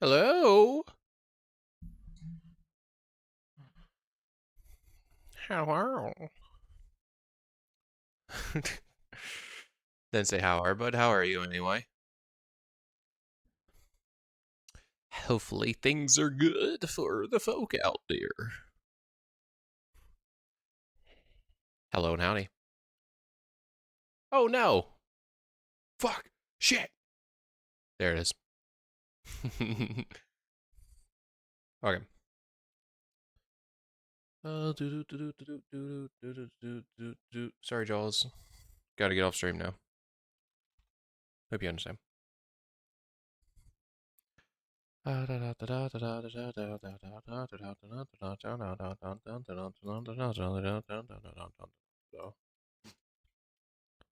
Hello. How are you? Didn't say how are, but how are you anyway? Hopefully things are good for the folk out there. Hello and howdy. Oh no. Fuck. Shit. There it is. Okay. Sorry, Jaws. Gotta get off stream now. Hope you understand.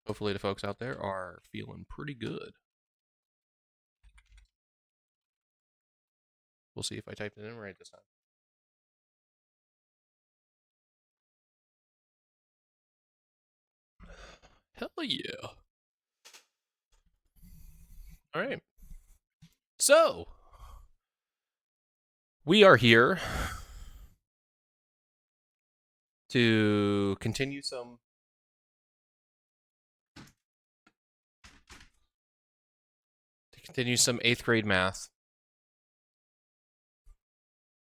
Hopefully the folks out there are feeling pretty good. We'll see if I typed it in right this time. Hell yeah. All right. So, we are here to continue some eighth grade math.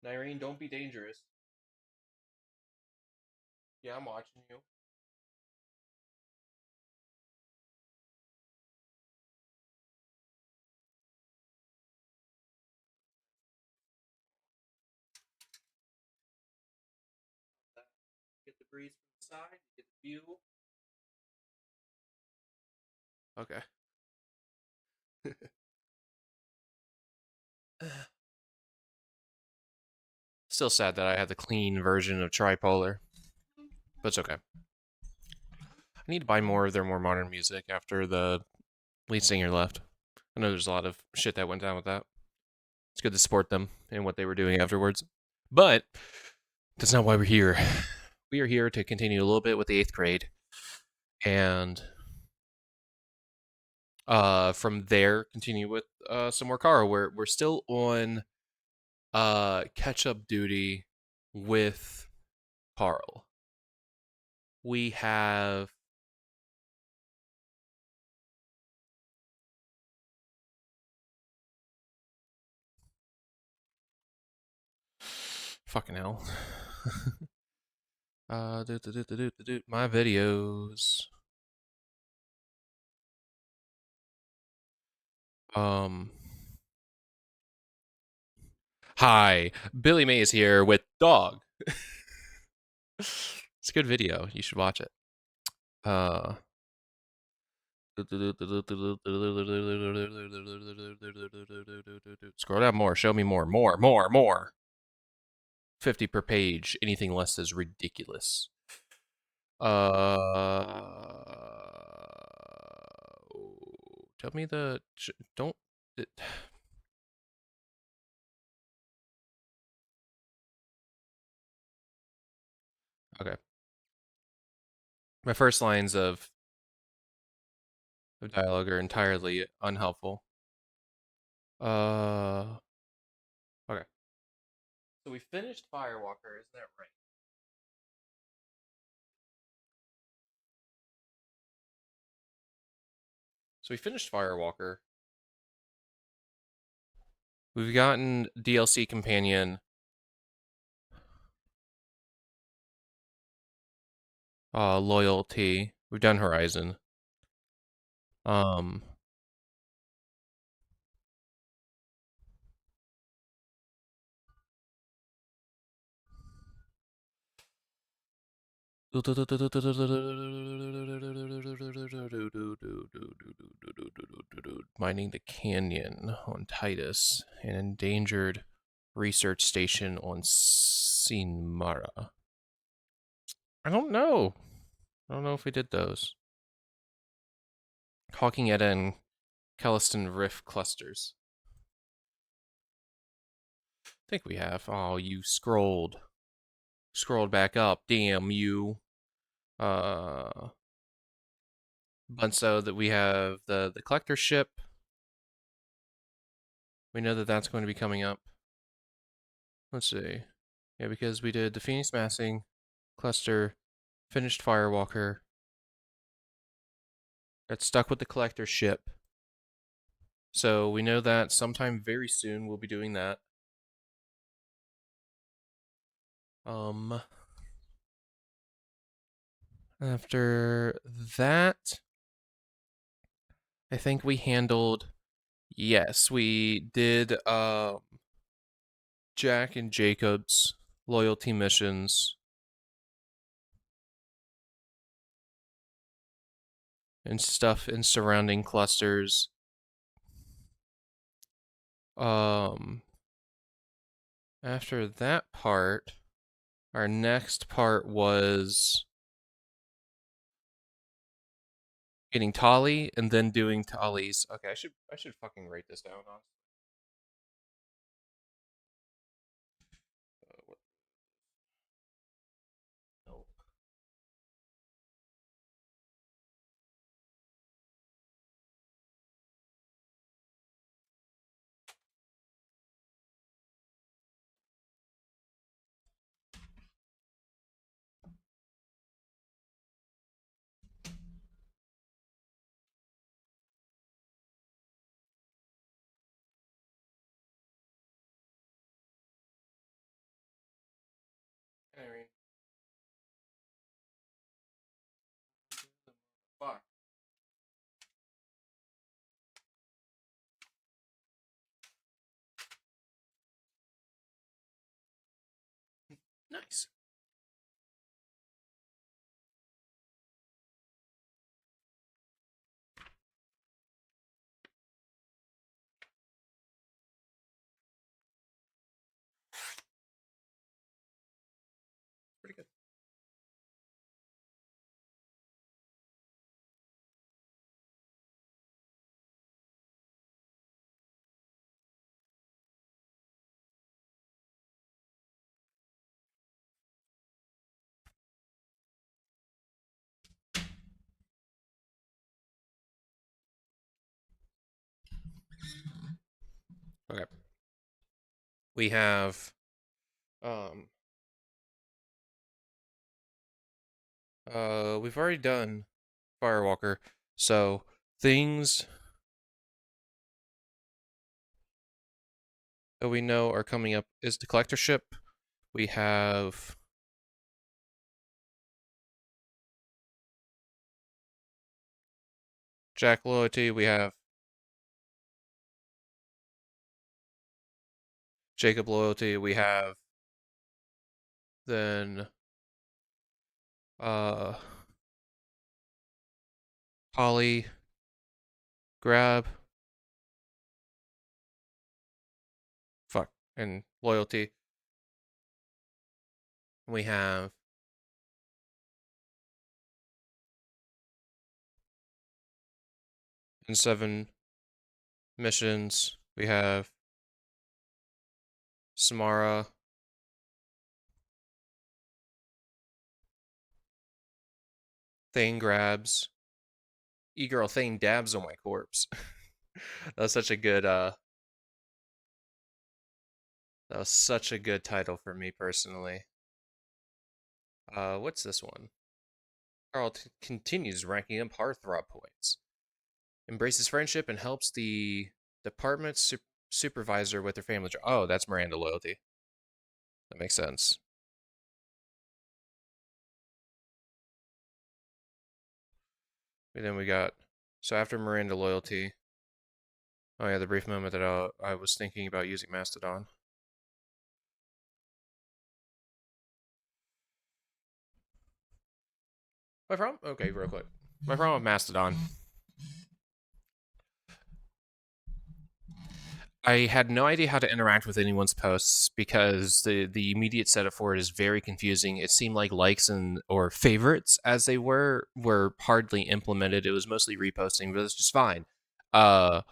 Nyrene, don't be dangerous. Yeah, I'm watching you. Get the breeze from the side, get the view. Okay. Still sad that I had the clean version of Tripolar, but it's okay. I need to buy more of their more modern music after the lead singer left. I know there's a lot of shit that went down with that. It's good to support them and what they were doing afterwards. But that's not why we're here. We are here to continue a little bit with the eighth grade. And from there, continue with some more Kara. We're still on catch up duty with Carl. We have fucking hell. My videos. Um. Hi, Billy Mays here with Dog. It's a good video. You should watch it. Uh. Scroll down more. Show me more. More. 50 per page. Anything less is ridiculous. Tell me the don't. Okay. My first lines of dialogue are entirely unhelpful. Okay. So we finished Firewalker, isn't that right? So we finished Firewalker. We've gotten DLC companion. Loyalty. We've done Horizon. Um. Mining the canyon on Titus, an endangered research station on Sinmara. I don't know. I don't know if we did those. Hawking Edda and Kelliston Rift clusters. I think we have. Oh, you scrolled back up. Damn you. Bunso that we have the collector ship. We know that that's going to be coming up. Let's see. Yeah, because we did the Phoenix Massing, Cluster, finished Firewalker, got stuck with the Collector ship. So we know that sometime very soon we'll be doing that. After that, I think we handled. Yes, we did. Jack and Jacob's loyalty missions and stuff in surrounding clusters. After that part, our next part was getting Tali and then doing Tali's. Okay, I should fucking write this down. What? No. Irene. Fuck. Nice. Pretty good. Okay. We have um we've already done Firewalker. So things that we know are coming up is the collector ship. We have Jack loyalty. We have Jacob loyalty. We have then uh Holly grab fuck and loyalty. We have in 7 missions. We have Samara, Thane grabs. E-girl Thane dabs on my corpse. That's such a good that was such a good title for me personally. What's this one? Carl continues ranking up heartthrob points. Embraces friendship and helps the department supervisor with their family. Oh, that's Miranda loyalty. That makes sense. And then we got so after Miranda loyalty. Oh yeah, the brief moment that I was thinking about using Mastodon. My problem? Okay, real quick. My problem with Mastodon. I had no idea how to interact with anyone's posts because the immediate setup for it is very confusing. It seemed like likes and or favorites as they were hardly implemented. It was mostly reposting, but it's just fine. Uh,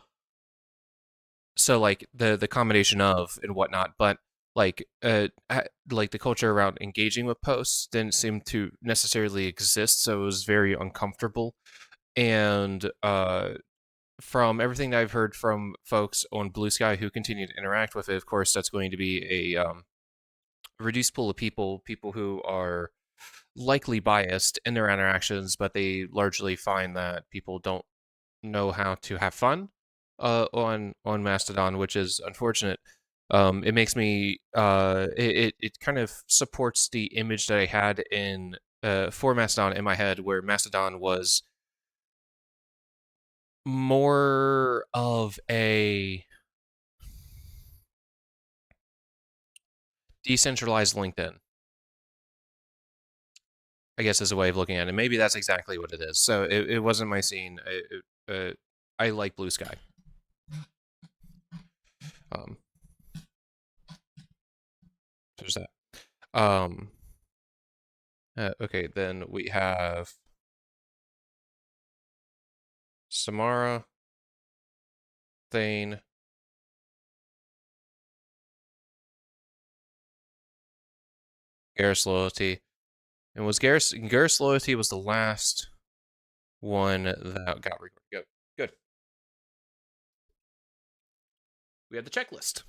so like the combination of and whatnot, but like the culture around engaging with posts didn't seem to necessarily exist, so it was very uncomfortable. And from everything that I've heard from folks on Blue Sky who continue to interact with it, of course, that's going to be a reduced pool of people who are likely biased in their interactions, but they largely find that people don't know how to have fun on Mastodon, which is unfortunate. It makes me it kind of supports the image that I had in for Mastodon in my head, where Mastodon was more of a decentralized LinkedIn, I guess, is a way of looking at it. Maybe that's exactly what it is. So it wasn't my scene. I like Blue Sky. Um, there's that. Okay, then we have Samara, Thane, Garrus Loyalty, and was Garrus Loyalty was the last one that got recorded. Good, good. We have the checklist.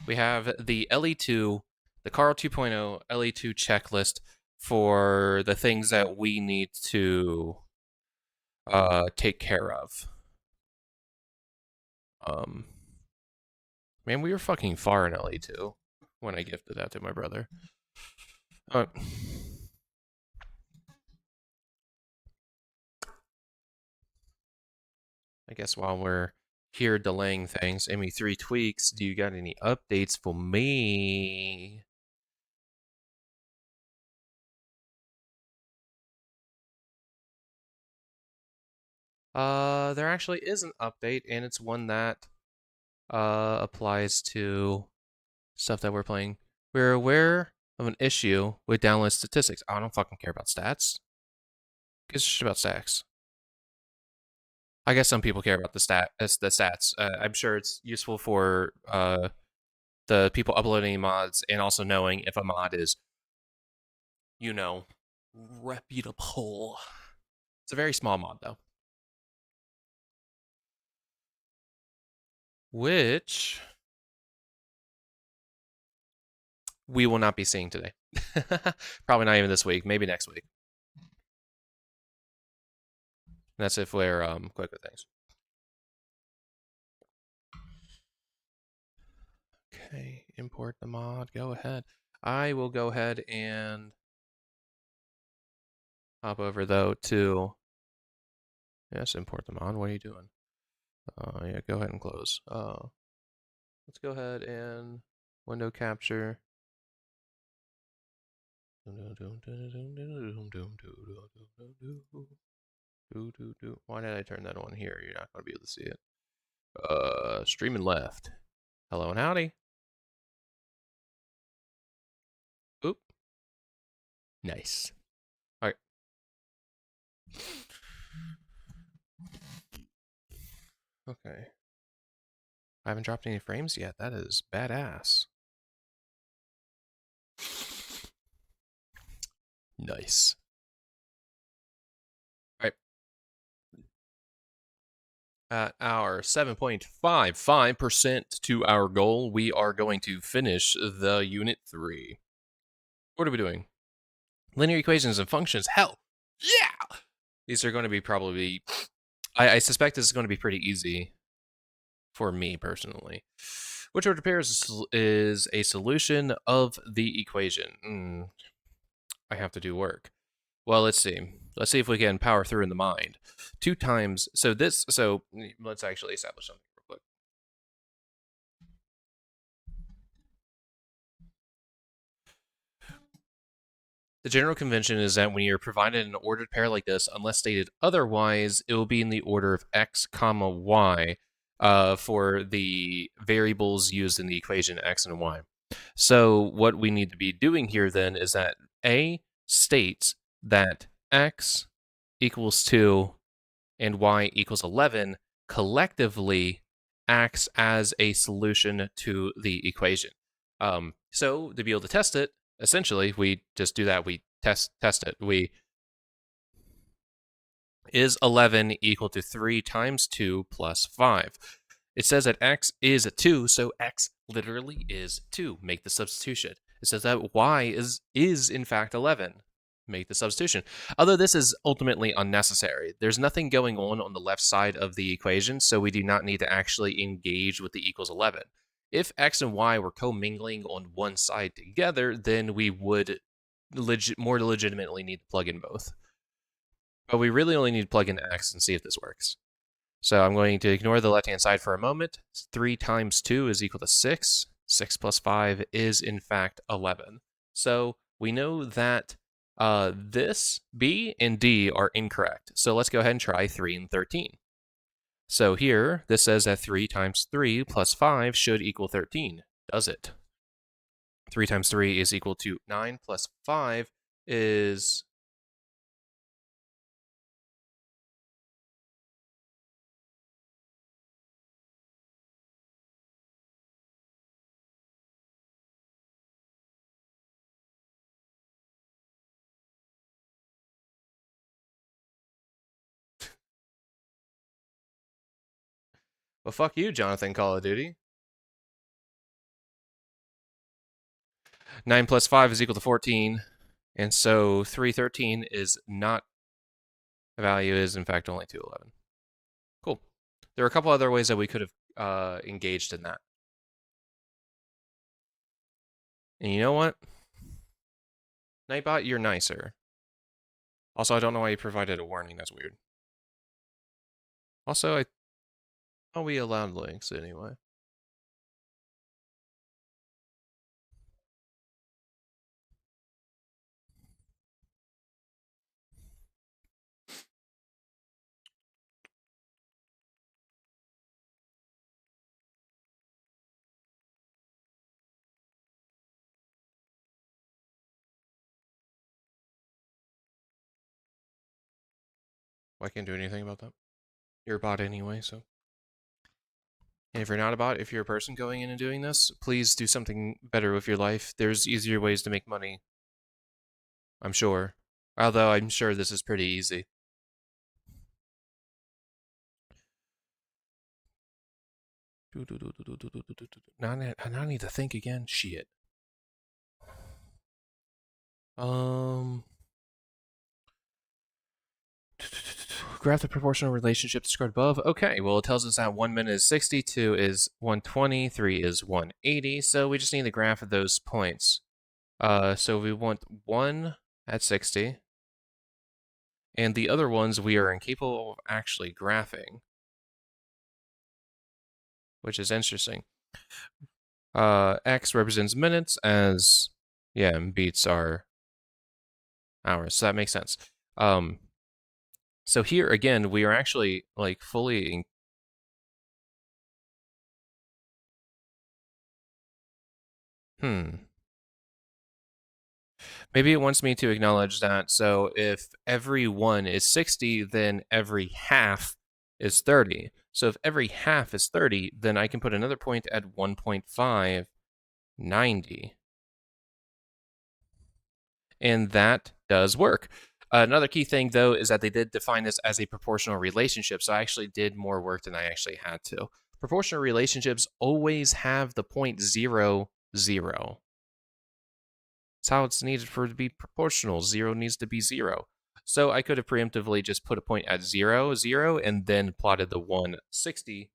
We have the LE2, the Carl 2.0 LE2 checklist for the things that we need to take care of. Man, we were fucking far in LE2 when I gifted that to my brother. I guess while we're here delaying things, ME3 tweaks, do you got any updates for me? There actually is an update, and it's one that applies to stuff that we're playing. We're aware of an issue with download statistics. I don't fucking care about stats. Gives a shit about stats. I guess some people care about the stats. I'm sure it's useful for the people uploading mods and also knowing if a mod is, you know, reputable. It's a very small mod though. Which we will not be seeing today. Probably not even this week, maybe next week. And that's if we're quick with things. Okay, import the mod. Go ahead. I will go ahead and hop over though to yes, import the mod. What are you doing? Yeah, go ahead and close. Let's go ahead and window capture. Why did I turn that on here? You're not going to be able to see it. Streaming left. Hello and howdy. Oop. Nice. All right. Okay. I haven't dropped any frames yet. That is badass. Nice. All right. At our 7.55% to our goal, we are going to finish the Unit 3. What are we doing? Linear equations and functions. Hell, yeah! These are going to be probably... I suspect this is going to be pretty easy for me personally. Which order pairs is a solution of the equation? I have to do work. Well, let's see. Let's see if we can power through in the mind. 2 times. So let's actually establish something real quick. The general convention is that when you're provided an ordered pair like this, unless stated otherwise, it will be in the order of x comma y for the variables used in the equation x and y. So what we need to be doing here then is that A states that x equals 2 and y equals 11 collectively acts as a solution to the equation. So to be able to test it, essentially, we just do that. We test it. is 11 equal to 3 times 2 plus 5? It says that x is 2, so x literally is 2. Make the substitution. It says that y is in fact 11. Make the substitution. Although this is ultimately unnecessary. There's nothing going on the left side of the equation, so we do not need to actually engage with the equals 11. If x and y were commingling on one side together, then we would more legitimately need to plug in both. But we really only need to plug in x and see if this works. So I'm going to ignore the left-hand side for a moment. 3 times 2 is equal to 6. 6 plus 5 is, in fact, 11. So we know that this, B, and D are incorrect. So let's go ahead and try 3 and 13. So here, this says that 3 times 3 plus 5 should equal 13. Does it? 3 times 3 is equal to 9 plus 5 is... Well, fuck you, Jonathan Call of Duty. 9 plus 5 is equal to 14. And so 313 is not... The value is, in fact, only 211. Cool. There are a couple other ways that we could have engaged in that. And you know what? Nightbot, you're nicer. Also, I don't know why you provided a warning. That's weird. Also, we allowed links anyway. Well, I can't do anything about that. You're a bot anyway, so. And if you're not a bot, if you're a person going in and doing this, please do something better with your life. There's easier ways to make money. I'm sure. Although I'm sure this is pretty easy. Now I need to think again. Shit. Graph the proportional relationship described above. Okay, well, it tells us that 1 minute is 60, 2 is 120, 3 is 180. So we just need the graph of those points. So we want 1 at 60. And the other ones we are incapable of actually graphing, which is interesting. X represents minutes as, yeah, and beats are hours. So that makes sense. So here again, we are actually like fully Maybe it wants me to acknowledge that. So if every 1 is 60, then every half is 30. So if every half is 30, then I can put another point at 1.5, 90. And that does work. Another key thing, though, is that they did define this as a proportional relationship. So I actually did more work than I actually had to. Proportional relationships always have the point 0, 0. It's how it's needed for it to be proportional. 0 needs to be 0. So I could have preemptively just put a point at 0, 0, and then plotted the 160.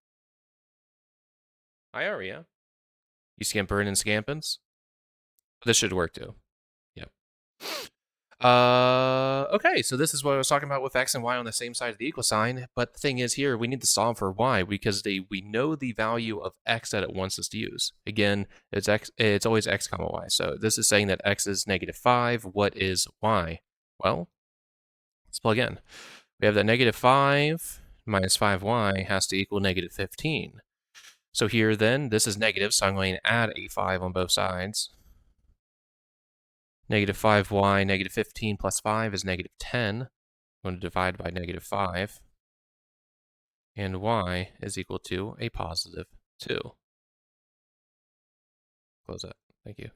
Hi, Aria. You scamperin' and scampins? This should work too. Yep. Okay, so this is what I was talking about with x and y on the same side of the equal sign. But the thing is here, we need to solve for y because we know the value of x that it wants us to use. Again, it's always x comma y. So this is saying that x is -5. What is y? Well, let's plug in. We have that -5 minus 5y has to equal -15. So here then, this is negative, so I'm going to add a 5 on both sides. -5y, -15 plus 5 is -10. I'm going to divide by -5. And y is equal to a positive 2. Close that. Thank you.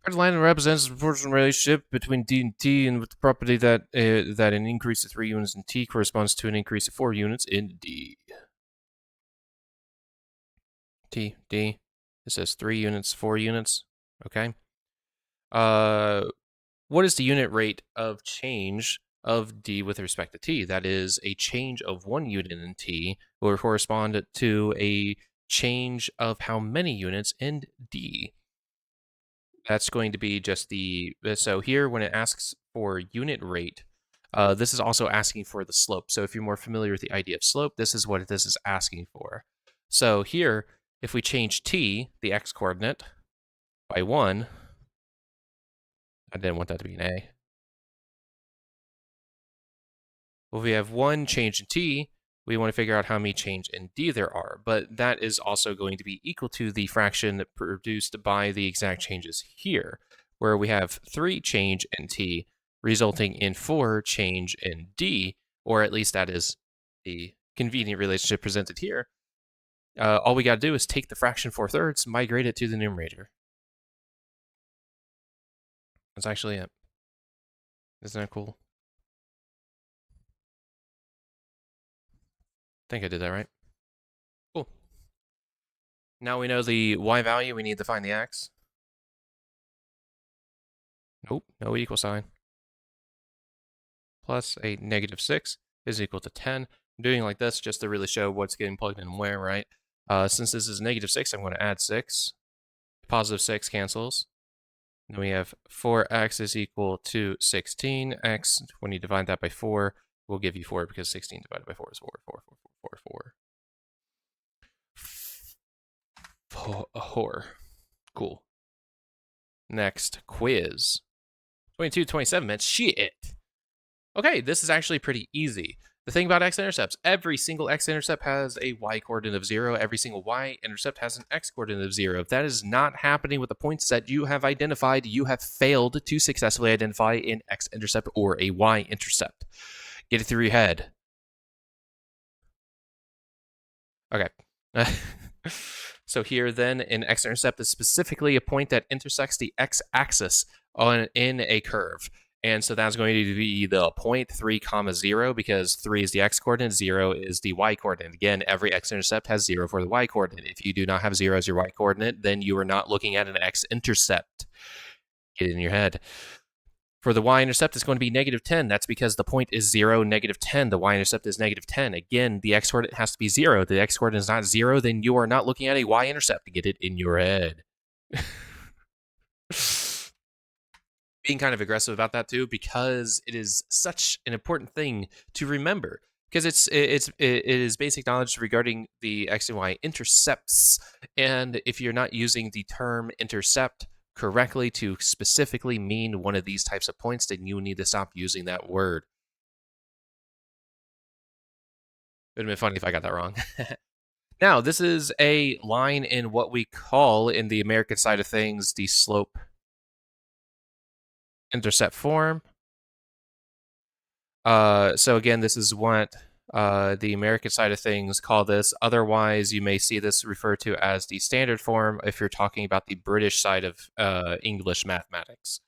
Red line represents the proportional relationship between D and T, and with the property that that an increase of 3 units in T corresponds to an increase of 4 units in D. T, D. It says 3 units, 4 units. Okay. What is the unit rate of change of D with respect to T? That is, a change of 1 unit in T will correspond to a change of how many units in D. That's going to be just the, so here when it asks for unit rate, this is also asking for the slope. So if you're more familiar with the idea of slope, this is what this is asking for. So here, if we change T, the X coordinate, by 1, I didn't want that to be an A. Well, if we have 1 change in T, we want to figure out how many change in D there are, but that is also going to be equal to the fraction produced by the exact changes here, where we have 3 change in T, resulting in 4 change in D, or at least that is the convenient relationship presented here. All we got to do is take the fraction 4/3, migrate it to the numerator. That's actually it. Isn't that cool? I think I did that right. Cool. Now we know the y value, we need to find the x. Nope, no equal sign. Plus a -6 is equal to 10. I'm doing like this just to really show what's getting plugged in where, right? Since this is -6, I'm going to add 6. Positive 6 cancels. Then we have 4x is equal to 16. X, when you divide that by 4, will give you 4 because 16 divided by 4 is 4. 4, 4, 4, 4, 4. 4. Cool. Next, quiz. 22, 27 minutes. Shit. Okay, this is actually pretty easy. The thing about x-intercepts, every single x-intercept has a y-coordinate of 0. Every single y-intercept has an x-coordinate of 0. If that is not happening with the points that you have identified, you have failed to successfully identify an x-intercept or a y-intercept. Get it through your head. Okay. So here then, an x-intercept is specifically a point that intersects the x-axis in a curve. And so that's going to be the point 3, 0, because 3 is the x-coordinate, 0 is the y-coordinate. Again, every x-intercept has 0 for the y-coordinate. If you do not have 0 as your y-coordinate, then you are not looking at an x-intercept. Get it in your head. For the y-intercept, it's going to be -10. That's because the point is 0, -10. The y-intercept is -10. Again, the x-coordinate has to be 0. If the x-coordinate is not 0, then you are not looking at a y-intercept. Get it in your head. Being kind of aggressive about that too, because it is such an important thing to remember. Because it is basic knowledge regarding the x and y intercepts, and if you're not using the term intercept correctly to specifically mean one of these types of points, then you need to stop using that word. It would have been funny if I got that wrong. Now, this is a line in what we call, in the American side of things, the slope intercept form. So again, this is what the American side of things call this. Otherwise, you may see this referred to as the standard form if you're talking about the British side of English mathematics.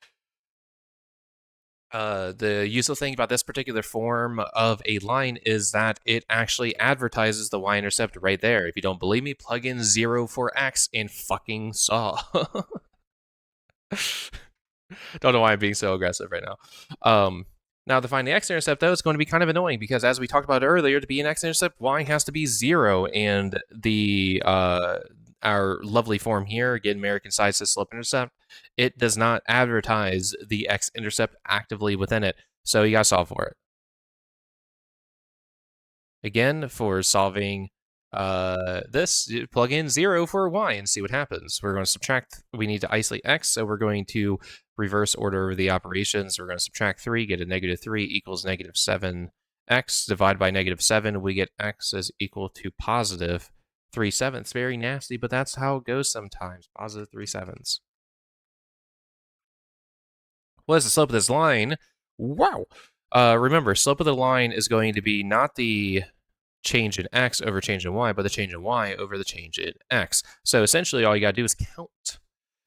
The useful thing about this particular form of a line is that it actually advertises the y-intercept right there. If you don't believe me, plug in 0 for x and fucking saw. Don't know why I'm being so aggressive right now. Now, to find the x-intercept, though, it's going to be kind of annoying because, as we talked about earlier, to be an x-intercept, y has to be 0, and the our lovely form here, again, American side says slope intercept, it does not advertise the x-intercept actively within it, so you gotta solve for it. Again, for solving this, plug in 0 for y and see what happens. We're going to subtract, we need to isolate x, so we're going to reverse order the operations. We're going to subtract 3, get a -3 equals -7x. Divide by -7, we get x is equal to positive 3/7. Very nasty, but that's how it goes sometimes. Positive 3/7. What is the slope of this line? Wow. Remember, slope of the line is going to be not the change in x over change in y, but the change in y over the change in x. So essentially, all you got to do is count.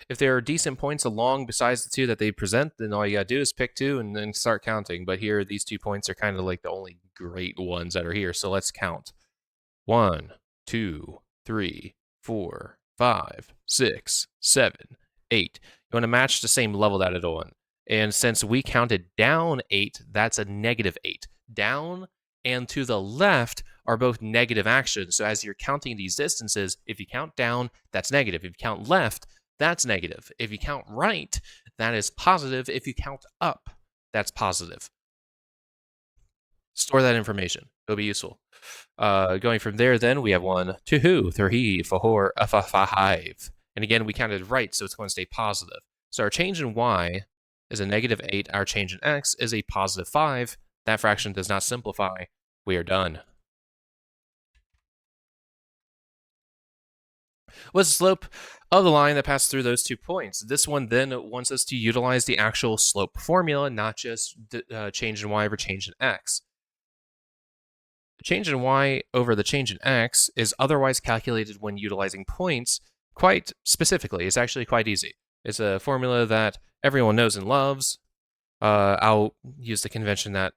If there are decent points along besides the 2 that they present, then all you gotta do is pick 2 and then start counting. But here, these 2 points are kind of like the only great ones that are here. So let's count. 1, 2, 3, 4, 5, 6, 7, 8. You want to match the same level that it's on. And since we counted down 8, that's a negative 8. Down and to the left are both negative actions. So as you're counting these distances, if you count down, that's negative. If you count left, that's negative. If you count right, that is positive. If you count up, that's positive. Store that information. It'll be useful. Going from there, then we have 1, 2, 3, 4, 5. And again, we counted right, so it's going to stay positive. So our change in y is a negative 8. Our change in x is a positive 5. That fraction does not simplify. We are done. What's the slope of the line that passed through those 2 points? This one then wants us to utilize the actual slope formula, not just change in y over change in x. The change in y over the change in x is otherwise calculated when utilizing points quite specifically. It's actually quite easy. It's a formula that everyone knows and loves. I'll use the convention that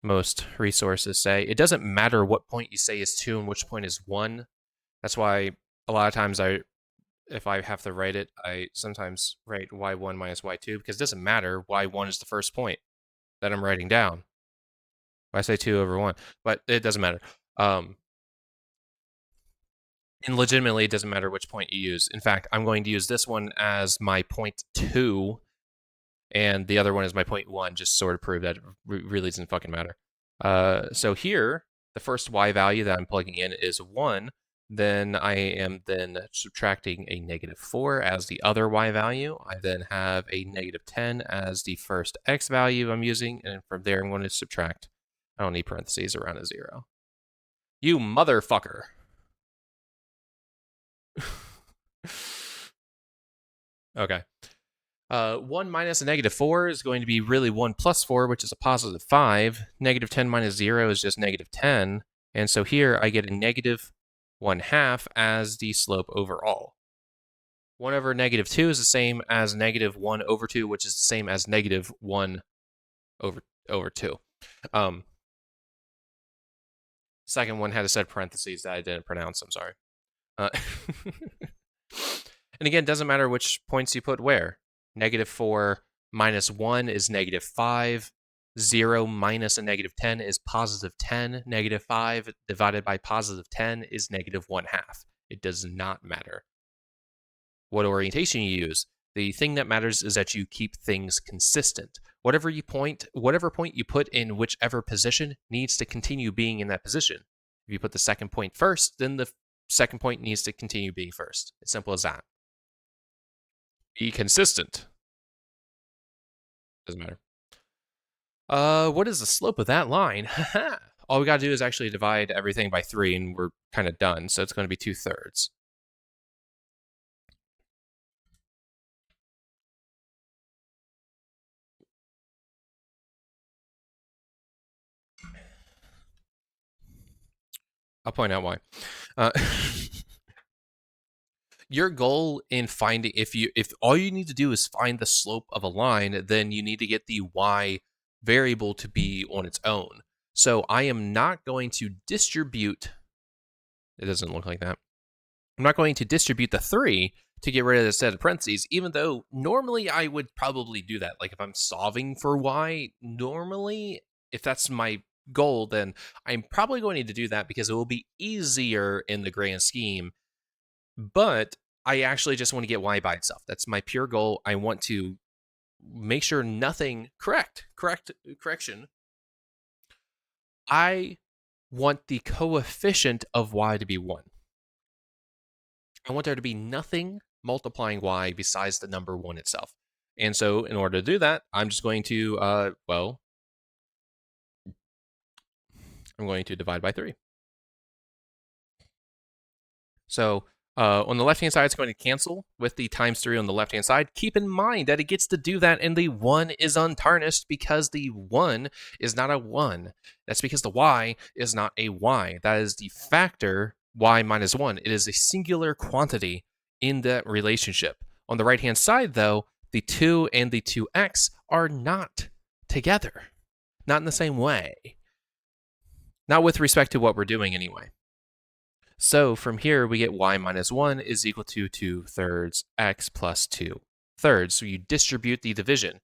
most resources say. It doesn't matter what point you say is 2 and which point is 1. That's why a lot of times if I have to write it, I sometimes write y1 minus y2 because it doesn't matter. y1 is the first point that I'm writing down. I say 2 over 1, but it doesn't matter. And legitimately, it doesn't matter which point you use. In fact, I'm going to use this one as my point 2, and the other one is my point 1, just sort of prove that it really doesn't fucking matter. So here, the first y value that I'm plugging in is 1. Then I am then subtracting a negative 4 as the other y value. I then have a negative 10 as the first x value I'm using, and from there I'm going to subtract. I don't need parentheses around a 0. You motherfucker. Okay. 1 minus a negative 4 is going to be really 1 plus 4, which is a positive 5. Negative 10 minus 0 is just negative 10. And so here I get a negative 1/2 as the slope overall. 1 over negative 2 is the same as negative 1 over 2, which is the same as negative 1 over 2. Second one had a set of parentheses that I didn't pronounce. I'm sorry. And again, it doesn't matter which points you put where. Negative 4 minus 1 is negative 5. 0 minus a negative 10 is positive 10. Negative 5 divided by positive 10 is negative 1/2. It does not matter what orientation you use. The thing that matters is that you keep things consistent. Whatever point you put in whichever position needs to continue being in that position. If you put the second point first, then the second point needs to continue being first. It's simple as that. Be consistent. Doesn't matter. What is the slope of that line? All we gotta do is actually divide everything by 3 and we're kind of done. So it's going to be 2/3. I'll point out why. Your goal in finding, if all you need to do is find the slope of a line, then you need to get the y variable to be on its own. So I am not going to distribute, it doesn't look like that. I'm not going to distribute the 3 to get rid of the set of parentheses, even though normally I would probably do that. Like if I'm solving for y, normally, if that's my goal, then I'm probably going to do that because it will be easier in the grand scheme. But I actually just want to get y by itself. That's my pure goal. I want to make sure nothing correction. I want the coefficient of y to be 1. I want there to be nothing multiplying y besides the number 1 itself. And so in order to do that, I'm just going to, I'm going to divide by 3. So on the left-hand side, it's going to cancel with the times 3 on the left-hand side. Keep in mind that it gets to do that, and the 1 is untarnished because the 1 is not a 1. That's because the y is not a y. That is the factor y minus 1. It is a singular quantity in that relationship. On the right-hand side, though, the 2 and the 2x are not together. Not in the same way. Not with respect to what we're doing anyway. So from here, we get y minus 1 is equal to 2/3 x plus 2/3. So you distribute the division,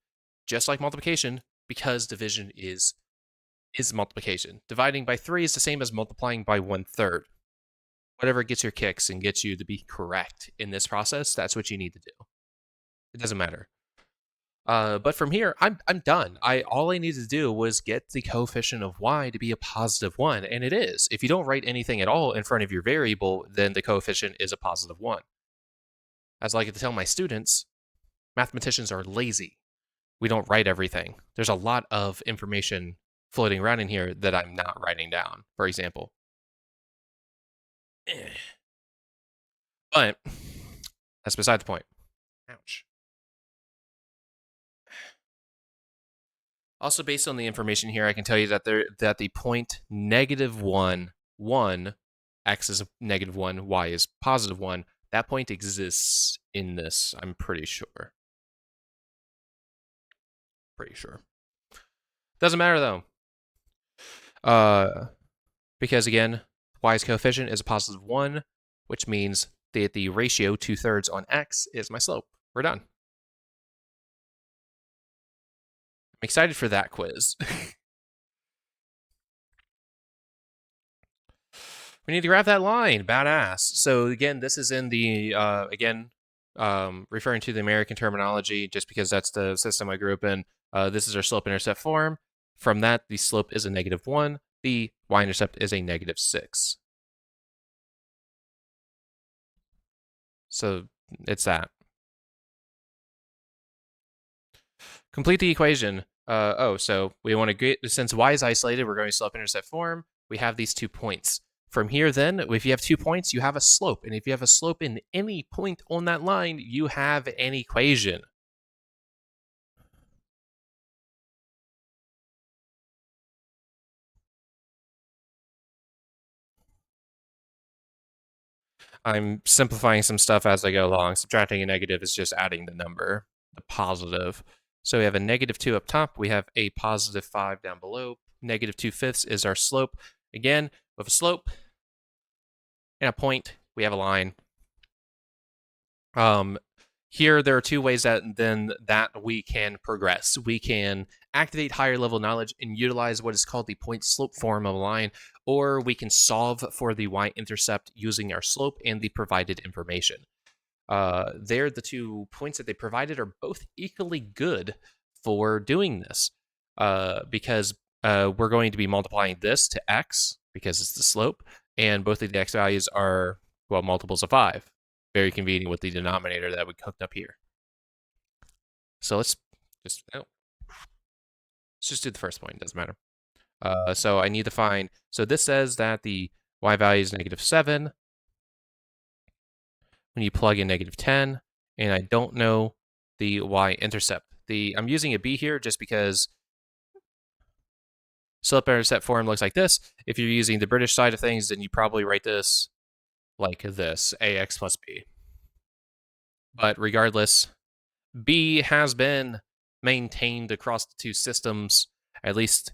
just like multiplication, because division is multiplication. Dividing by 3 is the same as multiplying by 1/3. Whatever gets your kicks and gets you to be correct in this process, that's what you need to do. It doesn't matter. But from here, I'm done. All I needed to do was get the coefficient of y to be a positive 1, and it is. If you don't write anything at all in front of your variable, then the coefficient is a positive 1. As I like to tell my students, mathematicians are lazy. We don't write everything. There's a lot of information floating around in here that I'm not writing down, for example. But that's beside the point. Ouch. Also, based on the information here, I can tell you that the point -1, 1, x is -1, y is positive 1. That point exists in this, I'm pretty sure. Pretty sure. Doesn't matter, though. Because, again, y's coefficient is a positive 1, which means that the ratio 2/3 on x is my slope. We're done. I'm excited for that quiz. We need to graph that line. Badass. So again, this is in the, referring to the American terminology, just because that's the system I grew up in. This is our slope-intercept form. From that, the slope is a -1. The y-intercept is a -6. So it's that. Complete the equation. So we want to get, since y is isolated, we're going to slope-intercept form. We have these 2 points. From here, then, if you have 2 points, you have a slope. And if you have a slope in any point on that line, you have an equation. I'm simplifying some stuff as I go along. Subtracting a negative is just adding the number, the positive. So we have a -2 up top. We have a positive 5 down below. -2/5 is our slope. Again, with a slope and a point, we have a line. Here, there are 2 ways that we can progress. We can activate higher level knowledge and utilize what is called the point slope form of a line, or we can solve for the y-intercept using our slope and the provided information. The 2 points that they provided are both equally good for doing this, because we're going to be multiplying this to x, because it's the slope, and both of the x values are, well, multiples of 5. Very convenient with the denominator that we cooked up here. So let's just do the first point. Doesn't matter. So I need to find. So this says that the y value is -7 when you plug in -10, and I don't know the y-intercept. I'm using a b here just because slope-intercept form looks like this. If you're using the British side of things, then you probably write this like this, ax plus b. But regardless, b has been maintained across the 2 systems. At least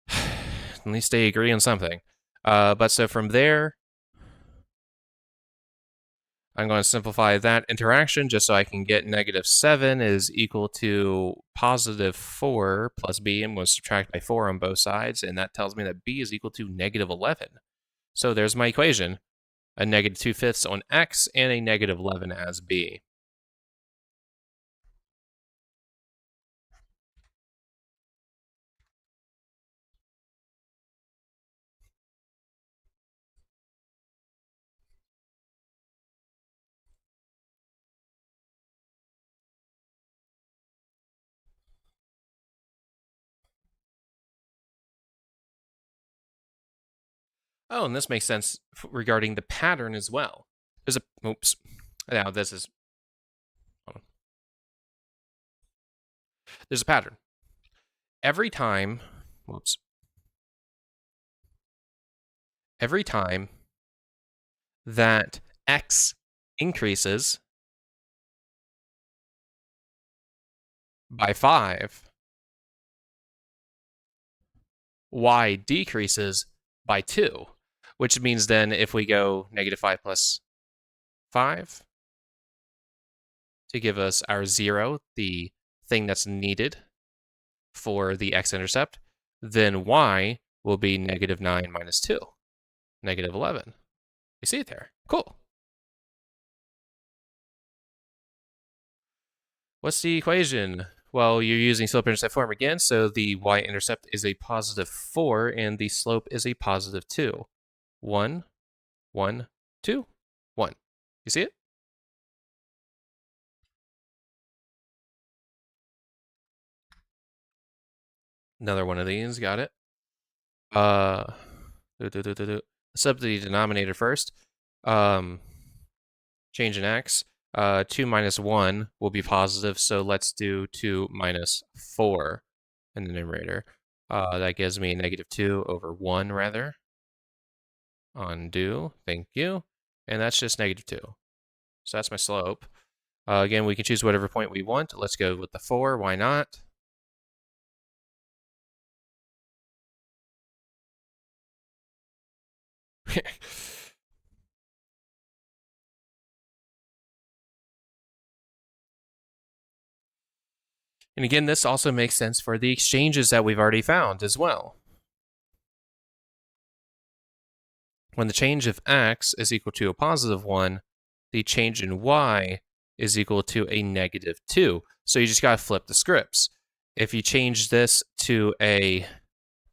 they agree on something. But so from there, I'm going to simplify that interaction just so I can get -7 is equal to +4 plus b. I'm going to subtract by 4 on both sides, and that tells me that b is equal to -11. So there's my equation, a -2/5 on x and a -11 as b. Oh, and this makes sense regarding the pattern as well. There's a, oops. Now this is, there's a pattern. Every time that x increases by 5, y decreases by 2, which means then if we go -5 plus 5 to give us our 0, the thing that's needed for the x-intercept, then y will be -9 minus 2, -11. You see it there? Cool. What's the equation? Well, you're using slope-intercept form again, so the y-intercept is a +4, and the slope is a +2. 1, 1, 2, 1. You see it? Another one of these, got it. Sub the denominator first. Change in x. 2 minus 1 will be positive, so let's do 2 minus 4 in the numerator. That gives me -2 over 1, rather. Undo, thank you. And that's just -2. So that's my slope. Again, we can choose whatever point we want. Let's go with the 4, why not? And again, this also makes sense for the exchanges that we've already found as well. When the change of x is equal to a +1, the change in y is equal to a -2. So you just got to flip the scripts. If you change this to a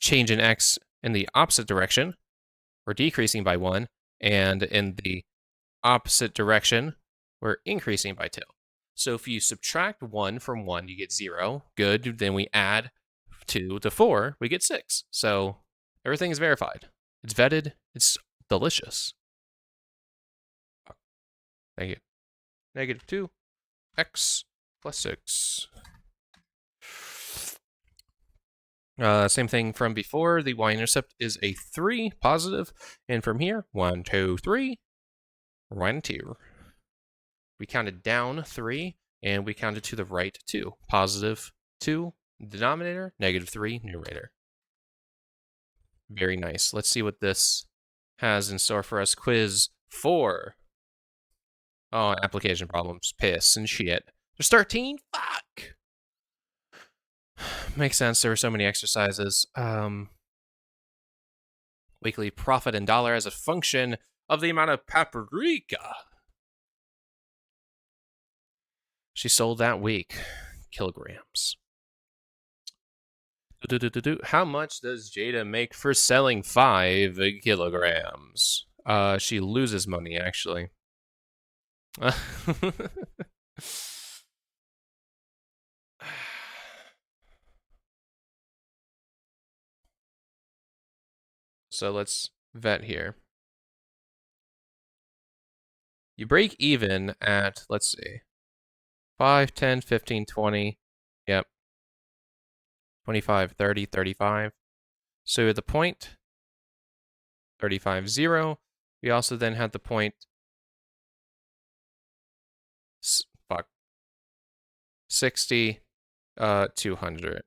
change in x in the opposite direction, we're decreasing by 1, and in the opposite direction, we're increasing by 2. So if you subtract 1 from 1, you get 0. Good. Then we add 2 to 4, we get 6. So everything is verified. It's vetted. It's delicious. Thank you. -2, x plus 6. Same thing from before. The y-intercept is a 3, positive. And from here, 1, 2, 3, 1, 2. We counted down 3, and we counted to the right 2. +2, denominator, -3, numerator. Very nice. Let's see what this has in store for us. Quiz 4. Oh, application problems. Piss and shit. There's 13? Fuck! Makes sense. There were so many exercises. Weekly profit in dollar as a function of the amount of paprika she sold that week. Kilograms. How much does Jada make for selling 5 kilograms? She loses money, actually. So let's vet here. You break even at, let's see, 5, 10, 15, 20. Yep. 25, 30, 35. So the point 35, 0. We also then had the point 60, 200.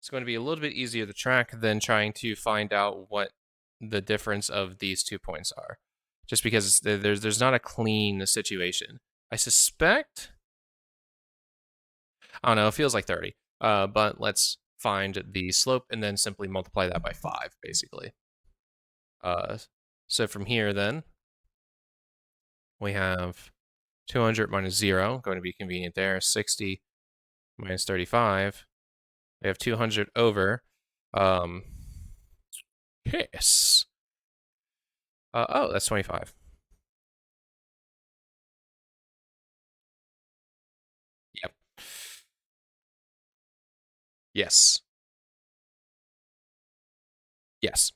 It's going to be a little bit easier to track than trying to find out what the difference of these 2 points are. Just because there's not a clean situation. I suspect, I don't know, it feels like 30. But let's find the slope and then simply multiply that by 5, basically. So from here then, we have 200 minus 0, going to be convenient there. 60 minus 35. We have 200 over. Yes. Oh, that's 25. Yep. Yes. Yes.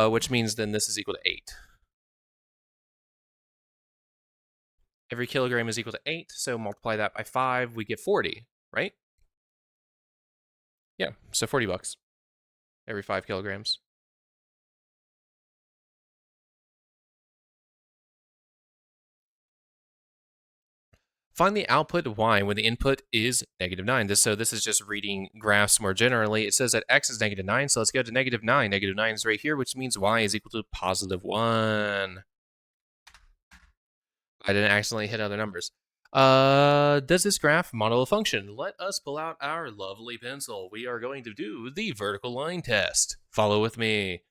Which means then this is equal to 8. Every kilogram is equal to 8, so multiply that by 5, we get 40, right? Yeah, so $40 every 5 kilograms. Find the output y when the input is -9. This is just reading graphs more generally. It says that x is -9, so let's go to -9. -9 is right here, which means y is equal to +1. I didn't accidentally hit other numbers. Does this graph model a function? Let us pull out our lovely pencil. We are going to do the vertical line test. Follow with me.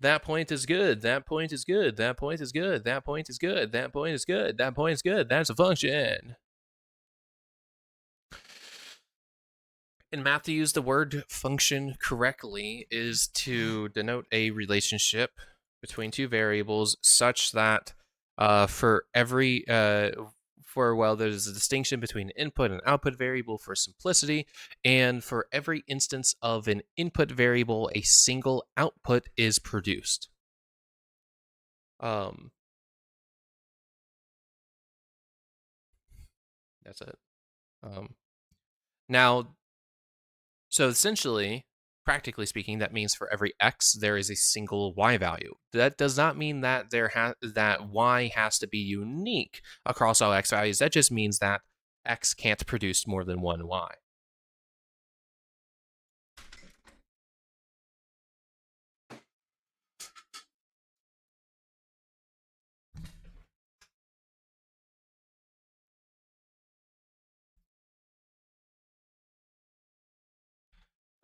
That point is good. That point is good. That point is good. That point is good. That point is good. That point is good. That's a function. In math, to use the word function correctly is to denote a relationship between two variables such that for every there's a distinction between an input and output variable for simplicity, and for every instance of an input variable, a single output is produced. That's it. Now, so essentially, practically speaking, that means for every x there is a single y value. That does not mean that that y has to be unique across all x values. That just means that x can't produce more than one y.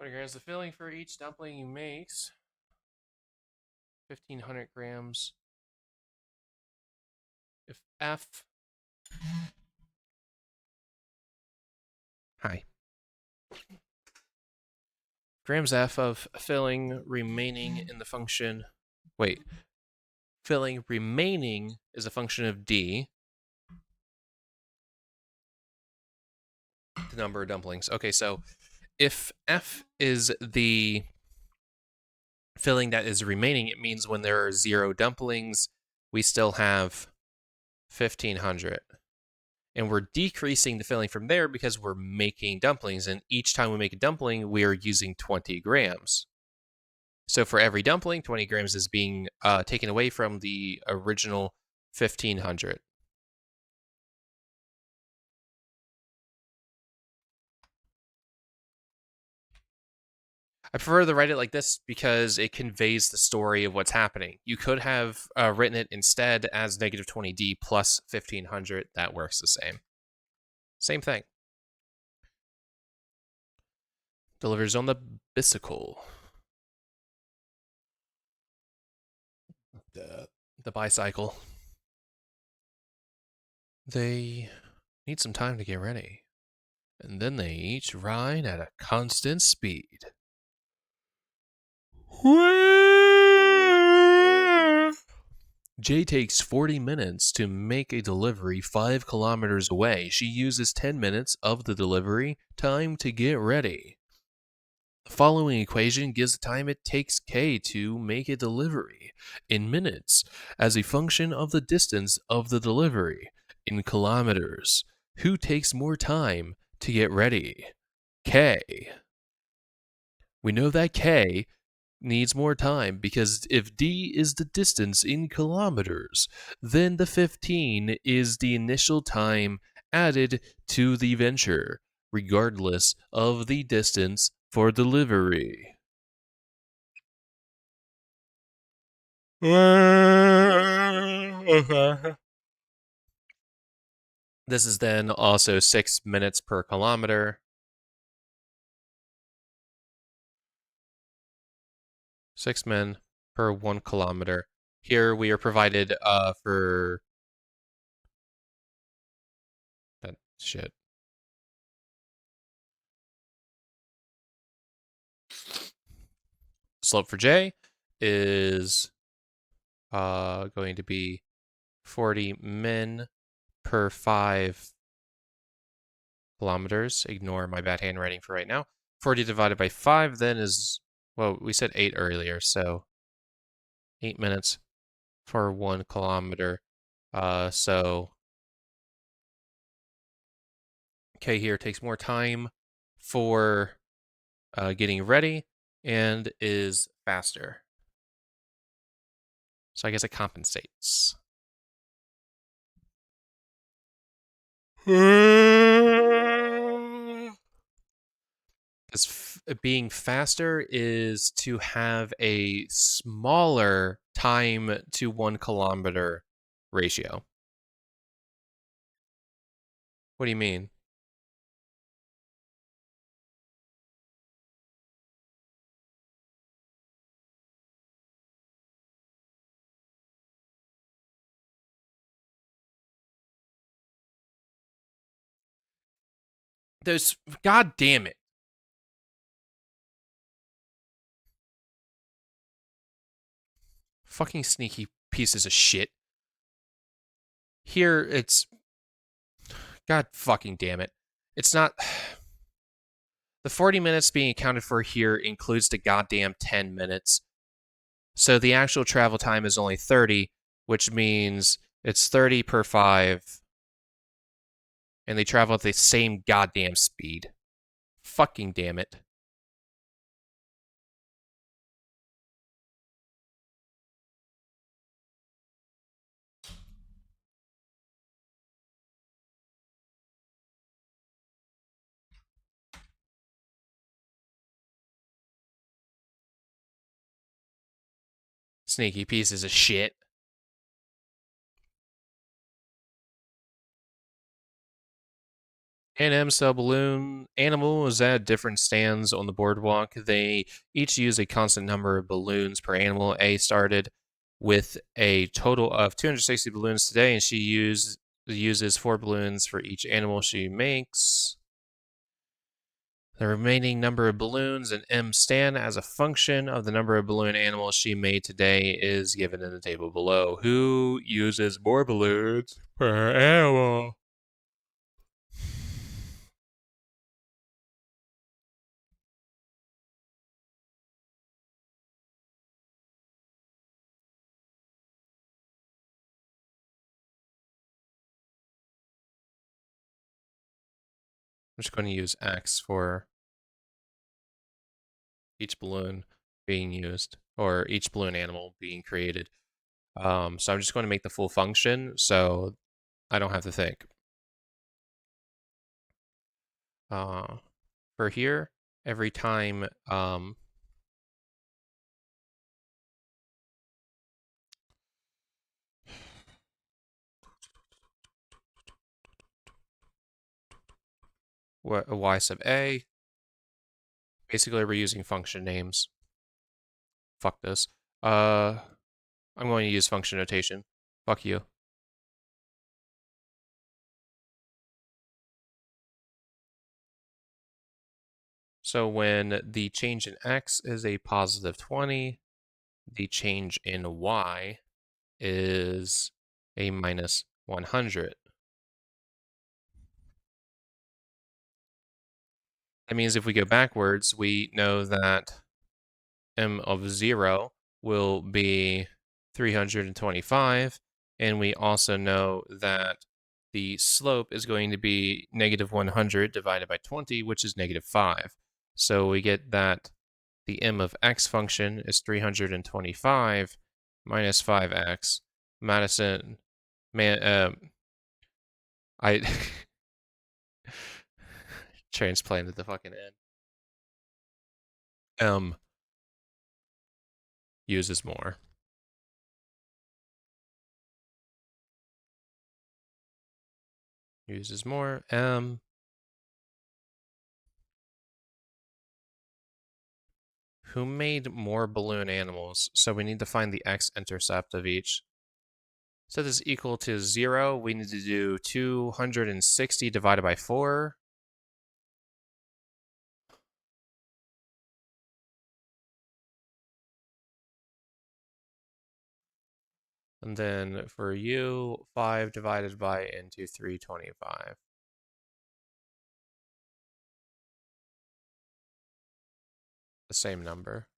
Grams the filling for each dumpling you makes. 1,500 grams. If f. Hi. Grams f of filling remaining in the function. Wait. Filling remaining is a function of d. The number of dumplings. Okay, so if f is the filling that is remaining, it means when there are 0 dumplings, we still have 1,500. And we're decreasing the filling from there because we're making dumplings. And each time we make a dumpling, we are using 20 grams. So for every dumpling, 20 grams is being taken away from the original 1,500. I prefer to write it like this because it conveys the story of what's happening. You could have written it instead as -20d plus 1,500. That works the same. Same thing. Delivers on the bicycle. The bicycle. They need some time to get ready. And then they each ride at a constant speed. Jay takes 40 minutes to make a delivery 5 kilometers away. She uses 10 minutes of the delivery time to get ready. The following equation gives the time it takes K to make a delivery in minutes as a function of the distance of the delivery in kilometers. Who takes more time to get ready? K. We know that K needs more time because if d is the distance in kilometers, then the 15 is the initial time added to the venture, regardless of the distance for delivery. This is then also 6 minutes per kilometer. 6 men per 1 kilometer. Here we are provided for that shit. Slope for J is going to be 40 men per 5 kilometers. Ignore my bad handwriting for right now. 40 divided by 5 then is, well, we said 8 earlier, so 8 minutes for 1 kilometer. So K here takes more time for getting ready and is faster. So I guess it compensates. Because being faster is to have a smaller time to 1 kilometer ratio. What do you mean? There's, god damn it. Fucking sneaky pieces of shit. Here, it's, god fucking damn it. It's not, the 40 minutes being accounted for here includes the goddamn 10 minutes. So the actual travel time is only 30, which means it's 30 per 5, and they travel at the same goddamn speed. Fucking damn it. Sneaky pieces of shit. NM cell balloon animal is at different stands on the boardwalk. They each use a constant number of balloons per animal. A started with a total of 260 balloons today, and she uses 4 balloons for each animal she makes. The remaining number of balloons in M stand as a function of the number of balloon animals she made today is given in the table below. Who uses more balloons per animal? I'm just going to use X for each balloon being used or each balloon animal being created. So I'm just going to make the full function so I don't have to think. For here, every time y sub a, basically we're using function names. Fuck this. I'm going to use function notation. Fuck you. So when the change in x is a positive 20, the change in y is a minus 100. That means if we go backwards, we know that m of 0 will be 325, and we also know that the slope is going to be negative 100 divided by 20, which is negative 5. So we get that the m of x function is 325 minus 5x. Madison, I transplanted the fucking n. Uses more. Uses more. Who made more balloon animals? So we need to find the x-intercept of each. So this is equal to 0. We need to do 260 divided by 4. And then for you, 5 divided by into 325. The same number.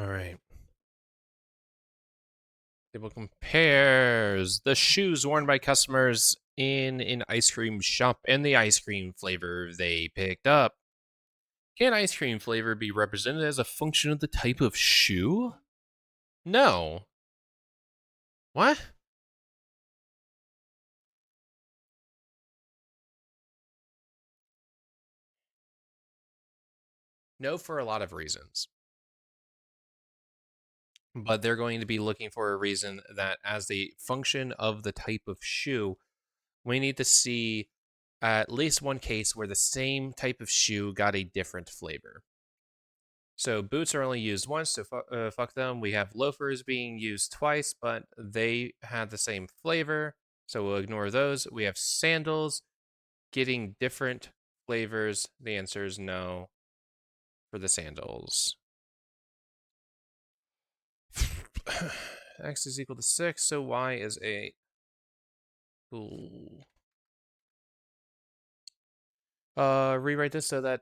All right. Table compares the shoes worn by customers in an ice cream shop and the ice cream flavor they picked up. Can ice cream flavor be represented as a function of the type of shoe? No. What? No, for a lot of reasons. But they're going to be looking for a reason that, as the function of the type of shoe, we need to see at least one case where the same type of shoe got a different flavor. So boots are only used once, so fuck them. We have loafers being used twice, but they had the same flavor, so we'll ignore those. We have sandals getting different flavors. The answer is no for the sandals. X is equal to 6, so Y is 8. Ooh. Rewrite this so that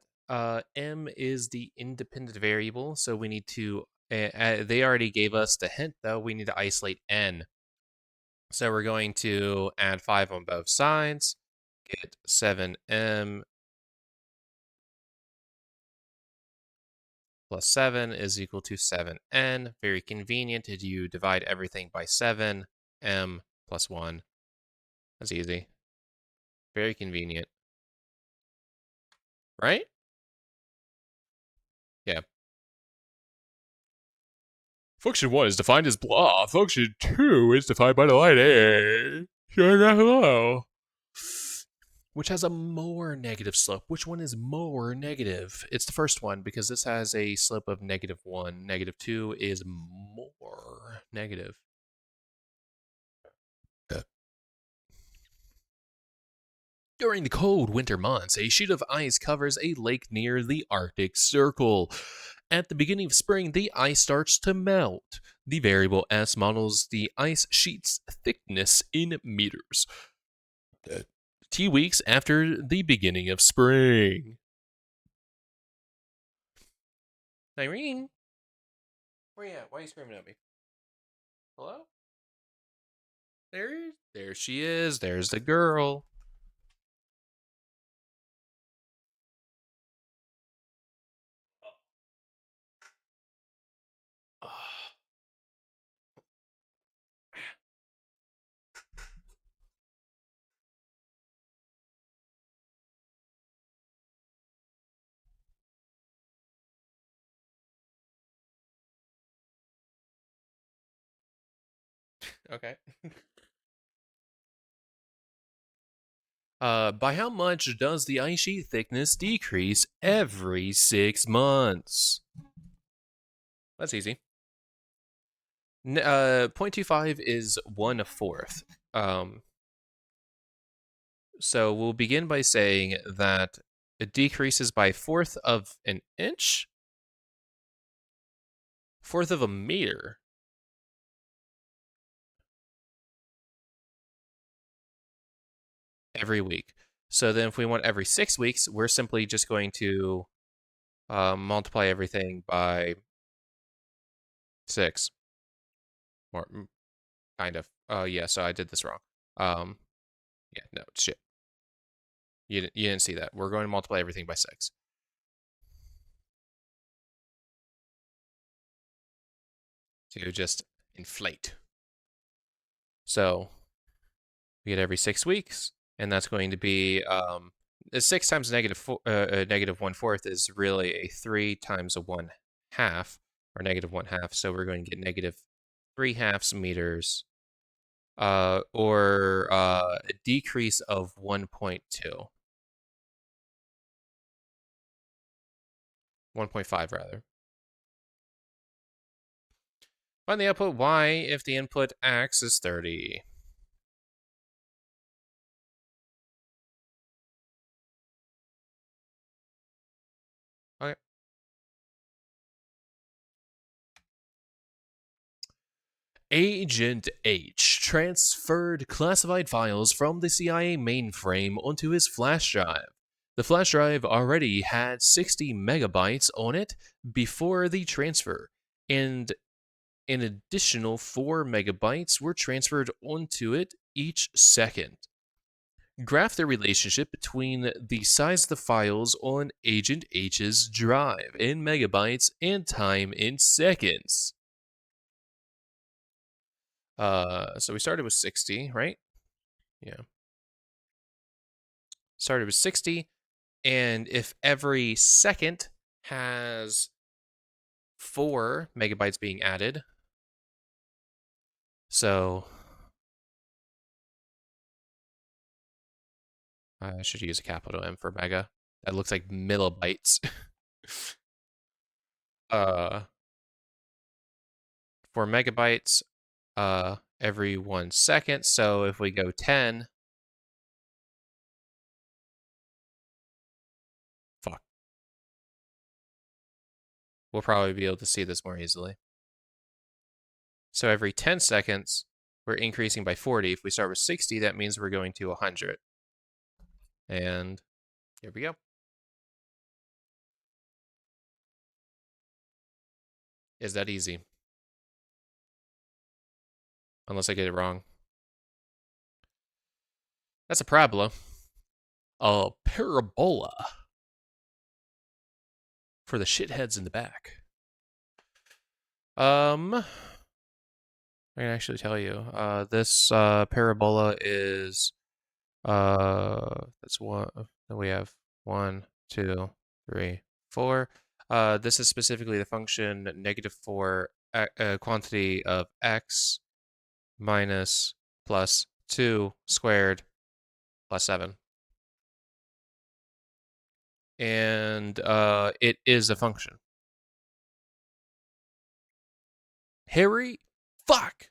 M is the independent variable, so we need to, they already gave us the hint though, we need to isolate N. So we're going to add 5 on both sides, get 7M plus 7 is equal to 7N. Very convenient. Did you divide everything by 7? M plus 1. That's easy. Very convenient. Right? Yeah. Function 1 is defined as blah. Function 2 is defined by the line A. Hello. Which has a more negative slope. Which one is more negative? It's the first one because this has a slope of -1. -2 is more negative. During the cold winter months, a sheet of ice covers a lake near the Arctic Circle. At the beginning of spring, the ice starts to melt. The variable S models the ice sheet's thickness in meters. 2 weeks after the beginning of spring. Irene? Where you at? Why are you screaming at me? Hello? There she is. There's the girl. Okay. By how much does the ice sheet thickness decrease every 6 months? That's easy. 0.25 is 1/4. So we'll begin by saying that it decreases by 1/4 of an inch, 1/4 of a meter. Every week. So then if we want every 6 weeks, we're simply just going to multiply everything by 6. Or kind of. Oh, yeah, so I did this wrong. Yeah, no, shit. You didn't see that. We're going to multiply everything by 6. To just inflate. So we get every 6 weeks, and that's going to be 6 times -1/4 is really a 3 times a 1/2, or -1/2. So we're going to get -3/2 meters, or a decrease of 1.2. 1.5 rather. Find the output y if the input x is 30. Okay. Agent H transferred classified files from the CIA mainframe onto his flash drive. The flash drive already had 60 megabytes on it before the transfer. and an additional 4 megabytes were transferred onto it each second. Graph the relationship between the size of the files on Agent H's drive in megabytes and time in seconds. So we started with 60, right? Yeah. Started with 60, and if every second has 4 megabytes being added, so I should use a capital M for mega. That looks like millibytes. uh, 4 megabytes every 1 second. So if we go 10, fuck, we'll probably be able to see this more easily. So every 10 seconds, we're increasing by 40. If we start with 60, that means we're going to 100. And here we go. Is that easy? Unless I get it wrong. That's a parabola. A parabola. For the shitheads in the back. I can actually tell you. This parabola is that's one. Then we have 1, 2, 3, 4. This is specifically the function -4 quantity of x minus plus 2 squared plus 7. And it is a function. Harry, fuck.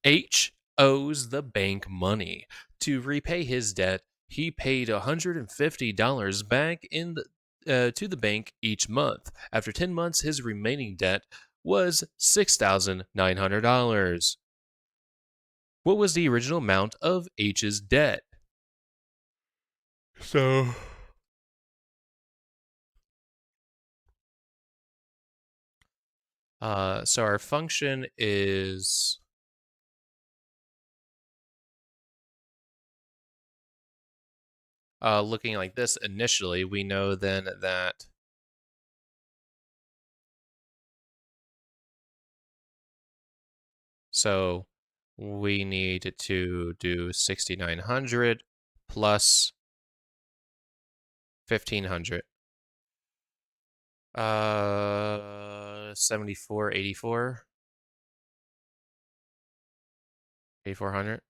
H owes the bank money. To repay his debt, he paid $150 back to the bank each month. After 10 months, his remaining debt was $6,900. What was the original amount of H's debt? So, so our function is looking like this initially. We know then that so we need to do 6,900 plus 1,500. 74, 84, 8,400.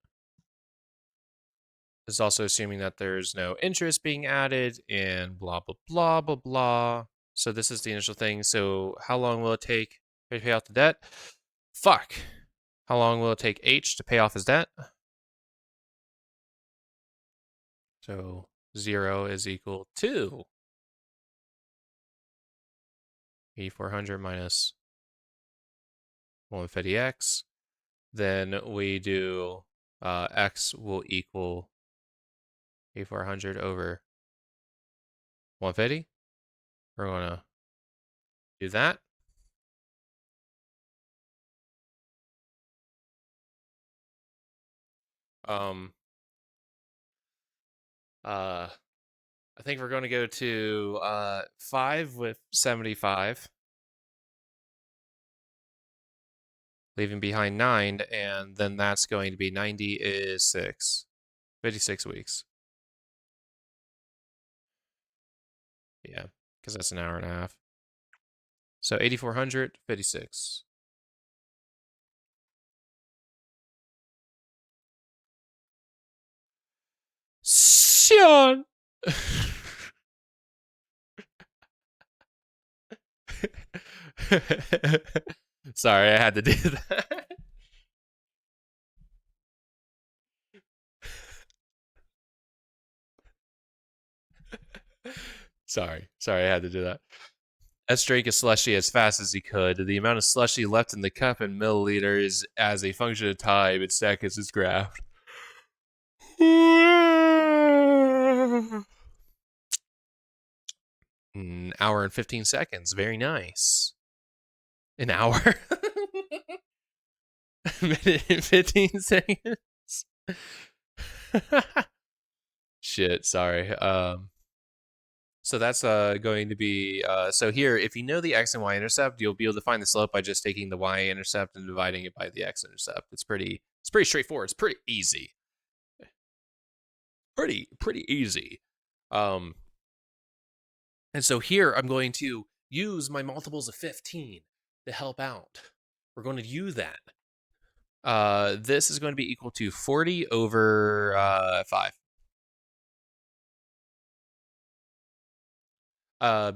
This is also assuming that there's no interest being added and blah, blah, blah, blah, blah. So this is the initial thing. So how long will it take to pay off the debt? Fuck. How long will it take H to pay off his debt? So 0 is equal to 8,400 minus 150x. Then we do x will equal 8,400 over 150. We're going to do that. I think we're going to go to 5 with 75, leaving behind 9, and then that's going to be 90 is 6, 56 weeks. Yeah, because that's an hour and a half. So 8,400, 56. Sean! Sorry, I had to do that. Sorry, I had to do that. S drank a slushy as fast as he could. The amount of slushy left in the cup in milliliters as a function of time and seconds is graphed. An hour and 15 seconds. Very nice. An hour? Minute and 15 seconds? Shit, sorry. So that's going to be so here. If you know the x and y intercept, you'll be able to find the slope by just taking the y intercept and dividing it by the x intercept. It's pretty straightforward. It's pretty easy. Pretty easy. Um, and so here I'm going to use my multiples of 15 to help out. We're going to use that. This is going to be equal to 40 over 5.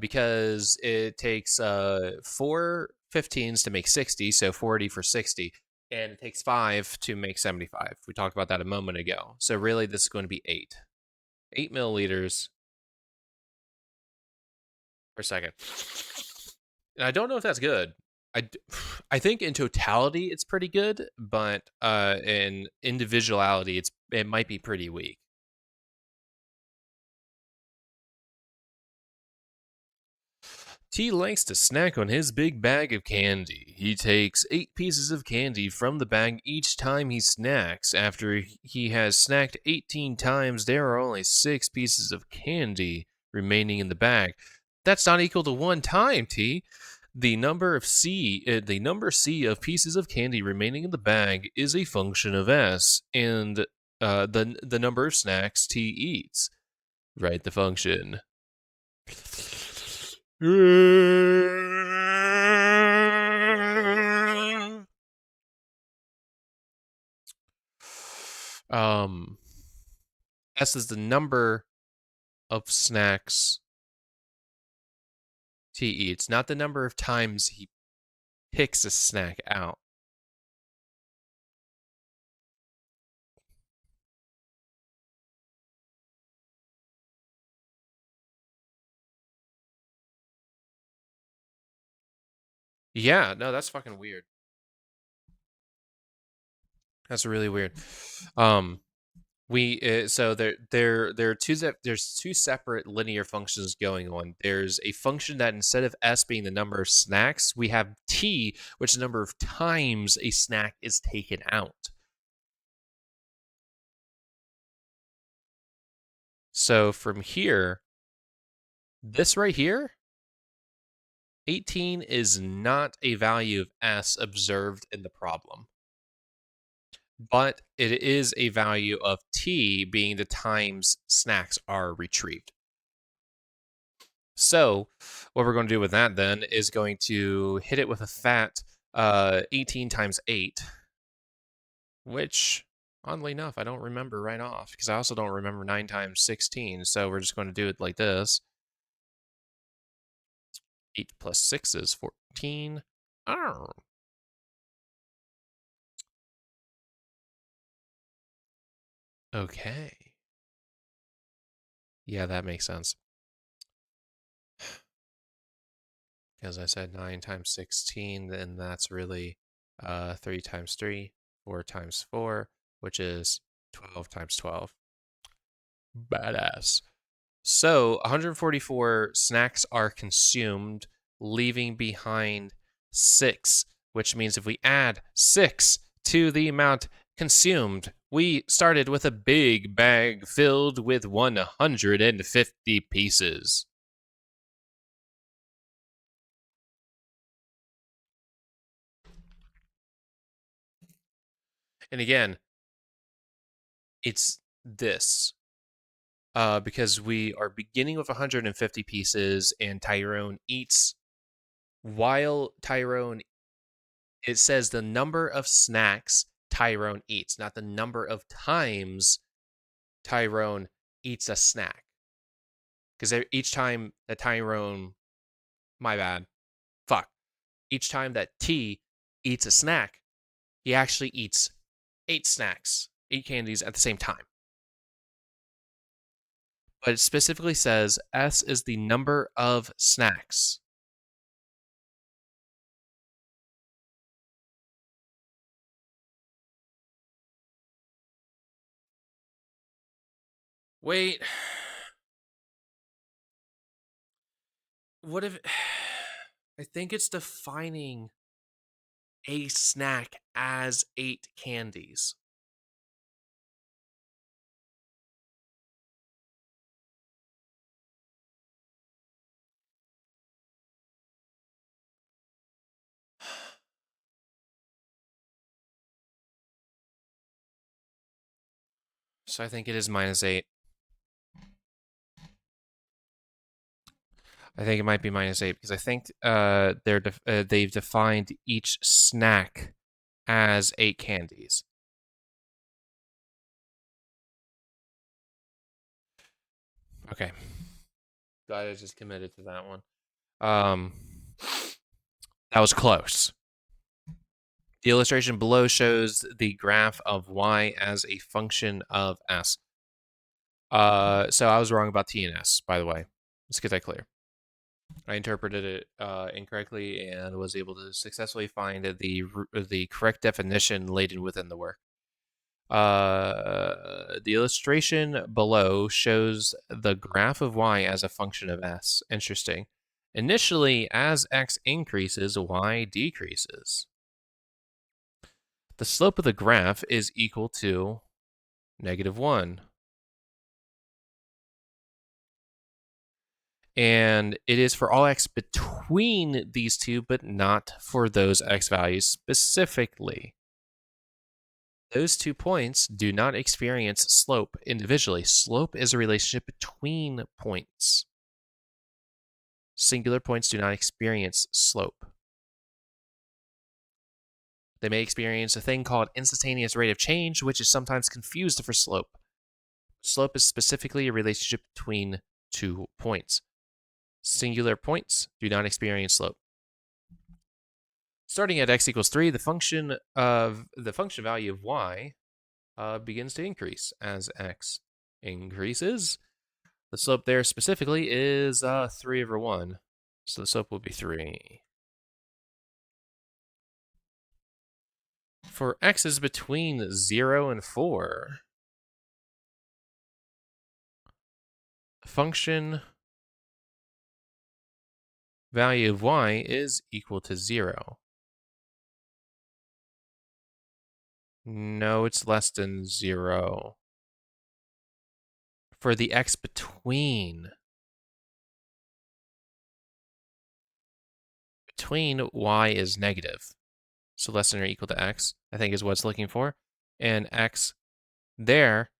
Because it takes 4 15s to make 60, so 40 for 60, and it takes 5 to make 75. We talked about that a moment ago. So really, this is going to be 8 milliliters per second. And I don't know if that's good. I think in totality it's pretty good, but in individuality it might be pretty weak. T likes to snack on his big bag of candy. He takes 8 pieces of candy from the bag each time he snacks. After he has snacked 18 times, there are only 6 pieces of candy remaining in the bag. That's not equal to 1 time, T. The number C of pieces of candy remaining in the bag is a function of S, and the number of snacks T eats. Write the function. Um, S is the number of snacks T eats, not the number of times he picks a snack out. Yeah, no, that's fucking weird. That's really weird. So there are there's two separate linear functions going on. There's a function that instead of S being the number of snacks, we have T, which is the number of times a snack is taken out. So from here, this right here, 18 is not a value of S observed in the problem, but it is a value of T being the times snacks are retrieved. So what we're going to do with that then is going to hit it with a fat 18 times 8, which oddly enough, I don't remember right off because I also don't remember 9 times 16. So we're just going to do it like this. 8 plus 6 is 14. Oh. Okay. Yeah, that makes sense. Because I said 9 times 16, then that's really 3 times 3, 4 times 4, which is 12 times 12. Badass. So 144 snacks are consumed, leaving behind 6, which means if we add 6 to the amount consumed, we started with a big bag filled with 150 pieces. And again, it's this. Because we are beginning with 150 pieces, and Tyrone eats while Tyrone. It says the number of snacks Tyrone eats, not the number of times Tyrone eats a snack. Because each time that Tyrone, my bad, fuck, each time that T eats a snack, he actually eats 8 snacks, 8 candies at the same time. But it specifically says S is the number of snacks. Wait. What if I think it's defining a snack as 8 candies. So I think it is -8. I think it might be -8 because I think they've defined each snack as 8 candies. Okay. Glad I just committed to that one. Um, that was close. The illustration below shows the graph of y as a function of s. So I was wrong about t and s, by the way. Let's get that clear. I interpreted it incorrectly and was able to successfully find the correct definition laden within the work. The illustration below shows the graph of y as a function of s. Interesting. Initially, as x increases, y decreases. The slope of the graph is equal to -1. And it is for all x between these two, but not for those x values specifically. Those 2 points do not experience slope individually. Slope is a relationship between points. Singular points do not experience slope. They may experience a thing called instantaneous rate of change, which is sometimes confused for slope. Slope is specifically a relationship between 2 points. Singular points do not experience slope. Starting at x equals 3, the function value of y begins to increase as x increases. The slope there specifically is 3/1. So the slope will be 3. For x's between 0 and 4, the function value of y is equal to 0. No, it's less than 0. For the x between y is negative. So less than or equal to x, I think is what it's looking for. And x there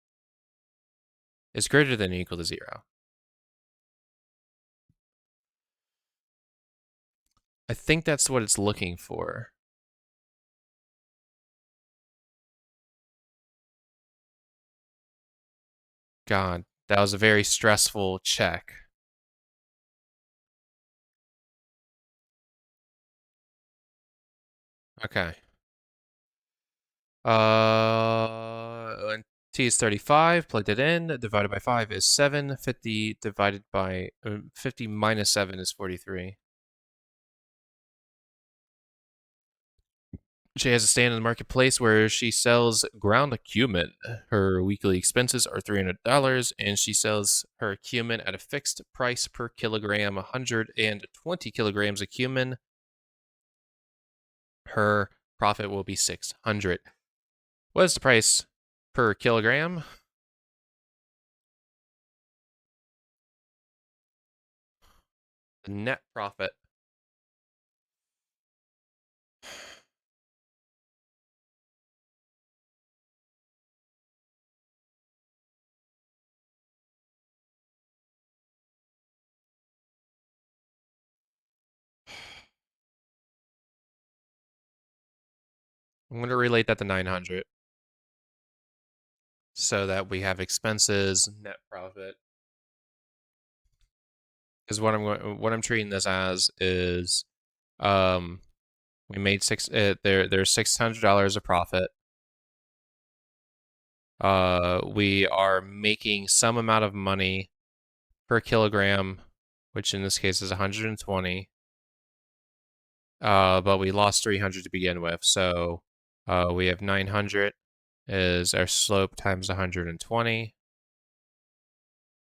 is greater than or equal to 0. I think that's what it's looking for. God, that was a very stressful check. Okay. And t is 35, plugged it in, divided by 5 is 7, 50 divided by 50 minus 7 is 43. She has a stand in the marketplace where she sells ground cumin. Her weekly expenses are $300, and she sells her cumin at a fixed price per kilogram, 120 kilograms of cumin. Her profit will be $600. What is the price per kilogram? The net profit. I'm going to relate that to 900 so that we have expenses, net profit. Because what I'm treating this as is, we made there's $600 of profit. We are making some amount of money per kilogram, which in this case is 120. But we lost 300 to begin with, so we have 900 is our slope times 120.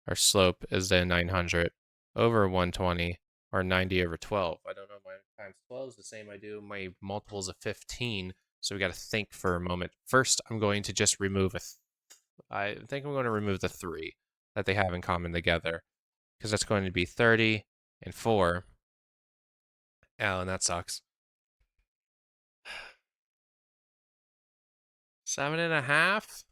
Our slope is then 900 over 120 or 90 over 12. I don't know. My times 12 is the same I do my multiples of 15. So we got to think for a moment. First, I'm going to just remove I think I'm going to remove the 3 that they have in common together, because that's going to be 30 and 4. Oh, and that sucks. 7.5?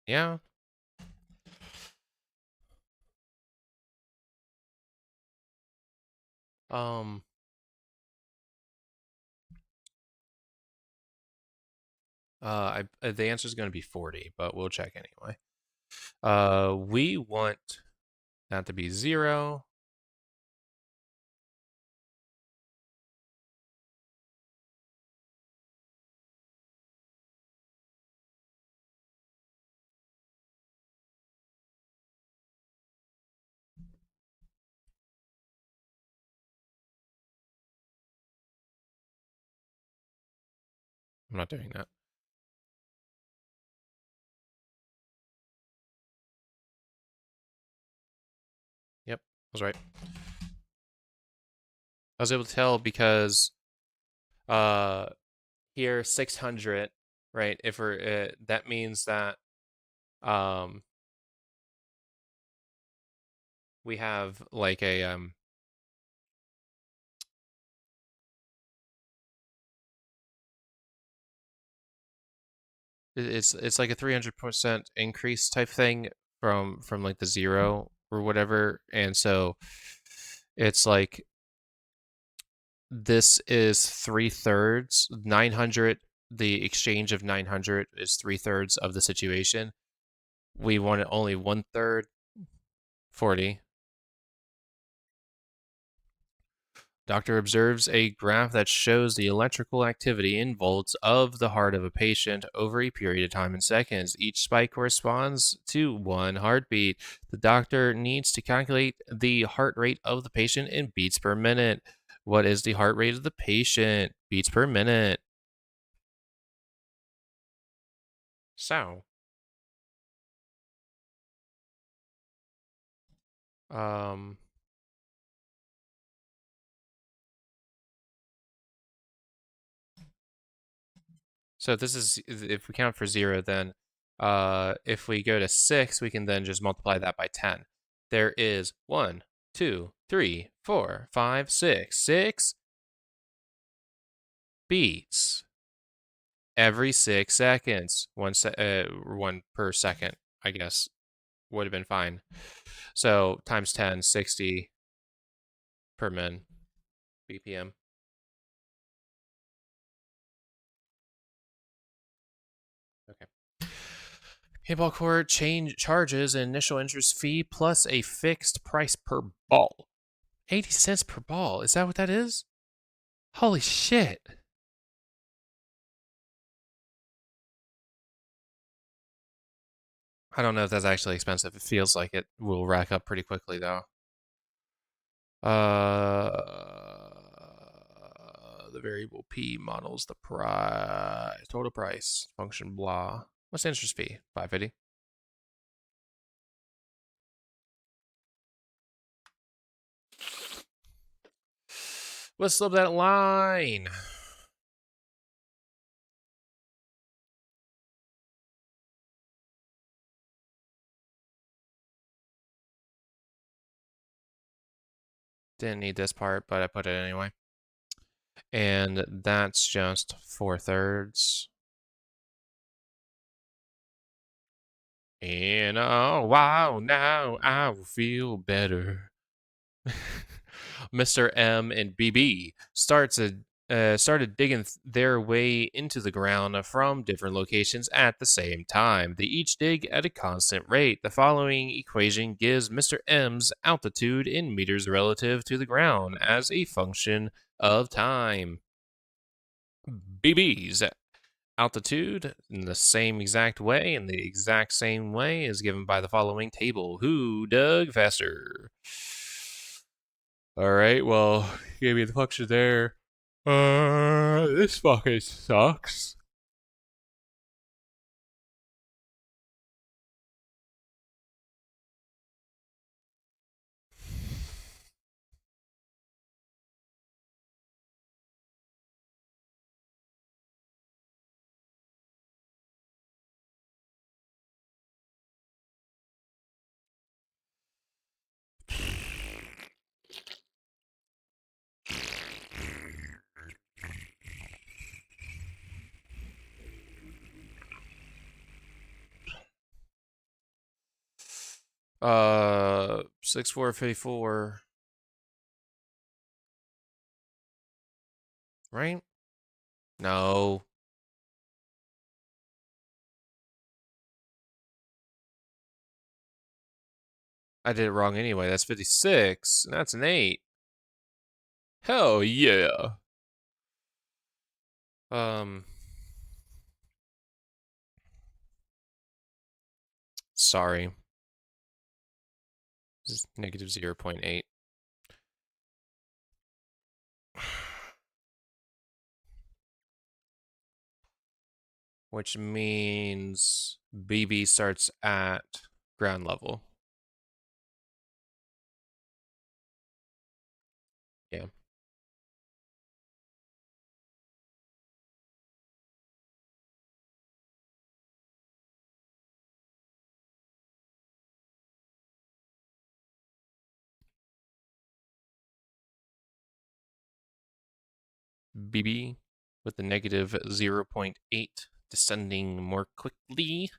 Yeah. Um, the answer is going to be 40, but we'll check anyway. We want that to be 0. I'm not doing that. Yep, I was right. I was able to tell because uh here 600, right? If we're that means that um we have like a it's like a 300% increase type thing from like the 0 or whatever, and so it's like this is 3/3. 900, the exchange of 900 is 3/3 of the situation. We want it only 1/3. 40. Doctor observes a graph that shows the electrical activity in volts of the heart of a patient over a period of time in seconds. Each spike corresponds to 1 heartbeat. The doctor needs to calculate the heart rate of the patient in beats per minute. What is the heart rate of the patient? Beats per minute. So, um, so this is, if we count for 0, then if we go to 6, we can then just multiply that by 10. There is 1, 2, 3, 4, 5, 6. 6 beats every 6 seconds. 1 per second, I guess, would have been fine. So times 10, 60 per min BPM. Okay. Paintball court charges an initial interest fee plus a fixed price per ball. 80 cents per ball. Is that what that is? Holy shit. I don't know if that's actually expensive. It feels like it will rack up pretty quickly, though. The variable P models the price, total price, function blah. What's the interest fee? 550. Let's slip that line. Didn't need this part, but I put it anyway. And that's just 4/3. And oh wow, now I will feel better. Mr. M and BB started digging their way into the ground from different locations at the same time. They each dig at a constant rate. The following equation gives Mr. M's altitude in meters relative to the ground as a function of time. BB's altitude in the same exact way, in the exact same way is given by the following table. Who dug faster? All right, well, gave me the function there. This fucking sucks. Uh, 6454. Right? No. I did it wrong anyway. That's 56. And that's an 8. Hell yeah. Um, sorry. This is negative 0.8. Which means BB starts at ground level. Yeah. BB with the negative 0.8 descending more quickly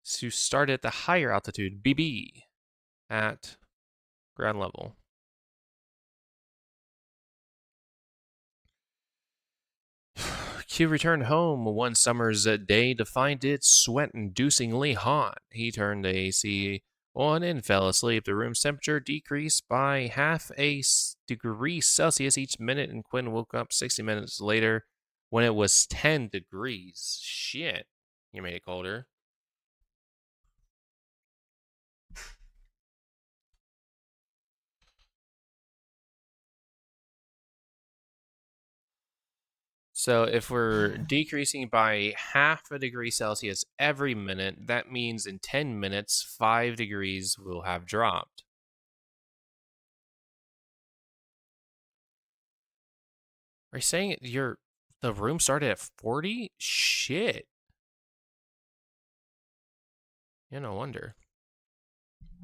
to start at the higher altitude, BB at ground level. Q returned home one summer's day to find it sweat-inducingly hot. He turned the AC on and fell asleep. The room's temperature decreased by half a degree Celsius each minute, and Quinn woke up 60 minutes later when it was 10 degrees. Shit. You made it colder. So if we're decreasing by half a degree Celsius every minute, that means in 10 minutes, 5 degrees will have dropped. Are you saying the room started at 40? Shit. Yeah, no wonder.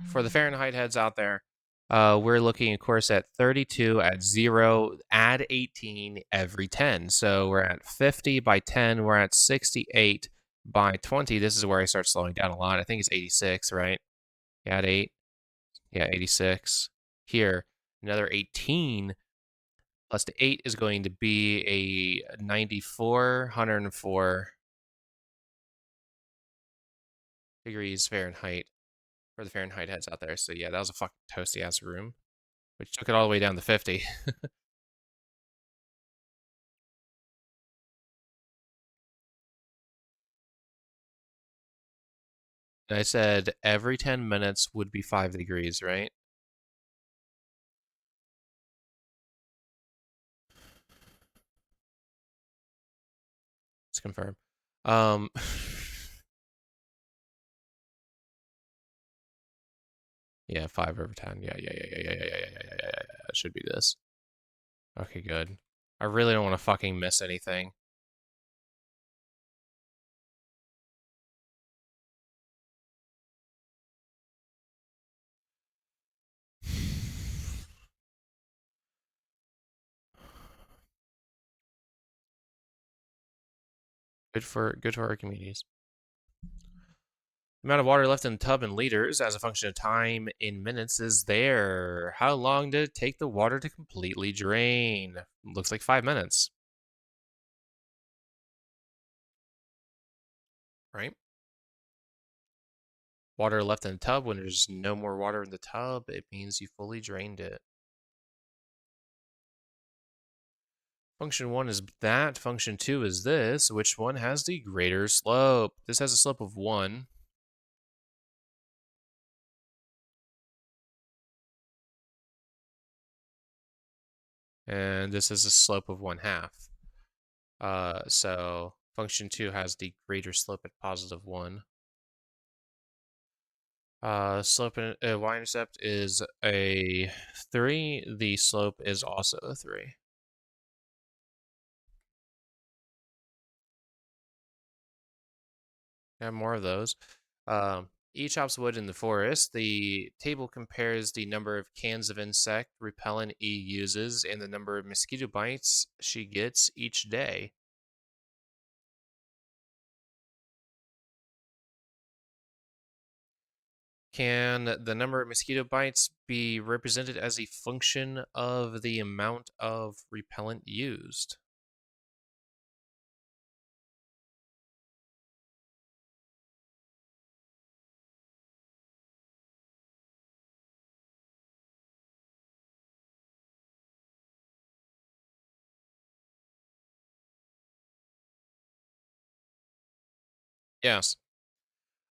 For the Fahrenheit heads out there, we're looking, of course, at 32 at 0, add 18 every 10. So we're at 50 by 10. We're at 68 by 20. This is where I start slowing down a lot. I think it's 86, right? Add 8. Yeah, 86. Here, another 18 plus the 8 is going to be a 94, 104 degrees Fahrenheit for the Fahrenheit heads out there. So yeah, that was a fucking toasty ass room, which took it all the way down to 50. And I said every 10 minutes would be 5 degrees, right? Let's confirm. Yeah, 5 over 10. Yeah. It should be this. Okay, good. I really don't want to fucking miss anything. Good for our communities. The amount of water left in the tub in liters as a function of time in minutes is there. How long did it take the water to completely drain? Looks like 5 minutes. Right? Water left in the tub. When there's no more water in the tub, it means you fully drained it. Function 1 is that. Function 2 is this. Which one has the greater slope? This has a slope of 1. And this is a slope of 1/2. So function 2 has the greater slope at +1. Slope y-intercept is a 3. The slope is also a 3. Have more of those. E chops wood in the forest. The table compares the number of cans of insect repellent E uses and the number of mosquito bites she gets each day. Can the number of mosquito bites be represented as a function of the amount of repellent used? Yes.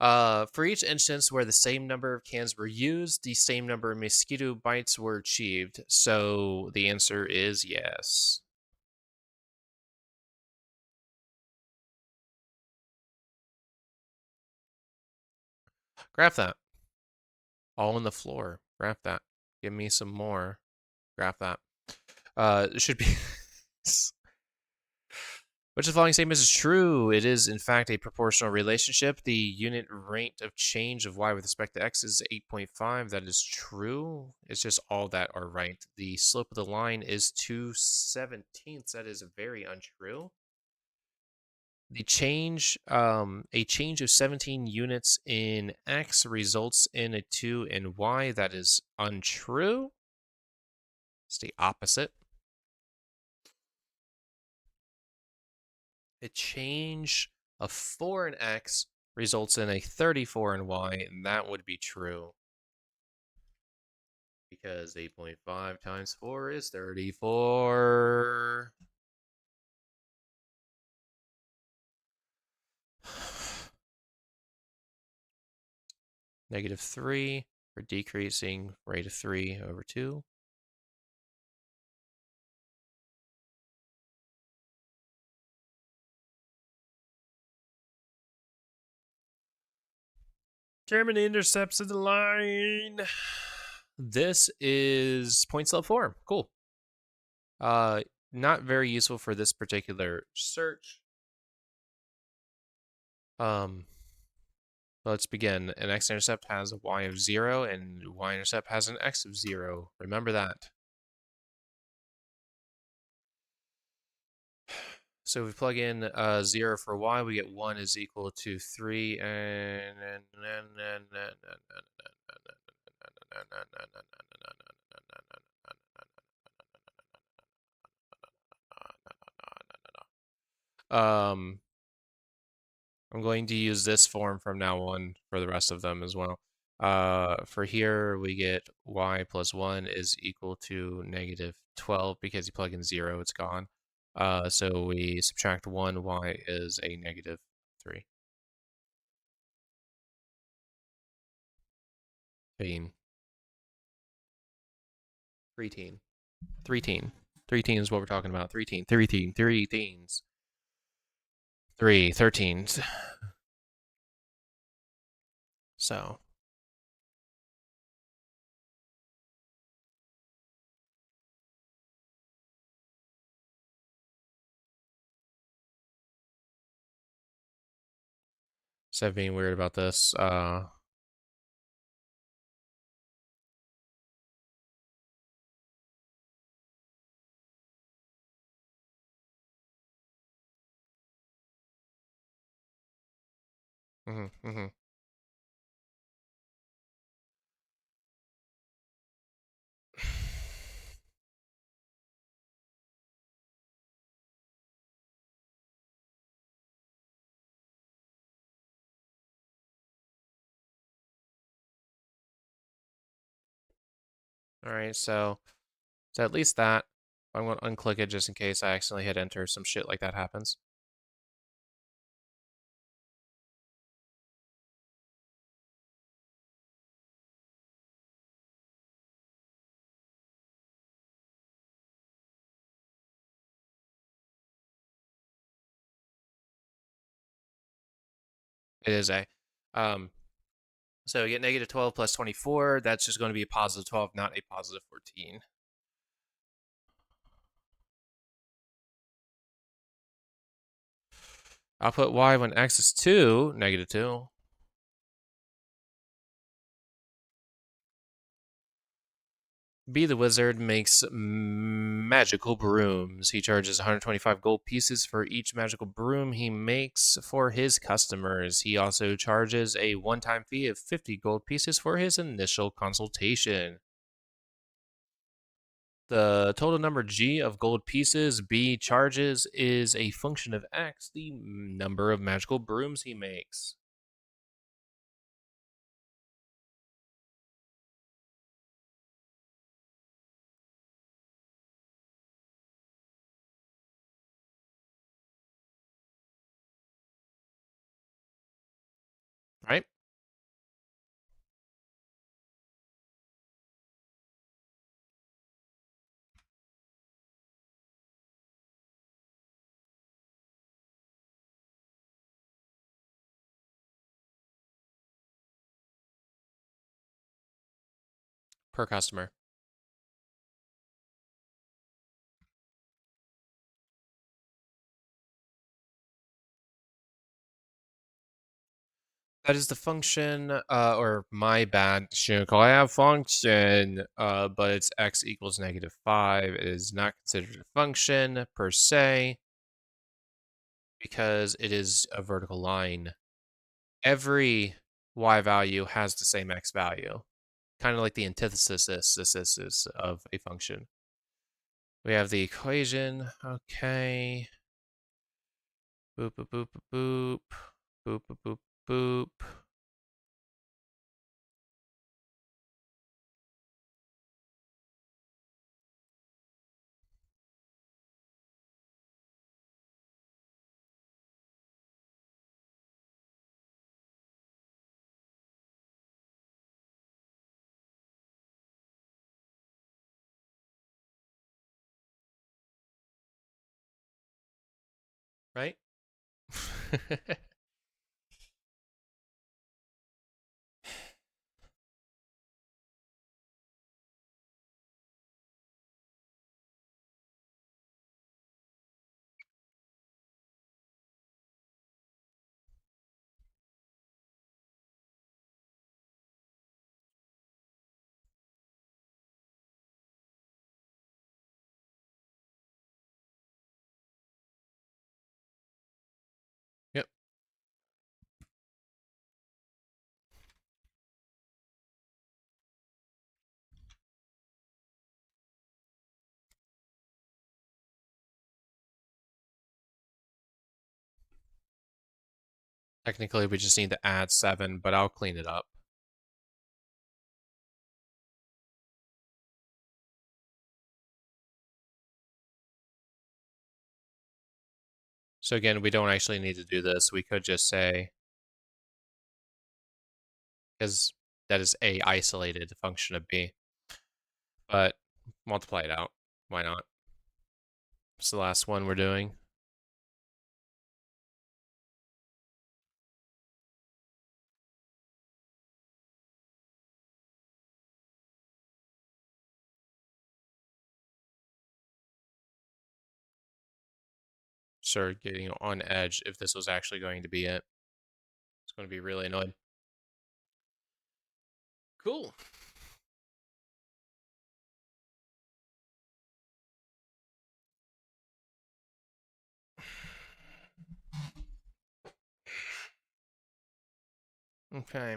For each instance where the same number of cans were used, the same number of mosquito bites were achieved. So the answer is yes. Graph that. All on the floor. Graph that. Give me some more. Graph that. It should be. Which of the following statements is true? It is, in fact, a proportional relationship. The unit rate of change of y with respect to x is 8.5. That is true. It's just all that are right. The slope of the line is 2/17. That is very untrue. The change, a change of 17 units in x results in a 2 in y. That is untrue. It's the opposite. A change of 4 in x results in a 34 in y, and that would be true. Because 8.5 times 4 is 34. -3 for decreasing rate of 3/2. Germany intercepts the line. This is point slope form. Cool. Not very useful for this particular search. Let's begin. An x-intercept has a y of 0, and y-intercept has an x of 0. Remember that. So if we plug in 0 for y, we get 1 is equal to 3, and um, I'm going to use this form from now on for the rest of them as well. For here, we get y plus 1 is equal to -12 because you plug in 0, it's gone. So we subtract 1, y is a -3. 13. 3 teen. 3 is what we're talking about. 3 teens. 13s. So 7 being weird about this. Mhm, mhm. All right, so at least that. I'm going to unclick it just in case I accidentally hit enter. Some shit like that happens. It is a. Um, so you get negative 12 plus 24. That's just going to be a positive 12, not a positive 14. Output y when x is 2, negative 2. B the wizard makes magical brooms. He charges 125 gold pieces for each magical broom he makes for his customers. He also charges a one-time fee of 50 gold pieces for his initial consultation. The total number G of gold pieces B charges is a function of X, the number of magical brooms he makes. Right? Per customer. That is the function, or my bad, shouldn't call it a function, but it's x equals negative 5. It is not considered a function per se because it is a vertical line. Every y value has the same x value, kind of like the antithesis of a function. We have the equation. Okay. Boop, boop, boop, boop, boop, boop, boop, boop. Right? Yep. Technically, we just need to add 7, but I'll clean it up. So again, we don't actually need to do this. We could just say, because that is a isolated function of b, but multiply it out. Why not? It's the last one we're doing. Start getting on edge if this was actually going to be it. It's going to be really annoying. Cool. Okay.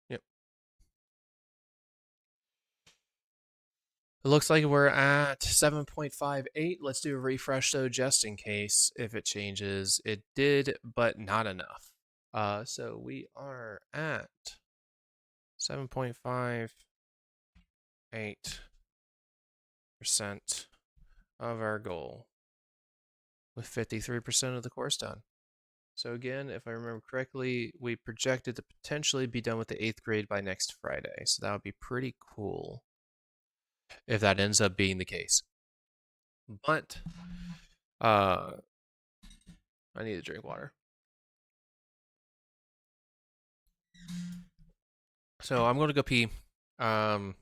Yep. It looks like we're at 7.58. Let's do a refresh though, just in case if it changes. It did, but not enough. So we are at 7.58% of our goal, with 53% of the course done. So again, if I remember correctly, we projected to potentially be done with the 8th grade by next Friday. So that would be pretty cool if that ends up being the case. But I need to drink water. So I'm going to go pee and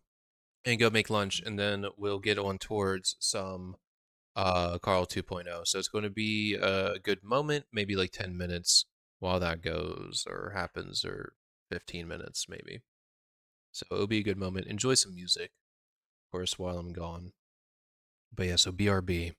go make lunch, and then we'll get on towards some Carl 2.0. So it's going to be a good moment, maybe like 10 minutes while that goes or happens, or 15 minutes maybe. So it'll be a good moment. Enjoy some music, of course, while I'm gone. But yeah, so BRB.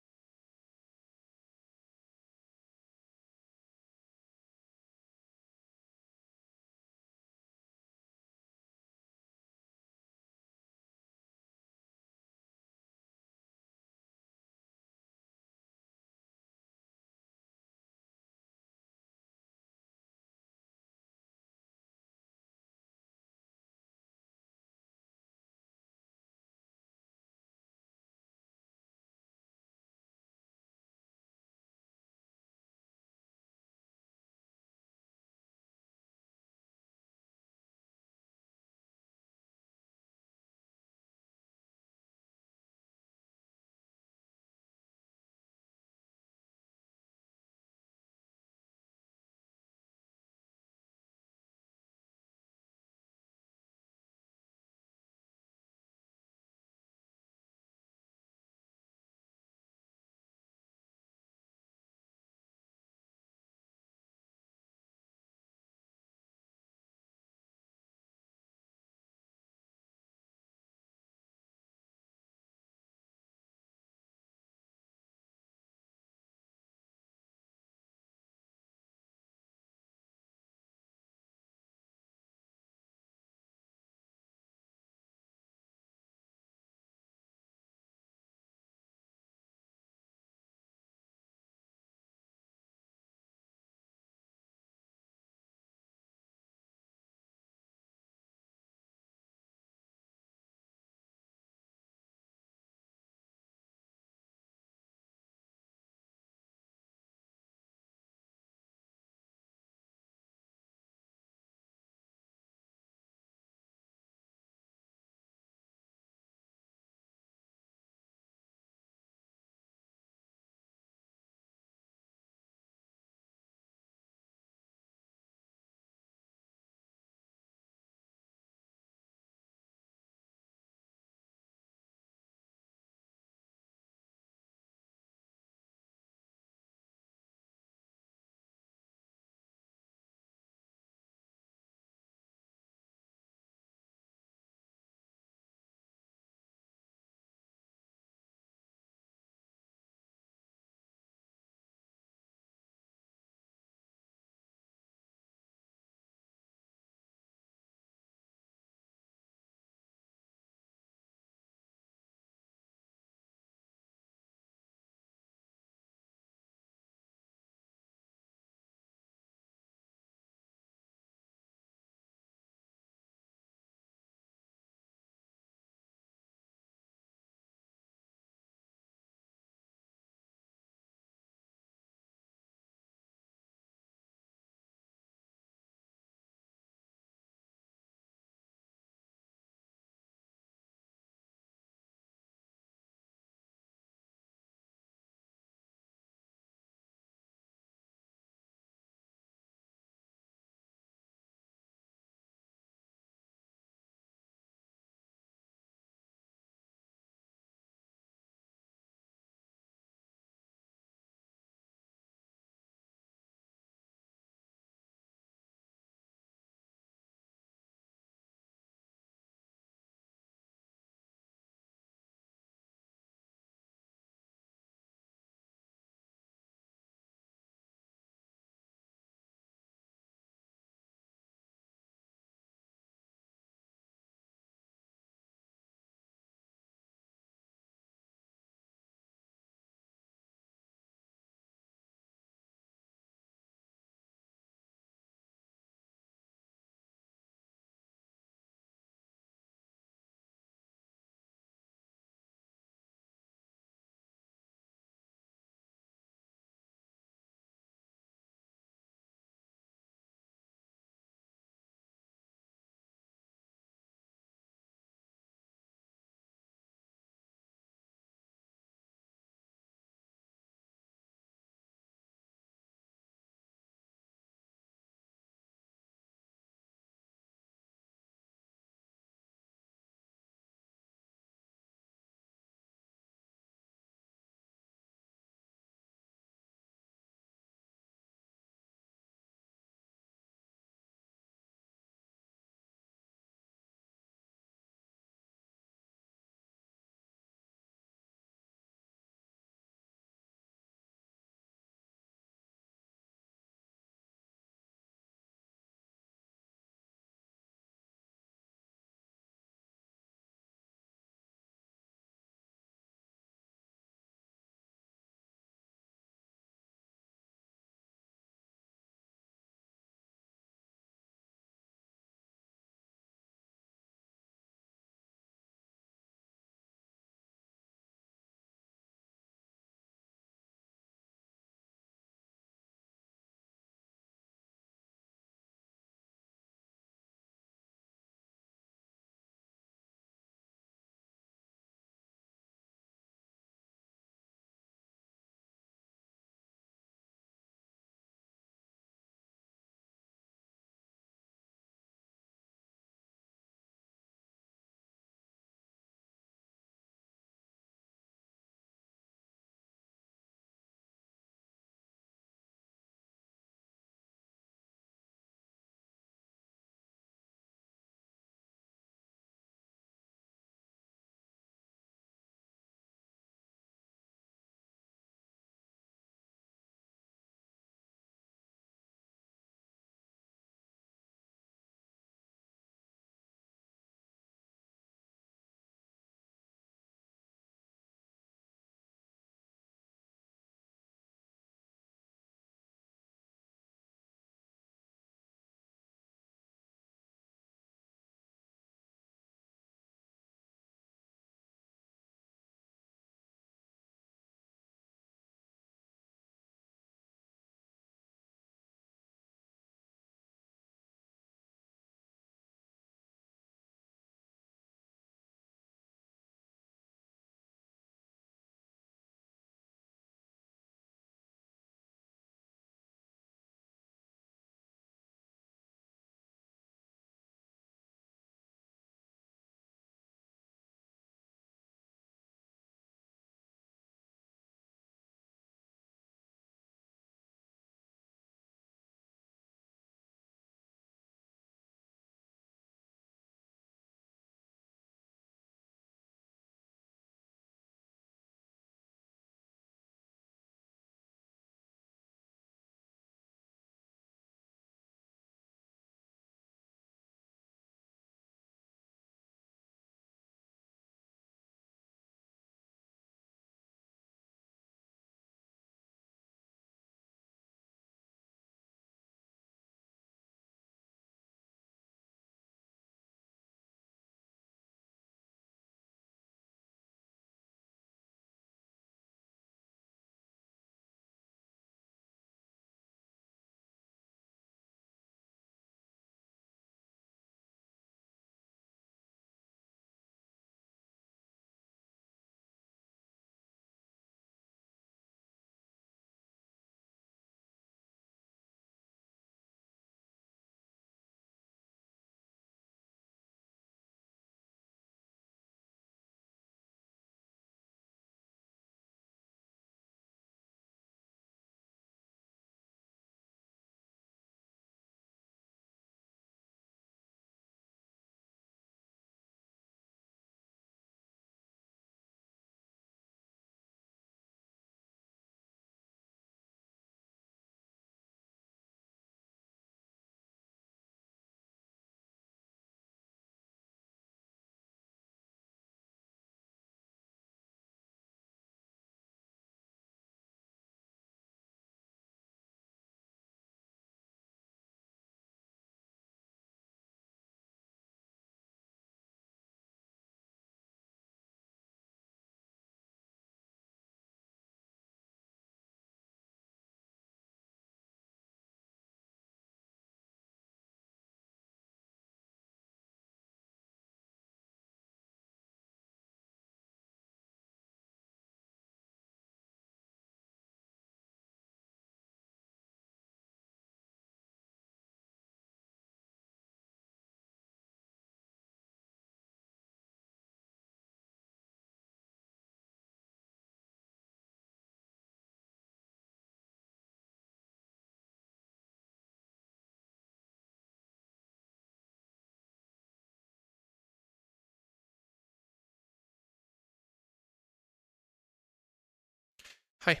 Hi.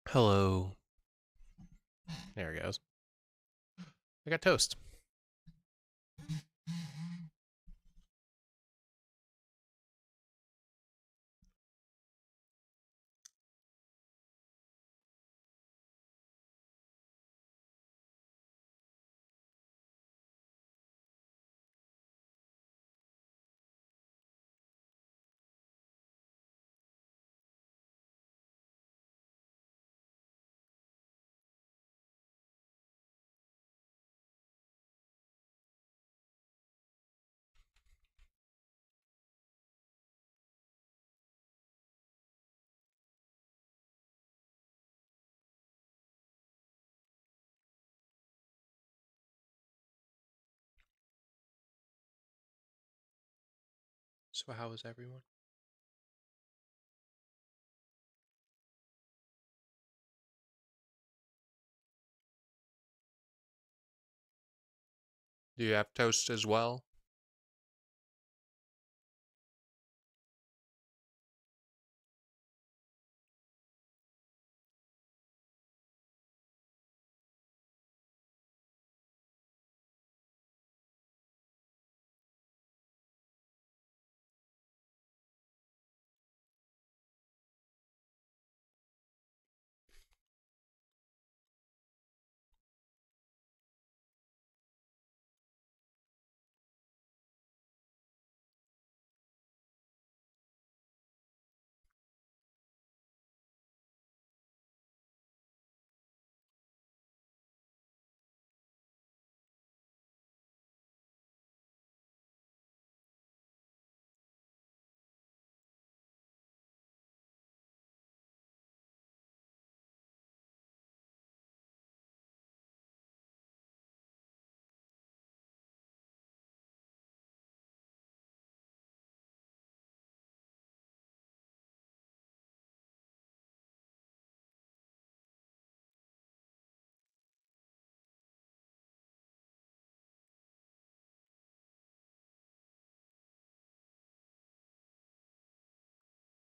Hello. There it goes. I got toast. So, how is everyone? Do you have toast as well?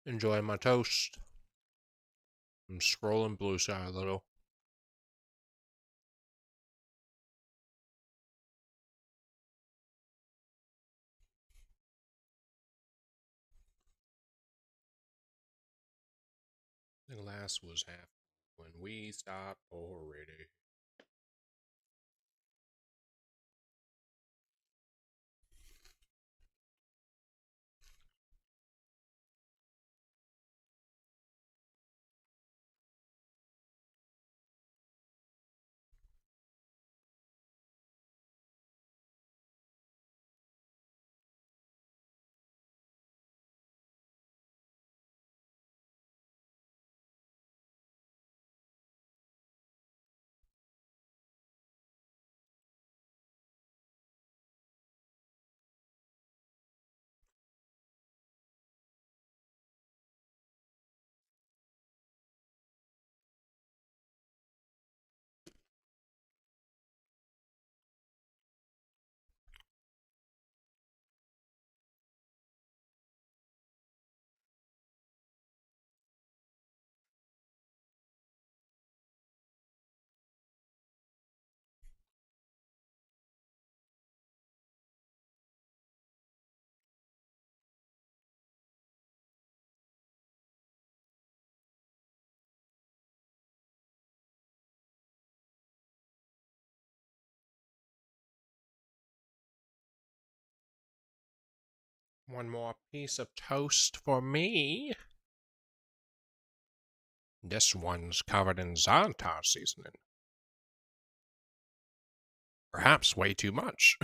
Enjoy my toast. I'm scrolling blue side a little. The glass was half when we stopped already. One more piece of toast for me. This one's covered in Xantar seasoning. Perhaps way too much.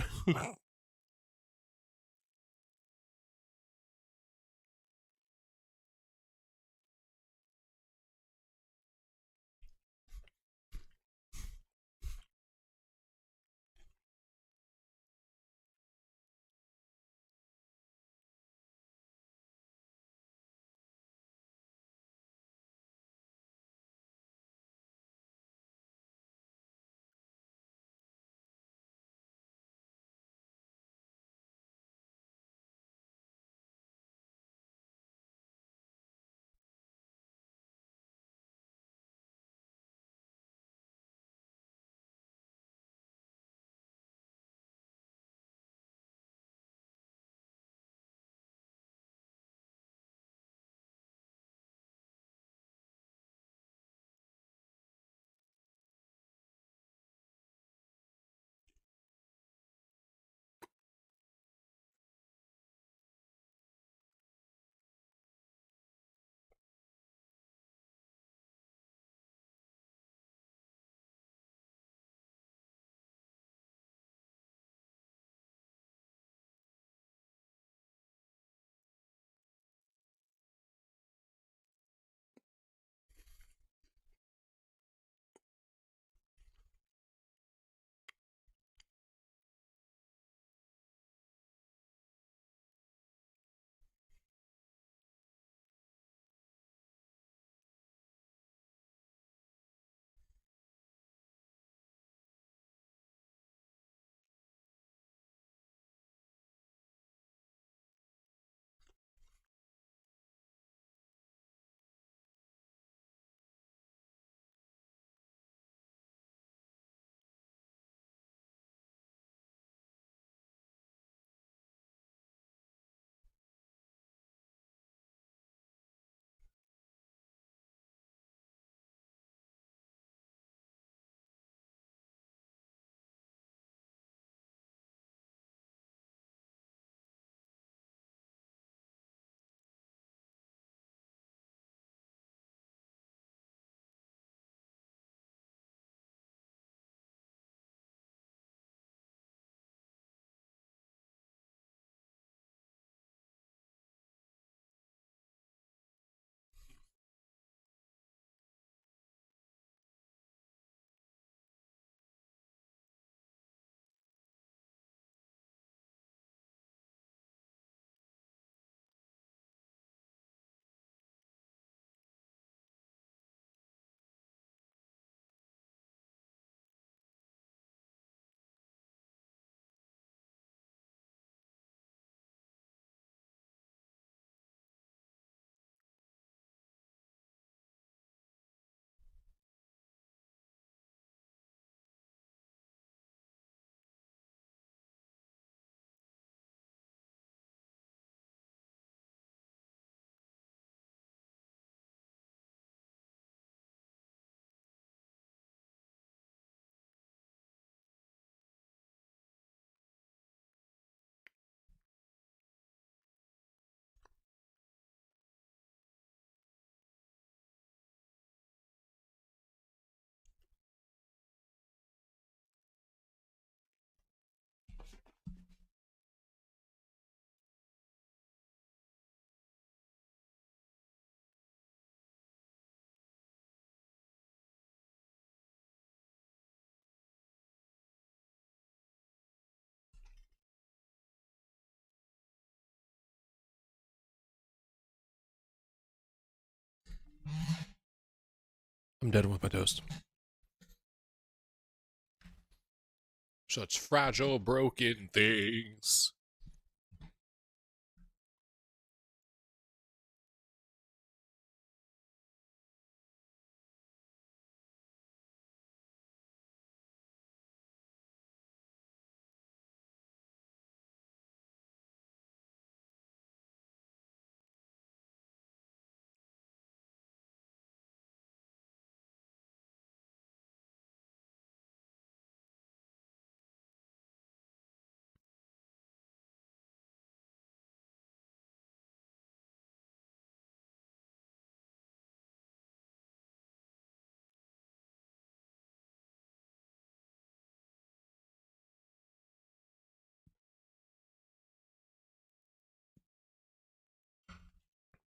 I'm done with my toast. Such fragile, broken things.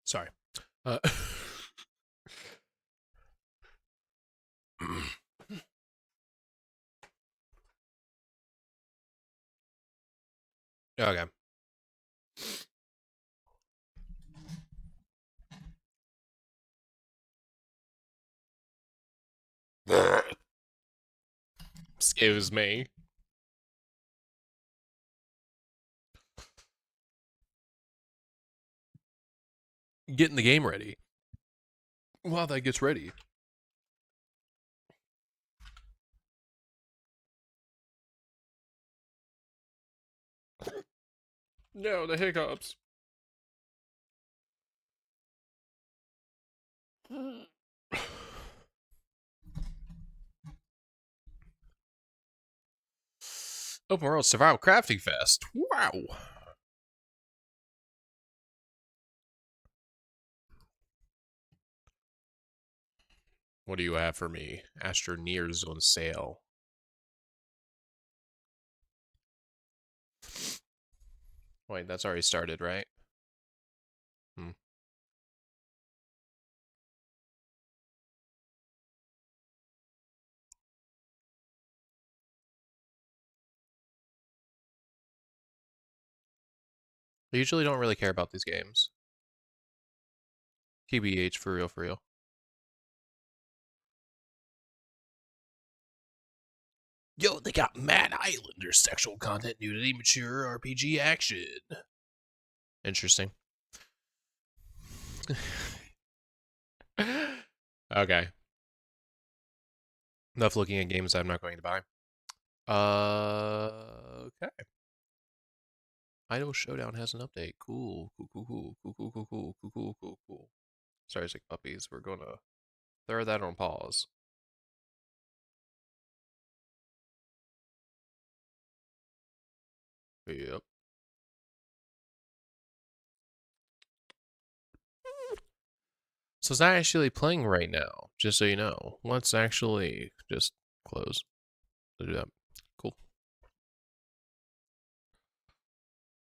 Sorry. Okay. Excuse me. Getting the game ready. While that gets ready. No, the hiccups. Open World Survival Crafting Fest. Wow. What do you have for me? Astroneers on sale. Wait, that's already started, right? Hmm. I usually don't really care about these games. TBH, for real, for real. Yo, they got Mad Islander sexual content, nudity, mature RPG action. Interesting. Okay. Enough looking at games I'm not going to buy. Okay. Idol Showdown has an update. Cool. Cool, cool, cool, cool, cool, cool, cool, cool, cool, cool, cool. Sorry, sick puppies. We're gonna throw that on pause. Yep. So it's not actually playing right now, just so you know. Let's actually just close. Do that. Cool.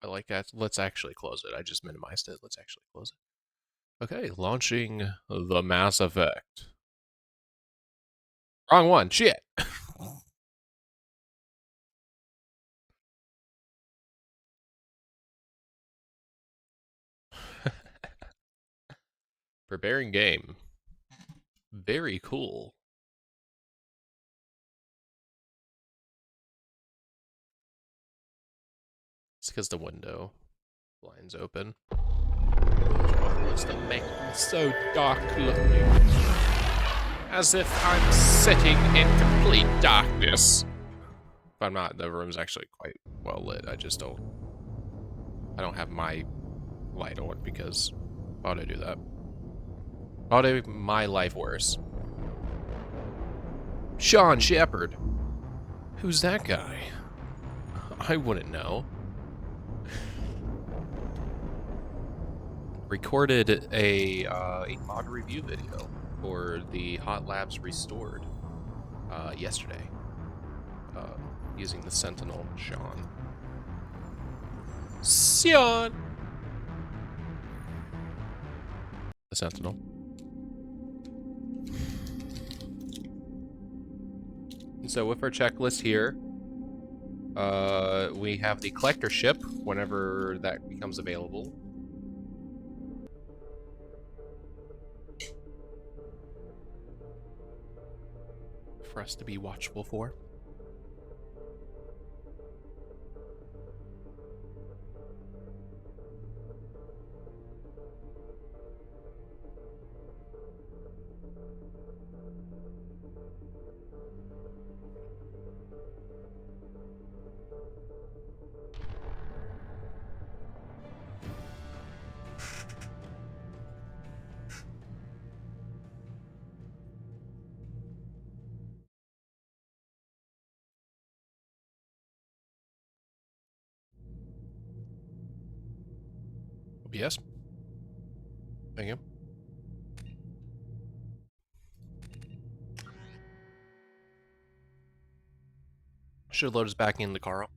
I like that. Let's actually close it. I just minimized it. Let's actually close it. Okay, launching the Mass Effect. Wrong one. Shit. Preparing game. Very cool. It's because the window blinds open. What's the make so dark looking? As if I'm sitting in complete darkness. If I'm not, the room's actually quite well lit. I don't have my light on because why would I do that? Why would I make my life worse? Sean Shepard. Who's that guy? I wouldn't know. Recorded a mod review video for the Hot Labs Restored yesterday using the Sentinel Sean. The Sentinel. So with our checklist here, we have the collector ship whenever that becomes available. for us to be watchful for. Yes. Thank you. Should load us back into Carl.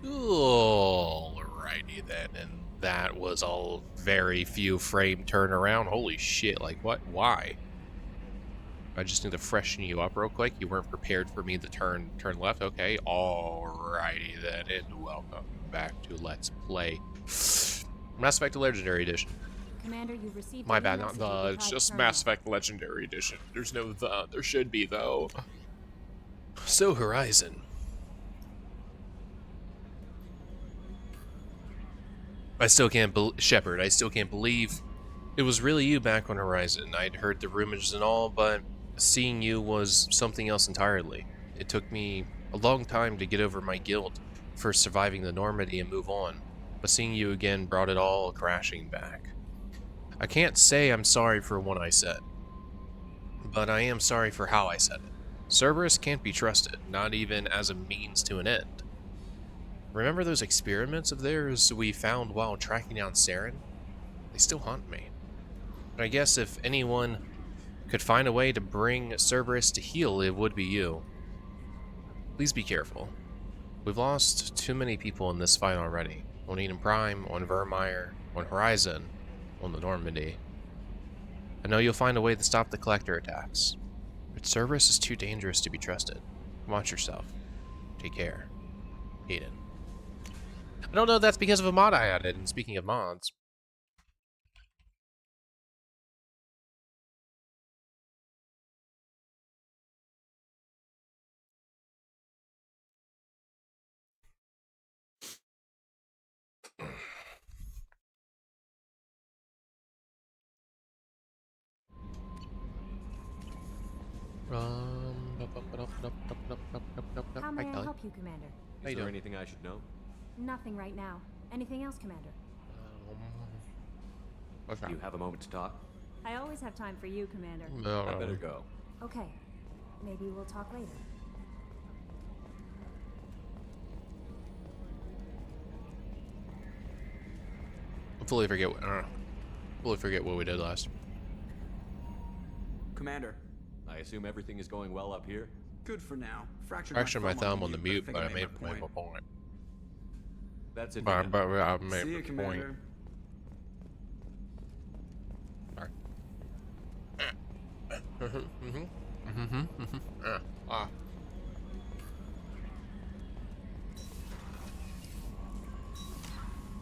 Alrighty then, and that was a very few frame turnaround. Holy shit, like what? Why? I just need to freshen you up real quick. You weren't prepared for me to turn left. Okay, alrighty then, and welcome back to Let's Play Mass Effect Legendary Edition. Commander, you've received My bad, not the. It's just Mass terminal. Effect Legendary Edition. There's no the. There should be though. So Horizon. I still can't Shepard, I still can't believe it was really you back on Horizon. I'd heard the rumors and all, but seeing you was something else entirely. It took me a long time to get over my guilt for surviving the Normandy and move on, but seeing you again brought it all crashing back. I can't say I'm sorry for what I said, but I am sorry for how I said it. Cerberus can't be trusted, not even as a means to an end. Remember those experiments of theirs we found while tracking down Saren? They still haunt me. But I guess if anyone could find a way to bring Cerberus to heal, it would be you. Please be careful. We've lost too many people in this fight already. On Eden Prime, on Vermeer, on Horizon, on the Normandy. I know you'll find a way to stop the Collector attacks. But Cerberus is too dangerous to be trusted. Watch yourself. Take care. Eden. I don't know if that's because of a mod I added, and speaking of mods. How may I help you, Commander? Is there anything I should know? Nothing right now. Anything else, Commander? Do you have a moment to talk? I always have time for you, Commander. I better go. Okay. Maybe we'll talk later. I fully forget what we did last. Commander, I assume everything is going well up here? Good for now. Fractured my thumb on the mute, but I made my point. That's it. But I made See you, my point. Commander.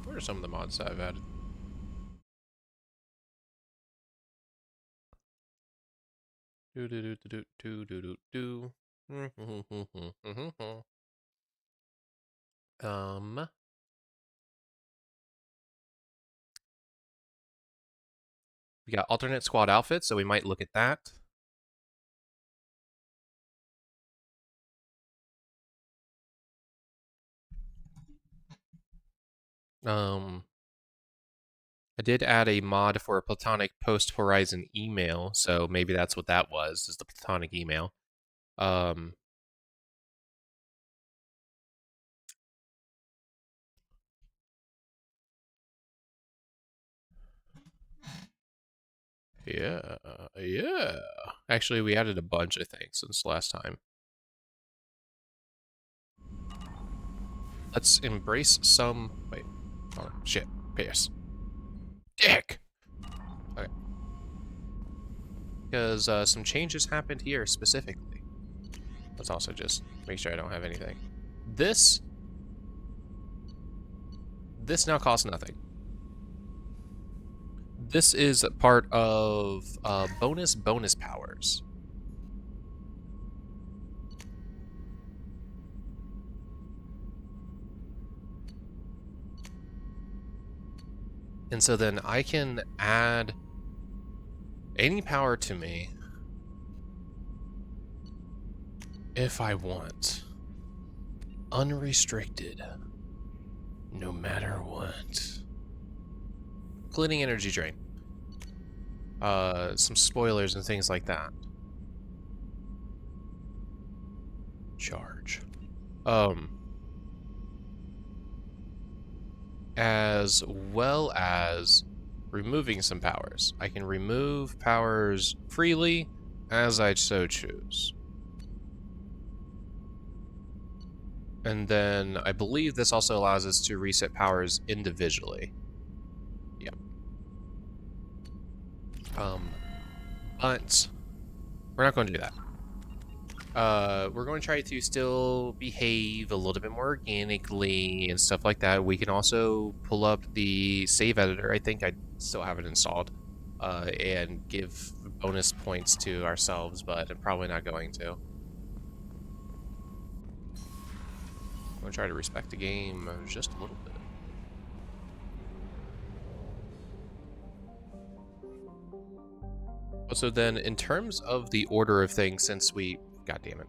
What are some of the mods that I've added? Do do do do do do do do. We got alternate squad outfits, so we might look at that. I did add a mod for a platonic post-Horizon email, so maybe that's what that was, is the platonic email. Yeah. Actually, we added a bunch, I think, since last time. Let's embrace some... Wait. Oh, shit. Pierce. Dick! Okay. Because some changes happened here specifically. Let's also just make sure I don't have anything. This now costs nothing. This is part of bonus powers. And so then I can add any power to me if I want. Unrestricted. No matter what. Including energy drain. Some spoilers and things like that. Charge. As well as removing some powers. I can remove powers freely as I so choose. And then I believe this also allows us to reset powers individually. Yep. But we're not going to do that. We're going to try to still behave a little bit more organically and stuff like that. We can also pull up the save editor. I think I still have it installed. And give bonus points to ourselves, but I'm probably not going to. I'm going to try to respect the game just a little bit. So then, in terms of the order of things, since we... God damn it.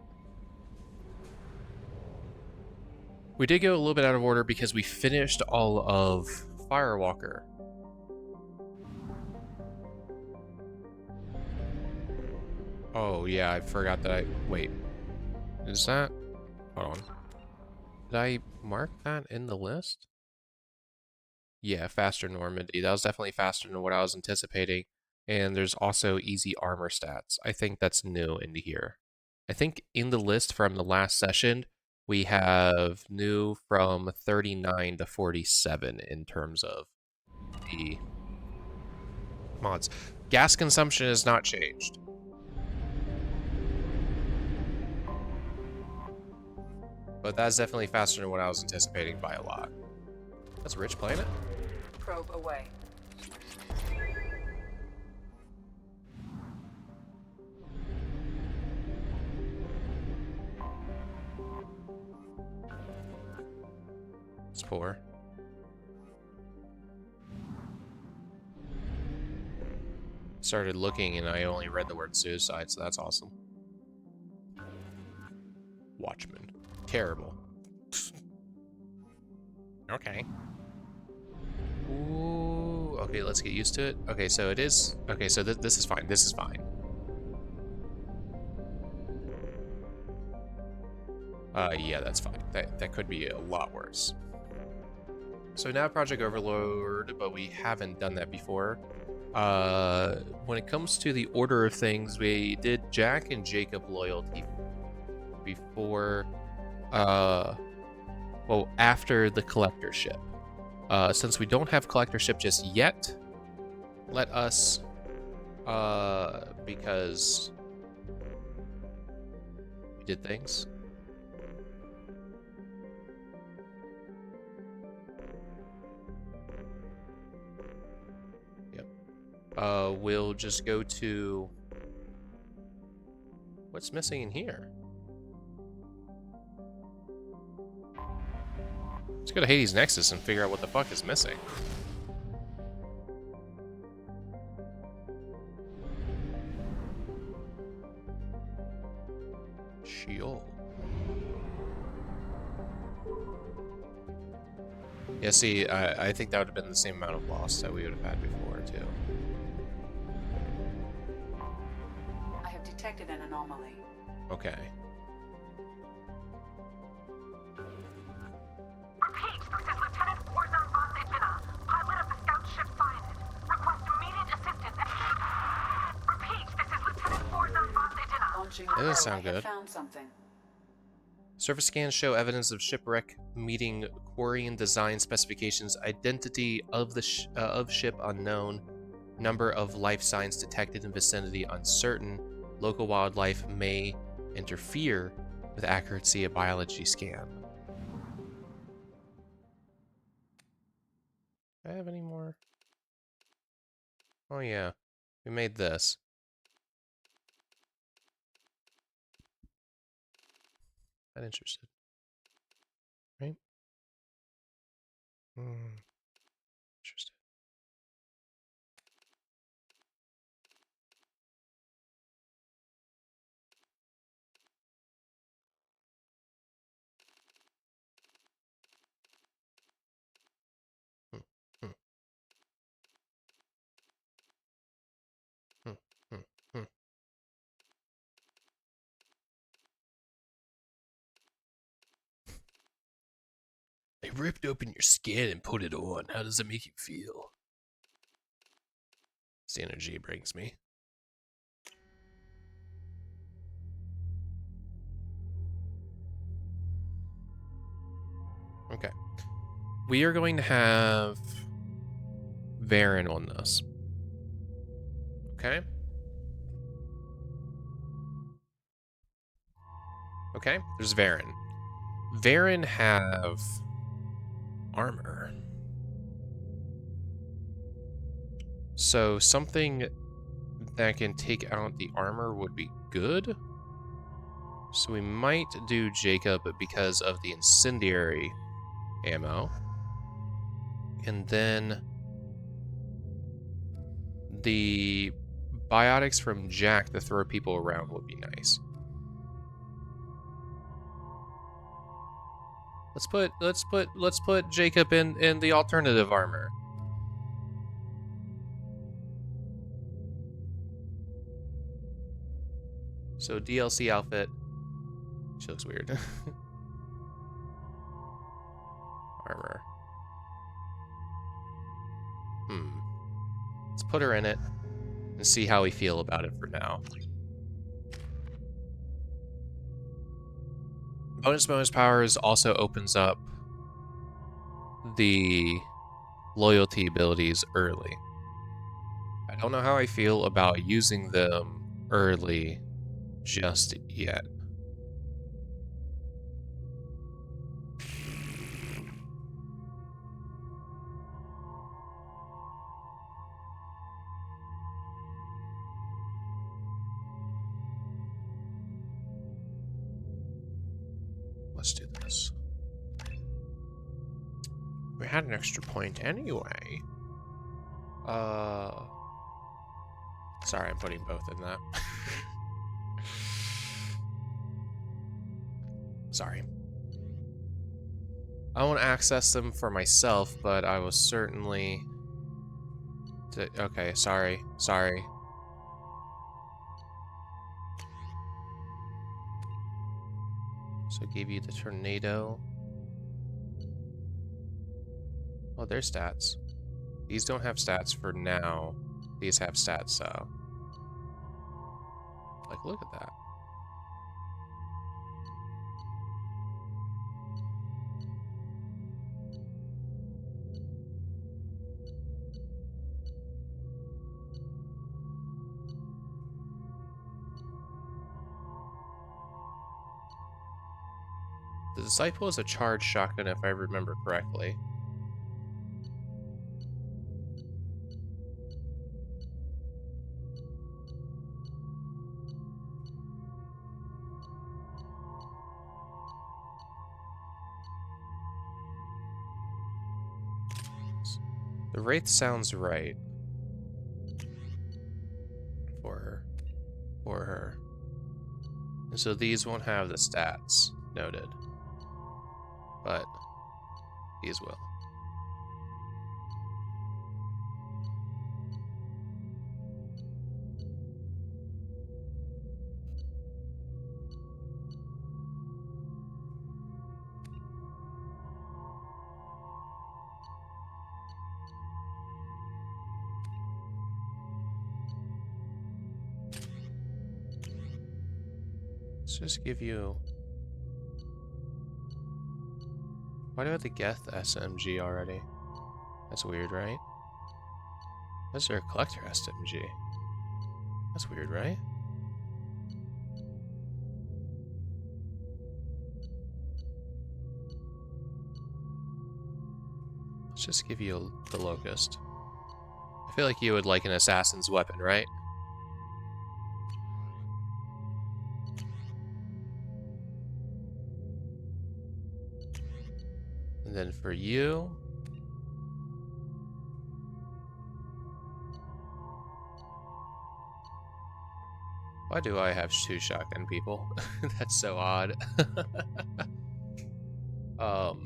We did go a little bit out of order because we finished all of Firewalker. Oh, yeah, I forgot that I... Wait. Is that... Hold on. Did I mark that in the list? Yeah, faster Normandy. That was definitely faster than what I was anticipating. And there's also easy armor stats. I think that's new into here. I think in the list from the last session, we have new from 39 to 47 in terms of the mods. Gas consumption has not changed. But that's definitely faster than what I was anticipating by a lot. That's a rich planet. Probe away. It's poor. Started looking and I only read the word suicide, so that's awesome. Watchmen. Terrible. Okay. Ooh, okay, let's get used to it. Okay, so it is... Okay, so this is fine. This is fine. Yeah, that's fine. That could be a lot worse. So now Project Overlord, but we haven't done that before. When it comes to the order of things, we did Jack and Jacob loyalty before... well, after the collectorship. Since we don't have collectorship just yet, let us, because we did things. Yep. We'll just go to... What's missing in here? Let's go to Hades Nexus and figure out what the fuck is missing. Sheol. Yeah, see, I think that would have been the same amount of loss that we would have had before, too. I have detected an anomaly. Okay. Repeat, this is Lieutenant Warzone Von Legina, pilot of the scout ship Cyanid. Request immediate assistance. Repeat, this is Lieutenant Warzone Von Legina. Launching That doesn't probe. sound I have good. found something. Surface scans show evidence of shipwreck meeting Quarian design specifications. Identity of the ship unknown. Number of life signs detected in vicinity uncertain. Local wildlife may interfere with accuracy of biology scan. Do I have any more? Oh yeah, we made this. Not interested, right? Interested. Hmm, hmm, hmm, hmm, hmm. They ripped open your skin and put it on. How does it make you feel? It's the energy it brings me. Okay. We are going to have Varen on this. Okay? Okay, there's Varen. Varen have armor. So something that can take out the armor would be good. So we might do Jacob because of the incendiary ammo. And then the biotics from Jack to throw people around would be nice. Let's put Jacob in the alternative armor. So DLC outfit. She looks weird. Armor. Let's put her in it and see how we feel about it for now. Bonus powers also opens up the loyalty abilities early. I don't know how I feel about using them early just yet. Let's do this. We had an extra point anyway. Sorry, I'm putting both in that. Sorry. I won't access them for myself, but I will certainly... Okay, sorry. Sorry. So give you the tornado. Oh, there's stats. These don't have stats for now. These have stats, so... Like, look at that. The Disciple is a charged shotgun, if I remember correctly. The Wraith sounds right. For her. For her. And so these won't have the stats. Noted. But these will. Let's just give you Why do I have the Geth SMG already? That's weird, right? Why is there a collector SMG? That's weird, right? Let's just give you the Locust. I feel like you would like an assassin's weapon, right? And then for you... Why do I have 2 shotgun people? That's so odd. Well,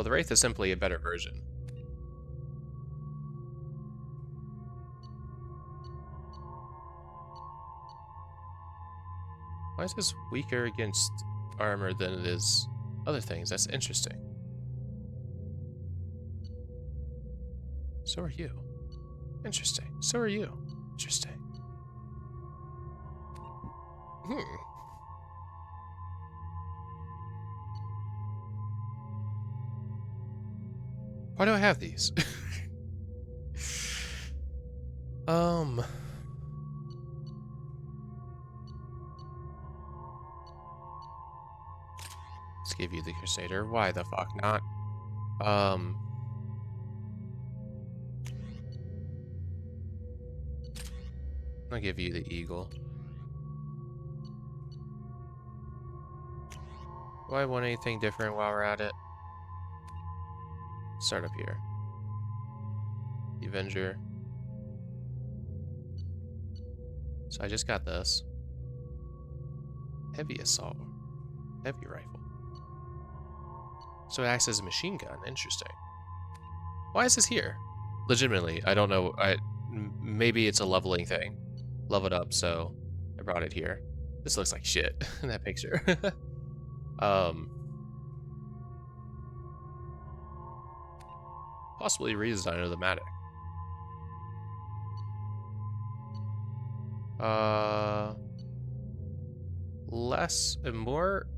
the Wraith is simply a better version. Why is this weaker against armor than it is other things? That's interesting. So are you. Interesting. So are you. Interesting. Why do I have these? Let's give you the Crusader. Why the fuck not? I'll give you the Eagle. Do I want anything different while we're at it? Start up here. The Avenger. So I just got this. Heavy assault. Heavy rifle. So it acts as a machine gun. Interesting. Why is this here? Legitimately, I don't know. Maybe it's a leveling thing. Level it up, so I brought it here. This looks like shit in that picture. Possibly redesign of the Matic.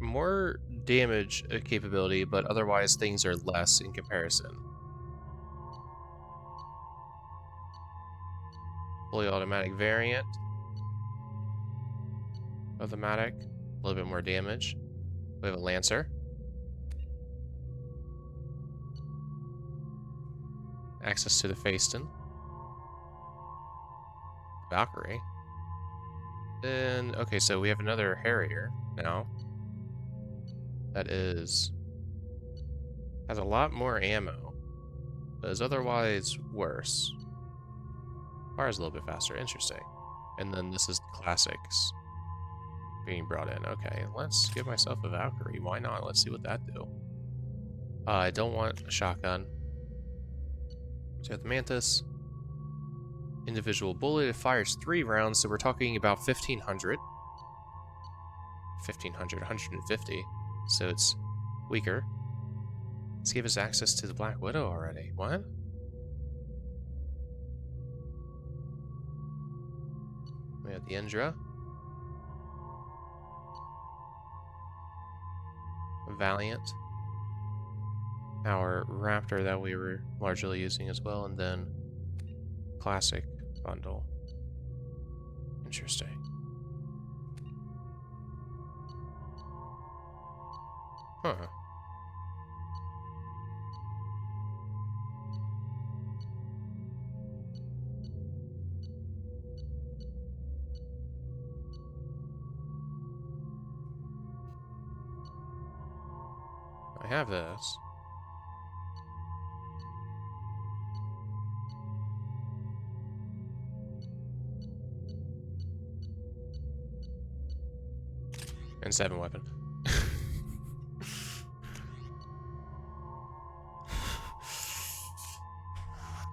More damage capability, but otherwise things are less in comparison. Fully automatic variant of the Matic. A little bit more damage. We have a Lancer. Access to the Faceton. Valkyrie. Then, okay, so we have another Harrier now. That has a lot more ammo, but is otherwise worse. Fires a little bit faster. Interesting. And then this is classics being brought in. Okay, let's give myself a Valkyrie. Why not? Let's see what that do. I don't want a shotgun. So we have the Mantis. Individual bullet. It fires 3 rounds, so we're talking about 1,500. 1,500, 150. So it's weaker. Let's give us access to the Black Widow already. What? We have the Indra. Valiant. Our Raptor that we were largely using as well, and then Classic bundle. Interesting. Huh. I have this. And 7 weapon.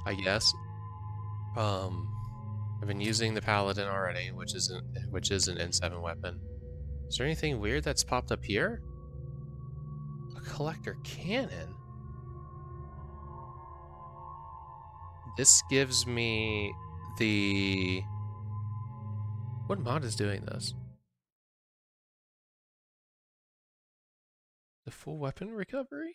I guess. I've been using the Paladin already, which is an N7 weapon. Is there anything weird that's popped up here? A collector cannon. This gives me the... What mod is doing this? The full weapon recovery?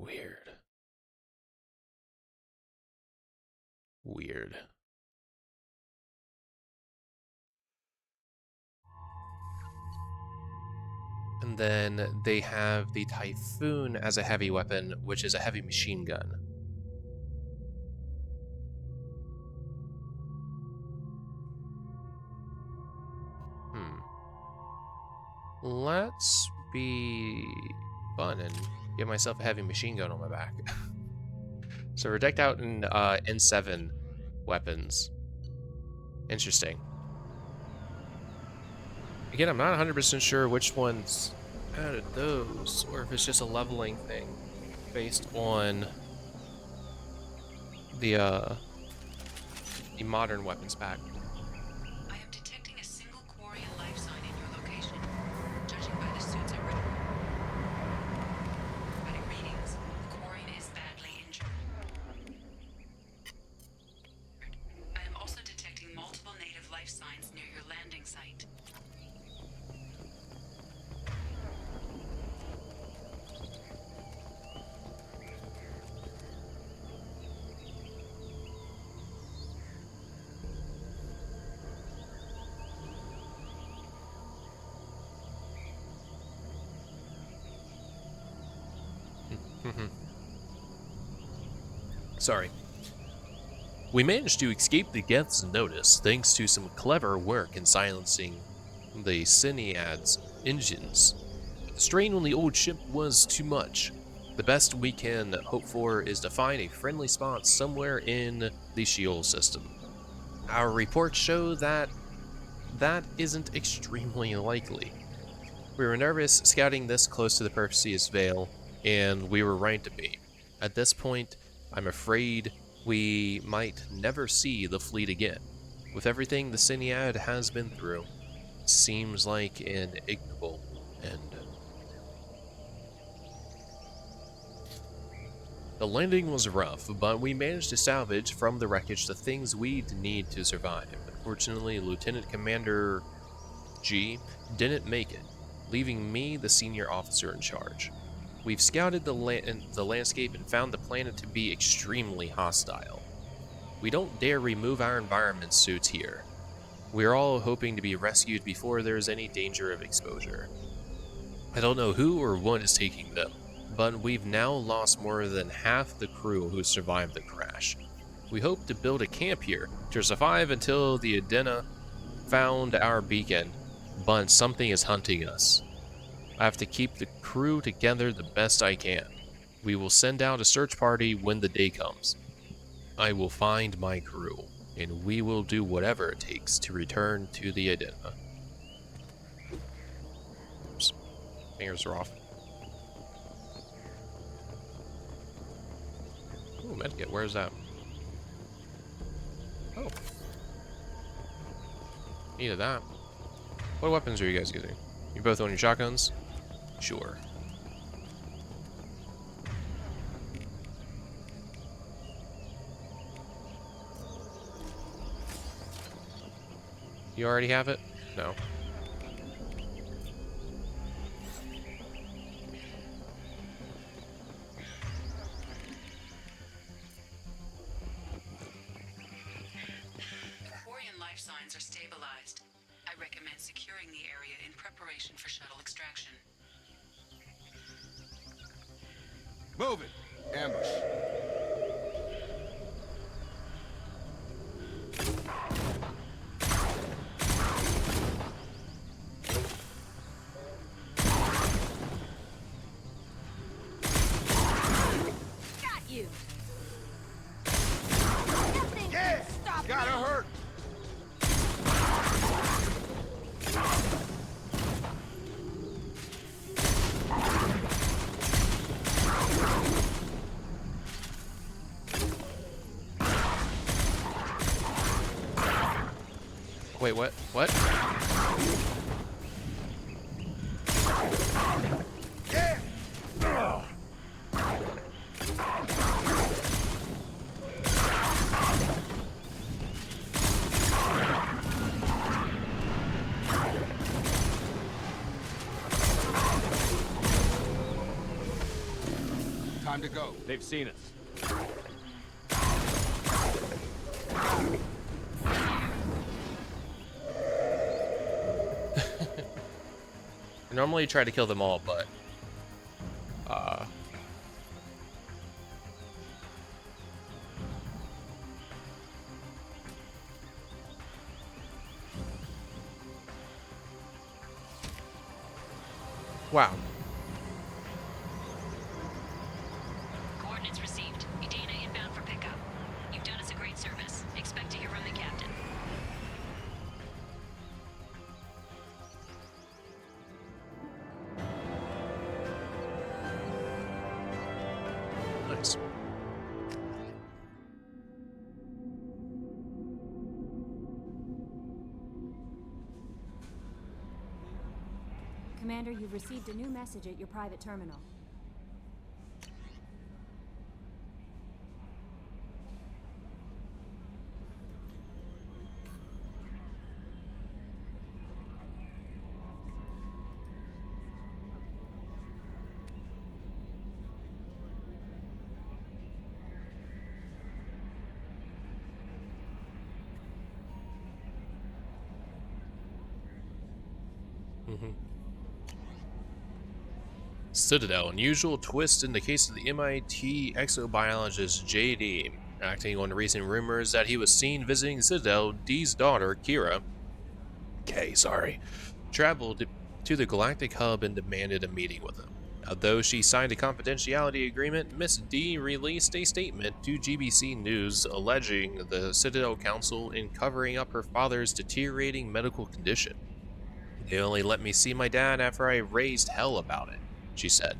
Weird. Weird. And then they have the Typhoon as a heavy weapon, which is a heavy machine gun. Let's be fun and get myself a heavy machine gun on my back. So we're decked out in N7 weapons. Interesting. Again, I'm not 100% sure which ones added those, or if it's just a leveling thing based on the modern weapons pack. I am detecting a single Quarian life sign in your location. Judging by the suits I read. By readings, the Quarian is badly injured. I am also detecting multiple native life signs near your landing site. Sorry. We managed to escape the Geth's notice thanks to some clever work in silencing the Cinead's engines. The strain on the old ship was too much. The best we can hope for is to find a friendly spot somewhere in the Sheol system. Our reports show that isn't extremely likely. We were nervous scouting this close to the Perseus Veil, and we were right to be. At this point, I'm afraid we might never see the fleet again. With everything the Cinead has been through, it seems like an ignoble end. The landing was rough, but we managed to salvage from the wreckage the things we'd need to survive. Unfortunately, Lieutenant Commander G didn't make it, leaving me the senior officer in charge. We've scouted the landscape and found the planet to be extremely hostile. We don't dare remove our environment suits here. We're all hoping to be rescued before there's any danger of exposure. I don't know who or what is taking them, but we've now lost more than half the crew who survived the crash. We hope to build a camp here to survive until the Adena found our beacon, but something is hunting us. I have to keep the crew together the best I can. We will send out a search party when the day comes. I will find my crew, and we will do whatever it takes to return to the Adena. Oops. Fingers are off. Ooh, medkit, where's that? Oh. Needed that. What weapons are you guys using? You both own your shotguns? Sure. You already have it? No. Quarian life signs are stabilized. I recommend securing the area in preparation for shuttle extraction. Move it! Ambush. Got you. Yeah! Gotta hurt! Wait, what? What? Yeah! Time to go. They've seen us. I normally try to kill them all, but wow. Coordinates received. Edina inbound for pickup. You've done us a great service. Expect to hear from the captain. Nice. Commander, you've received a new message at your private terminal. Citadel, unusual twist in the case of the MIT exobiologist JD. Acting on recent rumors that he was seen visiting Citadel, Dee's daughter, Kay, traveled to the Galactic Hub and demanded a meeting with him. Although she signed a confidentiality agreement, Miss D released a statement to GBC News alleging the Citadel Council in covering up her father's deteriorating medical condition. They only let me see my dad after I raised hell about it, she said.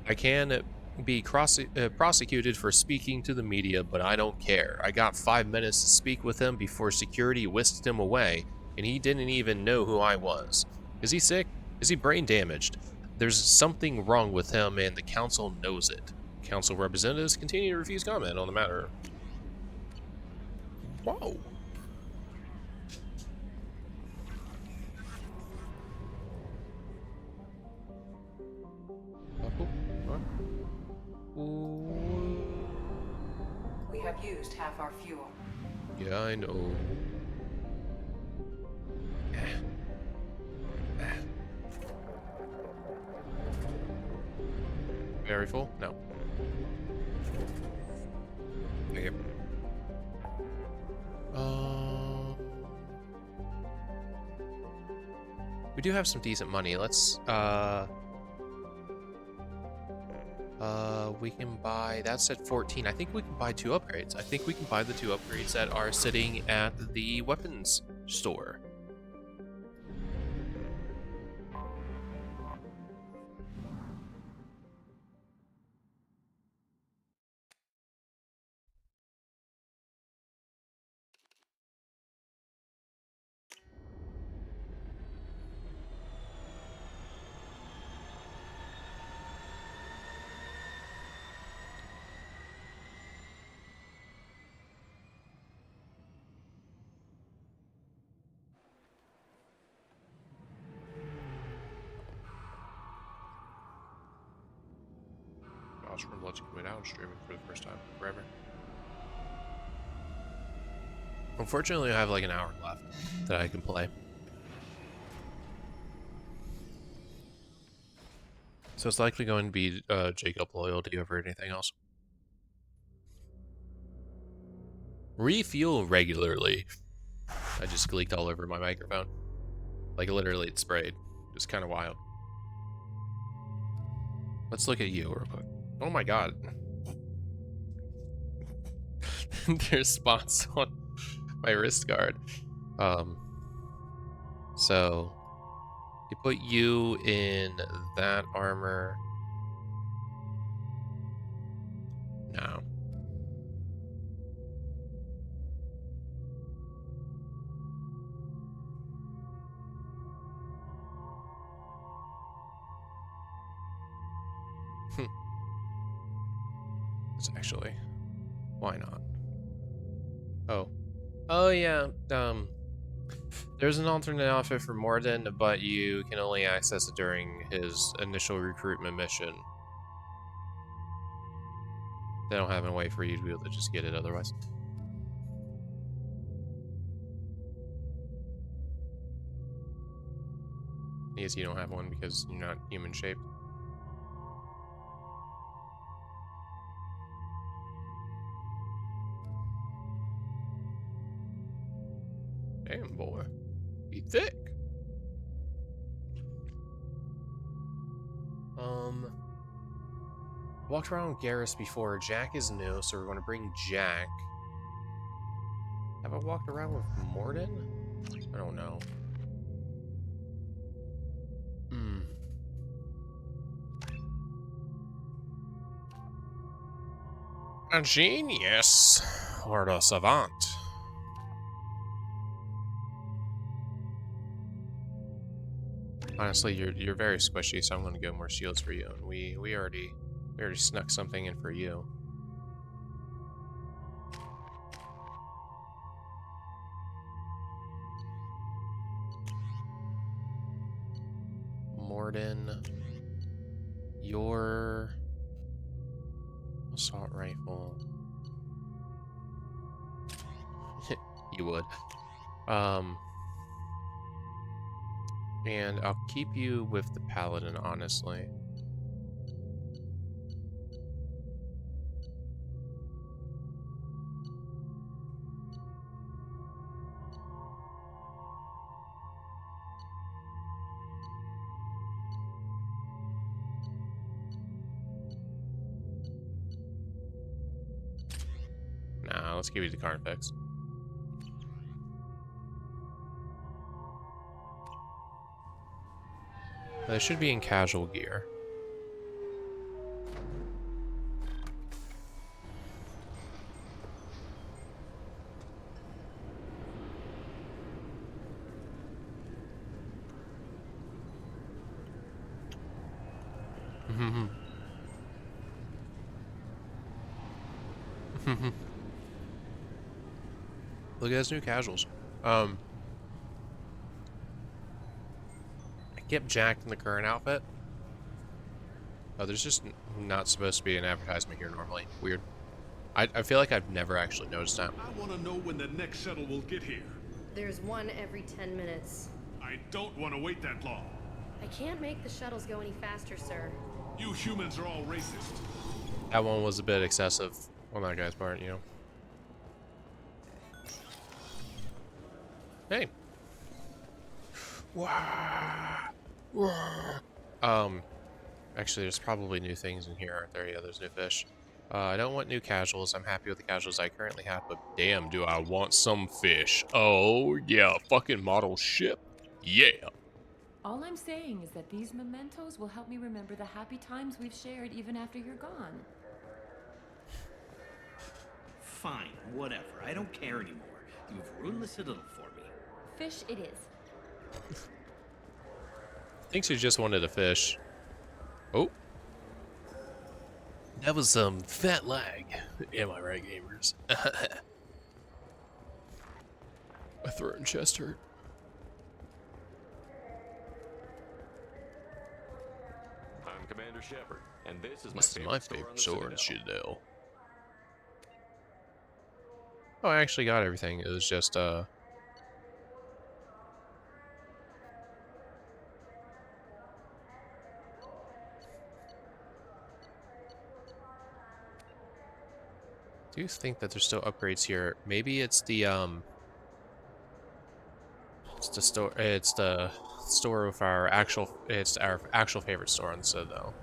I can be prosecuted for speaking to the media, but I don't care. I got 5 minutes to speak with him before security whisked him away, and he didn't even know who I was. Is he sick? Is he brain damaged? There's something wrong with him, and the council knows it. Council representatives continue to refuse comment on the matter. Whoa. We have used half our fuel. Yeah, I know. Very full? No. Thank you. We do have some decent money. Let's we can buy, that's at 14. I think we can buy 2 upgrades. I think we can buy the 2 upgrades that are sitting at the weapons store. From lets you go down streaming for the first time forever. Unfortunately, I have like an hour left that I can play. So it's likely going to be Jacob loyalty over anything else. Refuel regularly. I just leaked all over my microphone. Like literally it sprayed. It's kind of wild. Let's look at you real quick. Oh my god. There's spots on my wrist guard. So you put you in that armor. No. It's actually, why not? Oh yeah, there's an alternate outfit for Morden, but you can only access it during his initial recruitment mission. They don't have a way for you to be able to just get it otherwise. I guess you don't have one because you're not human shaped. Damn, boy. Be thick. Walked around with Garrus before. Jack is new, so we're going to bring Jack. Have I walked around with Morden? I don't know. A genius or a savant? Honestly, you're very squishy, so I'm going to go more shields for you. And we already snuck something in for you. Morden, your assault rifle. You would. And I'll keep you with the paladin, honestly. Nah, let's give you the Carnifex. They should be in casual gear. Look at those new casuals. I kept Jack in the current outfit. Oh, there's just not supposed to be an advertisement here normally. Weird. I feel like I've never actually noticed that. I want to know when the next shuttle will get here. There's one every 10 minutes. I don't want to wait that long. I can't make the shuttles go any faster, sir. You humans are all racist. That one was a bit excessive on that guy's part, you know. Hey. Actually, there's probably new things in here, aren't there? Yeah, there's new fish. I don't want new casuals. I'm happy with the casuals I currently have, but damn, do I want some fish. Oh, yeah, fucking model ship. Yeah. All I'm saying is that these mementos will help me remember the happy times we've shared even after you're gone. Fine, whatever. I don't care anymore. You've ruined the Citadel for me. Fish it is. Thinks you just wanted a fish. Oh. That was some fat lag. Am I right, gamers? My throat and chest hurt. I'm Commander Shepard, and this is This is my my favorite store in the Citadel. Oh, I actually got everything. It was just, I do think that there's still upgrades here. Maybe it's the it's the store of our actual favorite store on the Citadel.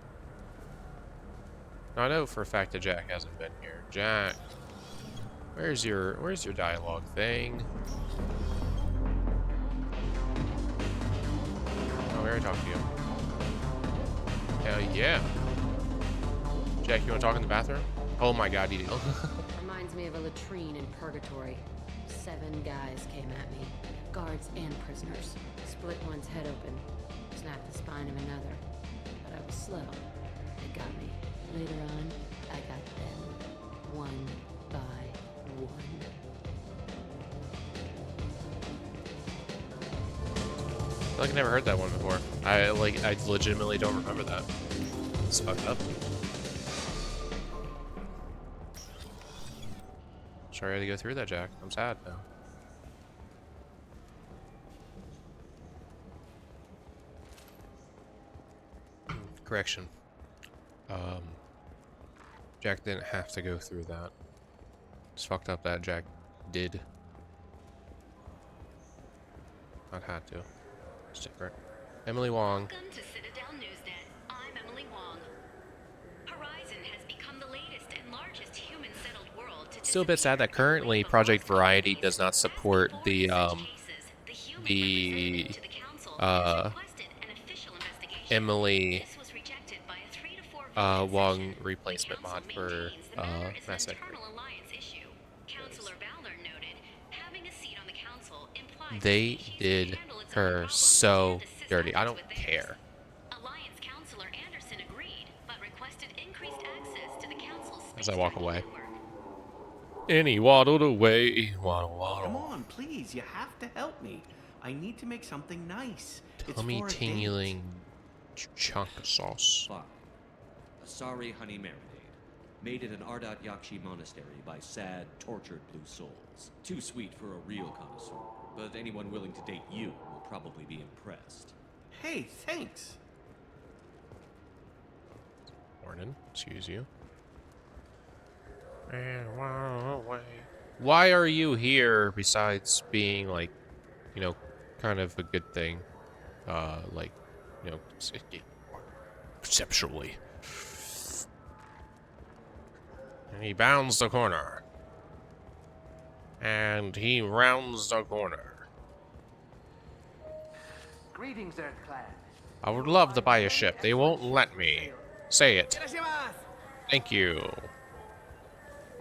Now, I know for a fact that Jack hasn't been here. Jack, where's your dialogue thing? Oh, we already talked to you. Hell yeah. Jack, you want to talk in the bathroom? Oh my god, you do. Reminds me of a latrine in purgatory. 7 guys came at me. Guards and prisoners. Split one's head open. Snapped the spine of another. But I was slow. They got me. Later on, I got them. One by one. I feel like I never heard that one before. I legitimately don't remember that. It's fucked up. Sorry I had to go through that, Jack. I'm sad now. Correction. Jack didn't have to go through that. It's fucked up that Jack did. Not had to. It's different. Emily Wong. Welcome to Citadel Newsnet. I'm Emily Wong. Horizon has become the latest and largest human-settled world to Still a bit sad that currently Project Variety does not support the Emily Wong replacement mod for Mass Effect. They did her so dirty. I don't care. As I walk away. And he waddled away. Waddle, waddle. Come on, please. You have to help me. I need to make something nice. Tummy tingling chunk of sauce. Fine. A sorry honey marinade. Made in an Ardat Yakshi monastery by sad, tortured blue souls. Too sweet for a real connoisseur, but anyone willing to date you will probably be impressed. Hey, thanks. Morning. Excuse you. Why are you here besides being like, you know, kind of a good thing? Like, you know, conceptually. And he bounds the corner. And he rounds the corner. Greetings, Earthclad. I would love to buy a ship. They won't let me. Say it. Thank you.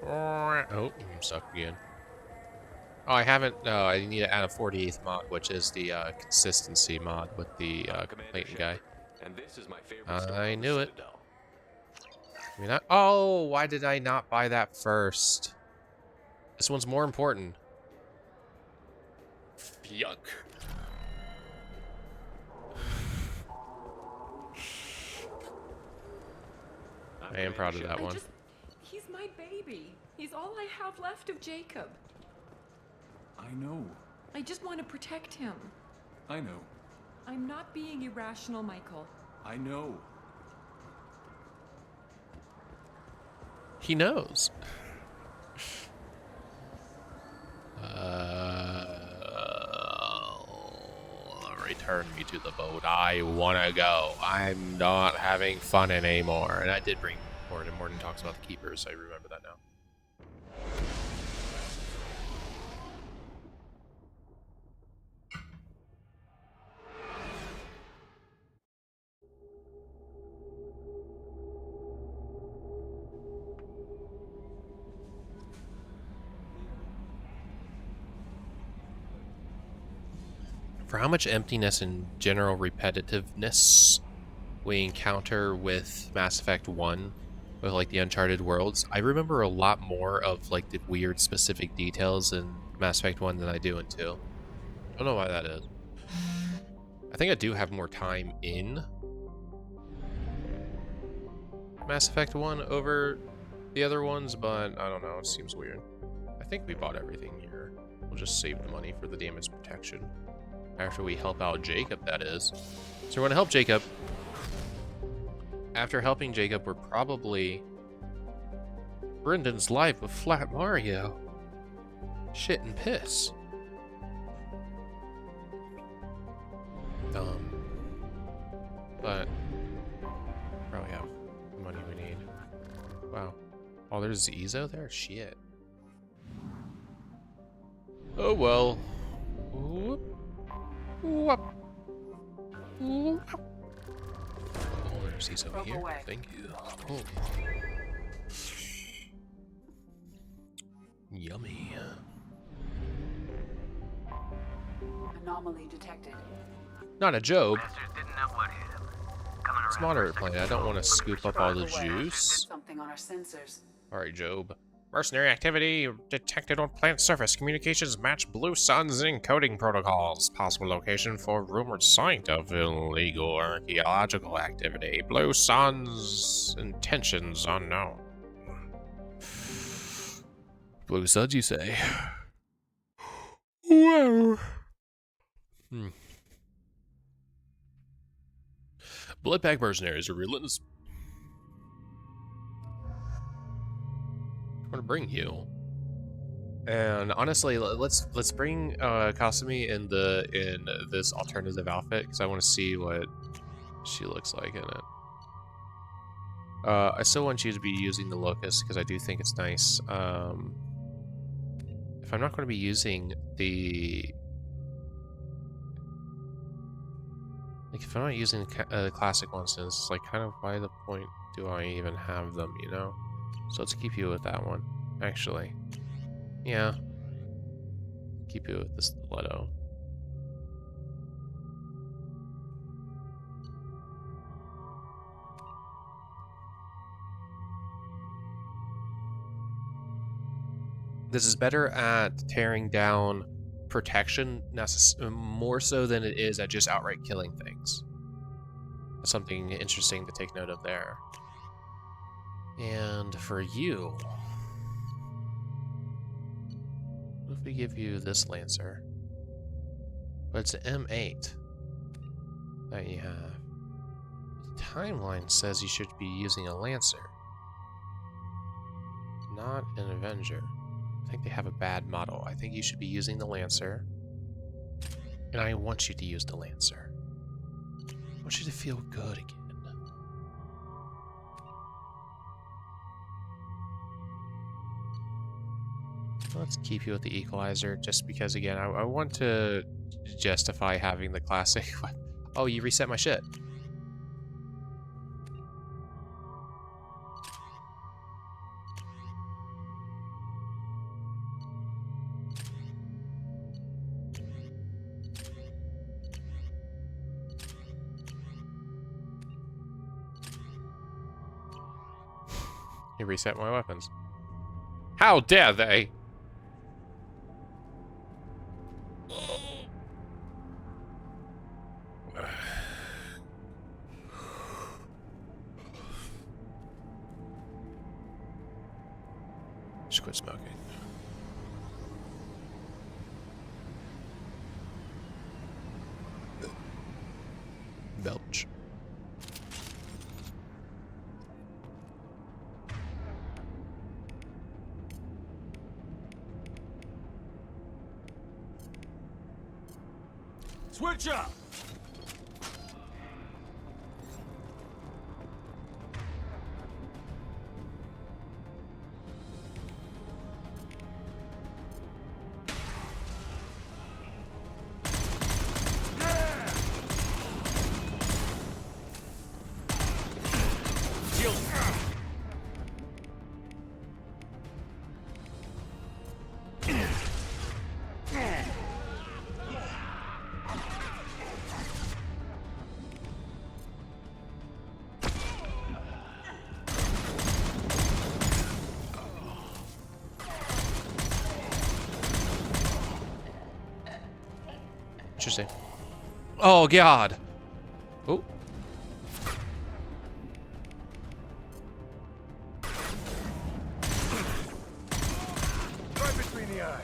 Oh, I'm stuck again. Oh, I haven't. I need to add a 48th mod, which is the consistency mod with the Clayton guy. And this is my favorite I knew it. I mean, oh, why did I not buy that first? This one's more important. Yuck. I am proud of that one. He's my baby. He's all I have left of Jacob. I know. I just want to protect him. I know. I'm not being irrational, Michael. I know. He knows. Return me to the boat. I wanna go. I'm not having fun anymore. And I did bring Morden. Morden talks about the keepers. I remember that now. For how much emptiness and general repetitiveness we encounter with Mass Effect 1, with like the Uncharted worlds, I remember a lot more of like the weird specific details in Mass Effect 1 than I do in 2. I don't know why that is. I think I do have more time in Mass Effect 1 over the other ones, but I don't know, it seems weird. I think we bought everything here. We'll just save the money for the damage protection. After we help out Jacob, that is. So we're going to help Jacob. After helping Jacob, we're probably... Brendan's life with Flat Mario. Shit and piss. But... probably have the money we need. Wow. Oh, there's Ezo there? Shit. Oh well. Whoop. Whoop. Whoop. Oh, there's Ezo here. Thank you. Oh. Yummy. Anomaly detected. Not a Joab. It's moderate planet. I don't want to scoop up all the juice. Something on our sensors. Alright, Joab. Mercenary activity detected on plant surface. Communications match Blue Sun's encoding protocols. Possible location for rumored site of illegal archaeological activity. Blue Sun's intentions unknown. Blue suds, you say? Wow. Bloodpack mercenaries are relentless. I'm gonna bring you. And honestly, let's bring Kasumi in this alternative outfit because I want to see what she looks like in it. I still want you to be using the locust because I do think it's nice. If I'm not going to be using the if I'm not using the classic ones, then it's like kind of why the point do I even have them, you know? So let's keep you with that one, actually. Yeah. Keep you with the stiletto. This is better at tearing down protection, more so than it is at just outright killing things. That's something interesting to take note of there. And for you, what if we give you this Lancer? But it's an M8 that you have. The timeline says you should be using a Lancer, not an Avenger. I think they have a bad model. I think you should be using the Lancer. And I want you to use the Lancer. I want you to feel good again. Let's keep you with the Equalizer, just because, again, I want to justify having the classic. Oh, you reset my shit. You reset my weapons. How dare they? Just quit smoking. Belch. Switch up! Interesting. Oh, God. Oh. Right between the eyes.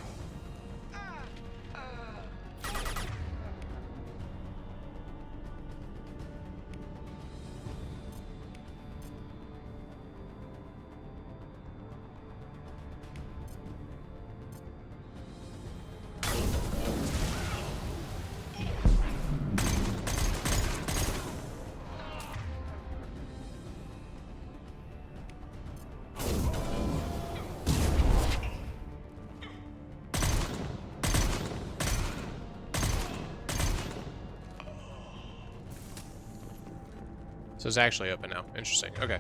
So it's actually open now. Interesting. Okay.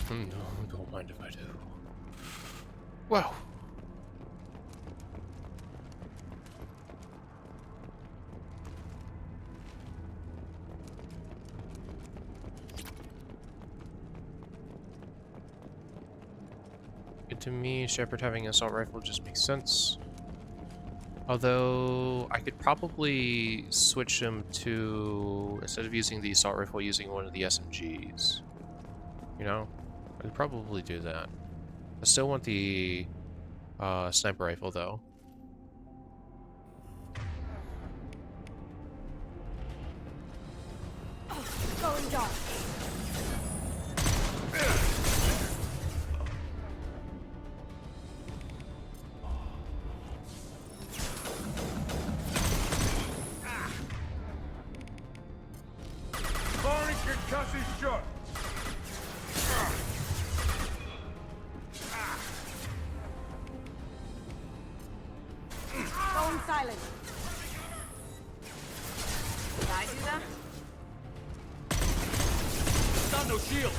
No, don't mind if I do. Wow. Good to me. Shepard having an assault rifle just makes sense. Although, I could probably switch him to, instead of using the assault rifle, using one of the SMGs. You know, I could probably do that. I still want the sniper rifle though. Going dark. Barney concussive shot. Going silent. Did I do that? Got no shield.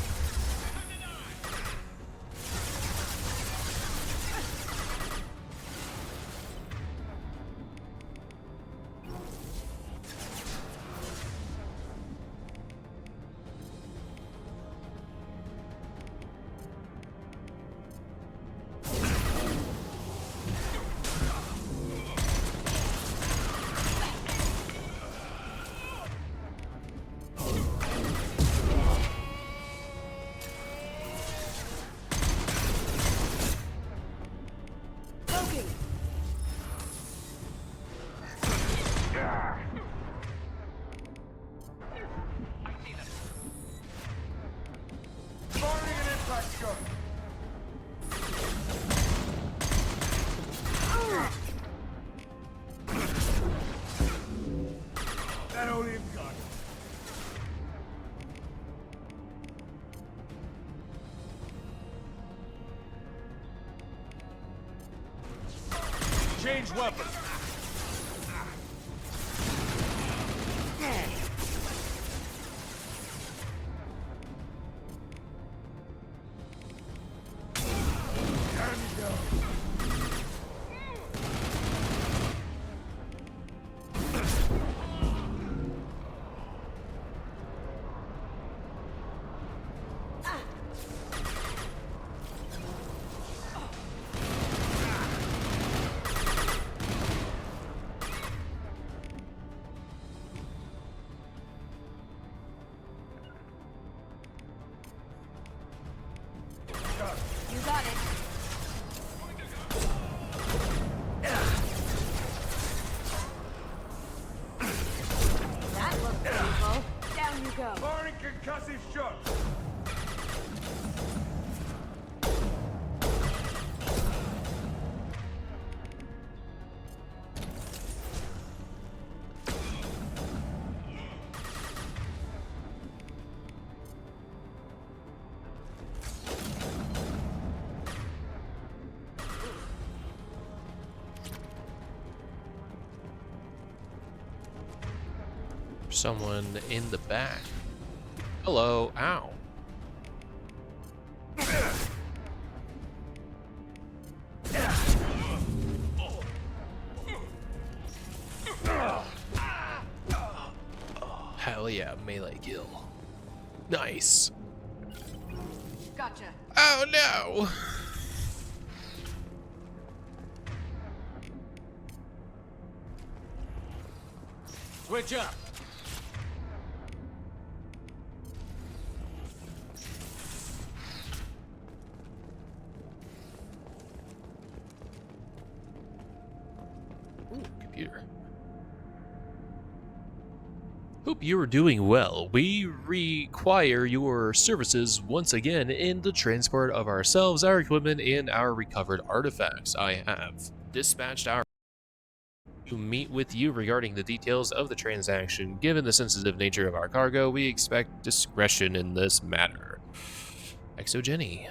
Barney an impact shot. That only got it. Change weapon. There you go. You got it. That looks painful. Down you go. Barney concussive shot. Someone in the back. Hello, ow. Hell yeah, melee kill. Nice. Gotcha. Oh no! Switch up. Ooh, computer. Hope you are doing well. We require your services once again in the transport of ourselves, our equipment, and our recovered artifacts. I have dispatched our to meet with you regarding the details of the transaction. Given the sensitive nature of our cargo, we expect discretion in this matter. Exogeny.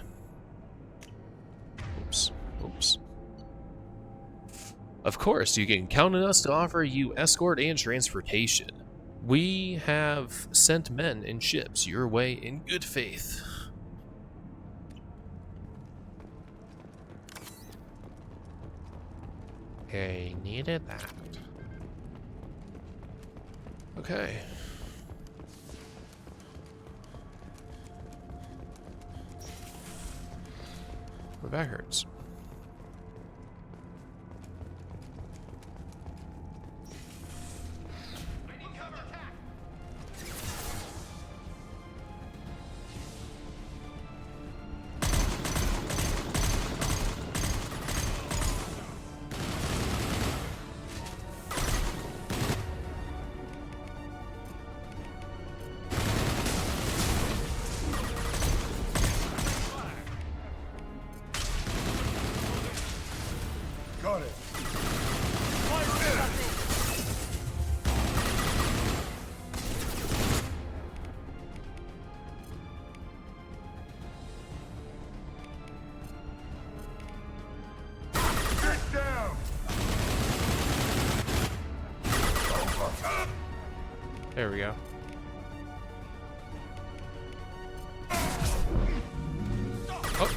Oops. Oops. Of course, you can count on us to offer you escort and transportation. We have sent men and ships your way in good faith. Okay, needed that. Okay. My back hurts. There we go. Oh.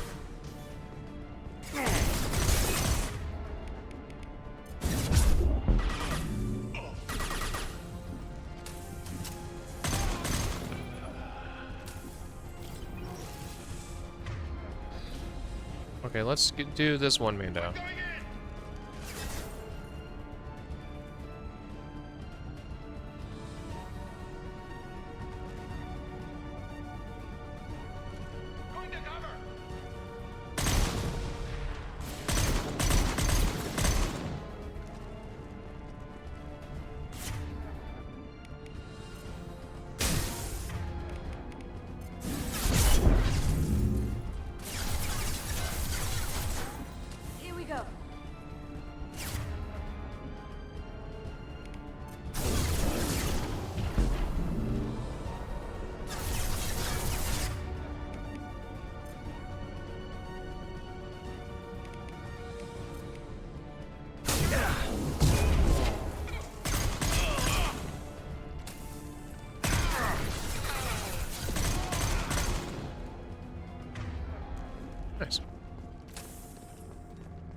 Okay, let's do this one man down. Here we go. Nice.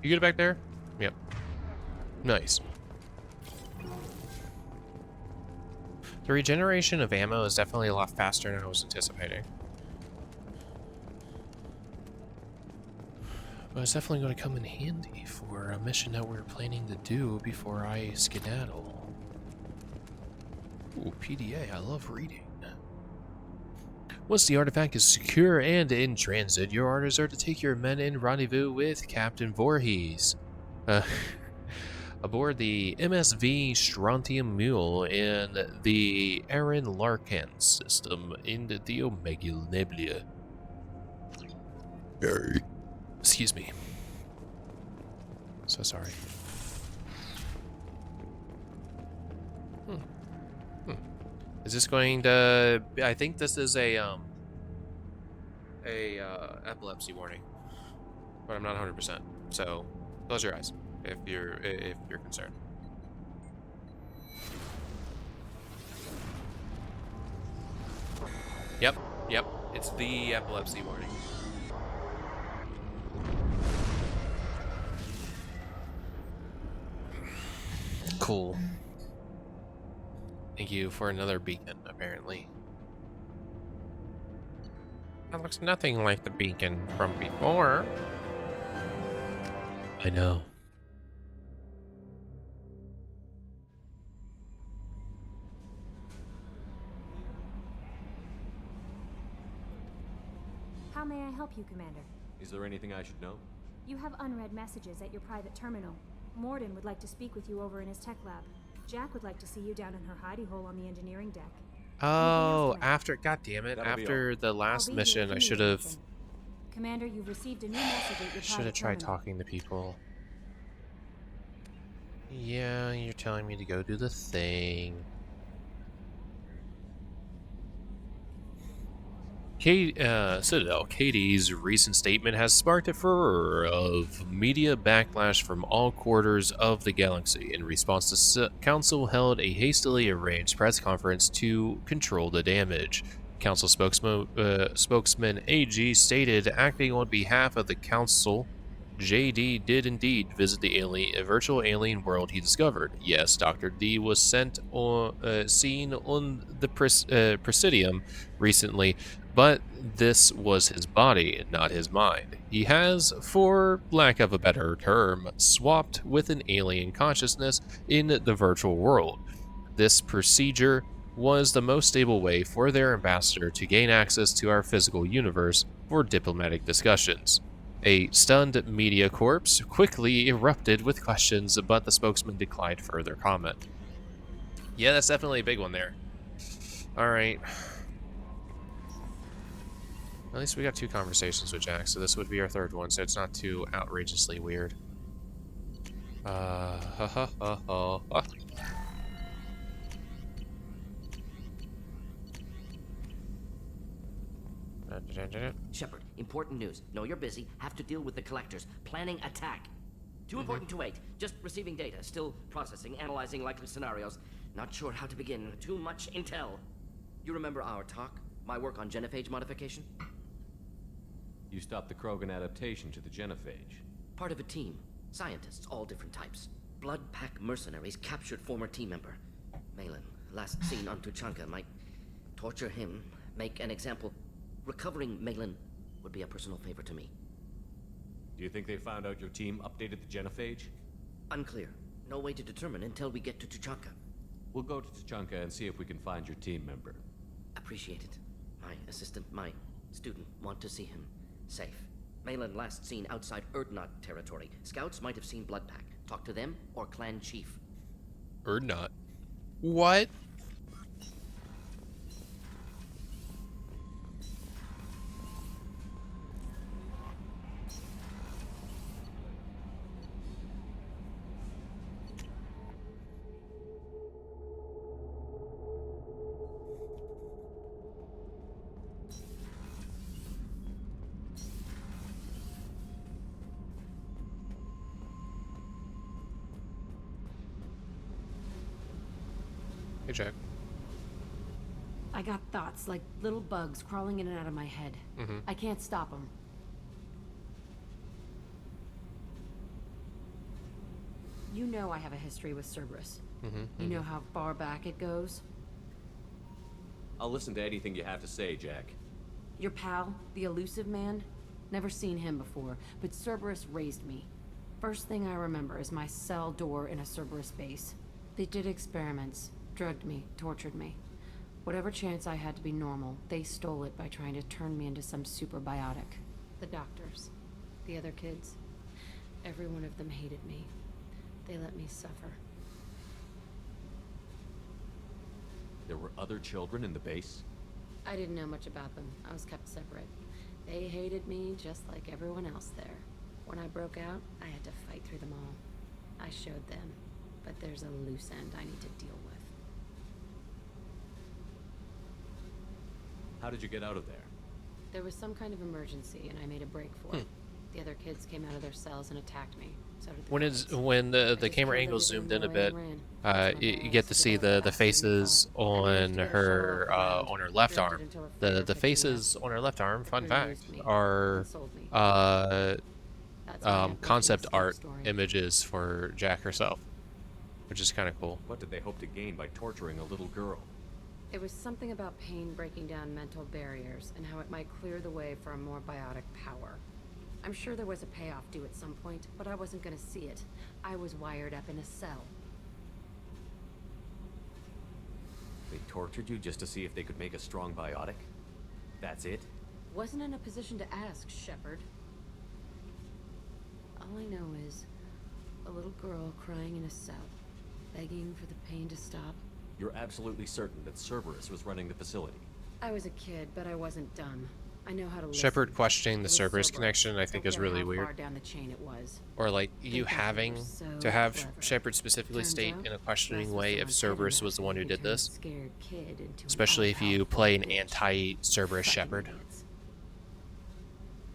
You get it back there? Yep. Nice. The regeneration of ammo is definitely a lot faster than I was anticipating. But it's definitely going to come in handy for a mission that we're planning to do before I skedaddle. Ooh, PDA, I love reading. Once the artifact is secure and in transit, your orders are to take your men in rendezvous with Captain Voorhees. Aboard the MSV Strontium Mule in the Aaron Larkin system in the Omega Nebula. Excuse me. So sorry. Is this going to... I think this is a epilepsy warning, but I'm not 100%. So close your eyes if you're concerned. Yep, it's the epilepsy warning. Cool. Thank you for another beacon, apparently. That looks nothing like the beacon from before. I know. How may I help you, Commander? Is there anything I should know? You have unread messages at your private terminal. Morden would like to speak with you over in his tech lab. Jack would like to see you down in her hidey hole on the engineering deck. Oh, after, god damn it, after the last mission, I should have. Commander, you've received a new message at your Should have tried talking to people. Yeah, you're telling me to go do the thing. Citadel, Katie's recent statement has sparked a furor of media backlash from all quarters of the galaxy. In response, the Council held a hastily arranged press conference to control the damage. Council spokesman AG stated, acting on behalf of the Council, JD did indeed visit the virtual alien world he discovered. Yes, Dr. D was seen on the Presidium recently, but this was his body, not his mind. He has, for lack of a better term, swapped with an alien consciousness in the virtual world. This procedure was the most stable way for their ambassador to gain access to our physical universe for diplomatic discussions. A stunned media corps quickly erupted with questions, but the spokesman declined further comment. Yeah, that's definitely a big one there. Alright. At least we got 2 conversations with Jack, so this would be our 3rd one, so it's not too outrageously weird. Shepard, important news. Know you're busy. Have to deal with the collectors. Planning attack. Too important to wait. Just receiving data. Still processing, analyzing likely scenarios. Not sure how to begin. Too much intel. You remember our talk? My work on genophage modification? You stopped the Krogan adaptation to the genophage. Part of a team. Scientists, all different types. Blood pack mercenaries captured former team member. Malin, last seen on Tuchanka, might torture him, make an example. Recovering Malin would be a personal favor to me. Do you think they found out your team updated the genophage? Unclear. No way to determine until we get to Tuchanka. We'll go to Tuchanka and see if we can find your team member. Appreciate it. My assistant, my student, want to see him. Safe. Malin last seen outside Erdnot territory. Scouts might have seen Bloodpack. Talk to them or clan chief. Erdnot? What? Hey, Jack. I got thoughts like little bugs crawling in and out of my head. I can't stop them. You know I have a history with Cerberus. You know how far back it goes? I'll listen to anything you have to say, Jack. Your pal, the elusive man? Never seen him before, but Cerberus raised me. First thing I remember is my cell door in a Cerberus base. They did experiments, drugged me, tortured me. Whatever chance I had to be normal, they stole it by trying to turn me into some superbiotic. The doctors, the other kids, every one of them hated me. They let me suffer. There were other children in the base? I didn't know much about them. I was kept separate. They hated me just like everyone else there. When I broke out, I had to fight through them all. I showed them, but there's a loose end I need to deal with. How did you get out of there? There was some kind of emergency, and I made a break for it. The other kids came out of their cells and attacked me. So did the When the camera angle zoomed in a bit, you get to see the faces on her left arm. The faces on her left arm, fun fact, are concept art images for Jack herself, which is kind of cool. What did they hope to gain by torturing a little girl? It was something about pain breaking down mental barriers and how it might clear the way for a more biotic power. I'm sure there was a payoff due at some point, but I wasn't gonna see it. I was wired up in a cell. They tortured you just to see if they could make a strong biotic? That's it? Wasn't in a position to ask, Shepard. All I know is a little girl crying in a cell, begging for the pain to stop. You're absolutely certain that Cerberus was running the facility? I was a kid, but I wasn't dumb. I know how to listen. Shepard questioning the Cerberus connection, I think, is really weird. Far down the chain it was. Or like you having to have Shepard specifically state in a questioning way if Cerberus was the one who did this, especially if you play an anti-Cerberus Shepard.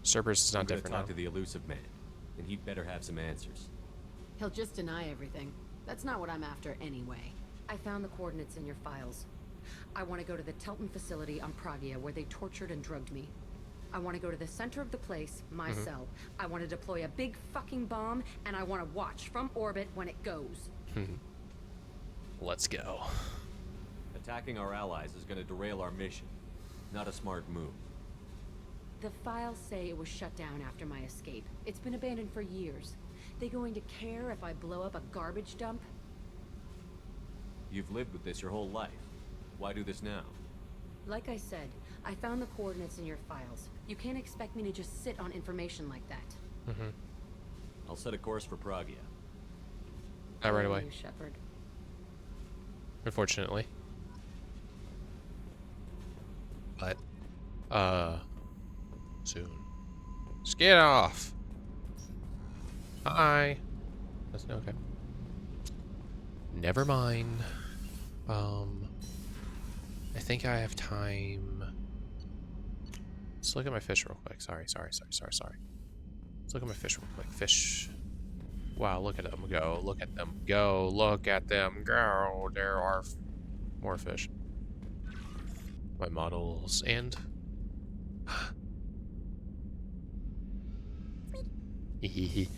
Cerberus is not different. Talk to the elusive man, and he'd better have some answers. He'll just deny everything. That's not what I'm after anyway. I found the coordinates in your files. I want to go to the Telton facility on Pragia where they tortured and drugged me. I want to go to the center of the place, my cell. I want to deploy a big fucking bomb, and I want to watch from orbit when it goes. Let's go. Attacking our allies is going to derail our mission. Not a smart move. The files say it was shut down after my escape. It's been abandoned for years. They going to care if I blow up a garbage dump? You've lived with this your whole life. Why do this now? Like I said, I found the coordinates in your files. You can't expect me to just sit on information like that. I'll set a course for Pragia. Not right away. Shepard. Unfortunately. But, soon. Just get off. Hi. That's okay. Never mind. I think I have time. Let's look at my fish real quick. Sorry. Let's look at my fish real quick. Fish. Wow, look at them go. Look at them go. Look at them go. There are more fish. My models and... Hehehe.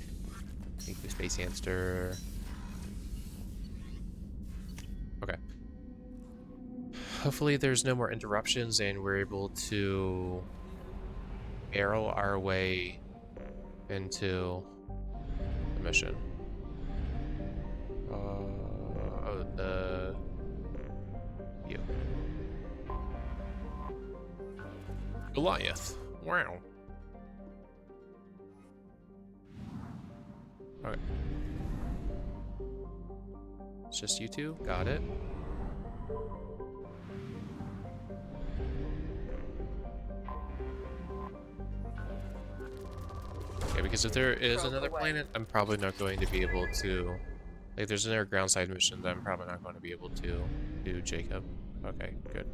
Thank you, Space Hamster. Okay. Hopefully there's no more interruptions and we're able to barrel our way into the mission. You. Goliath. Wow. Okay. It's just you two. Got it. Okay, because if there is another planet, I'm probably not going to be able to... Like, if there's another ground side mission, then I'm probably not going to be able to do Jacob. Okay, good.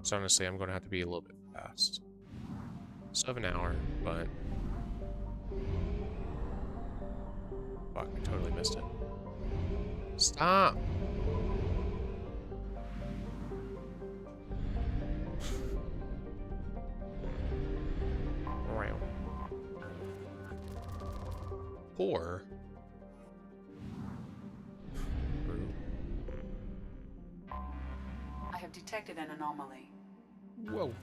So honestly, I'm going to have to be a little bit fast. Still have an hour, but... Fuck, I totally missed it. Stop! Poor. I have detected an anomaly. Whoa.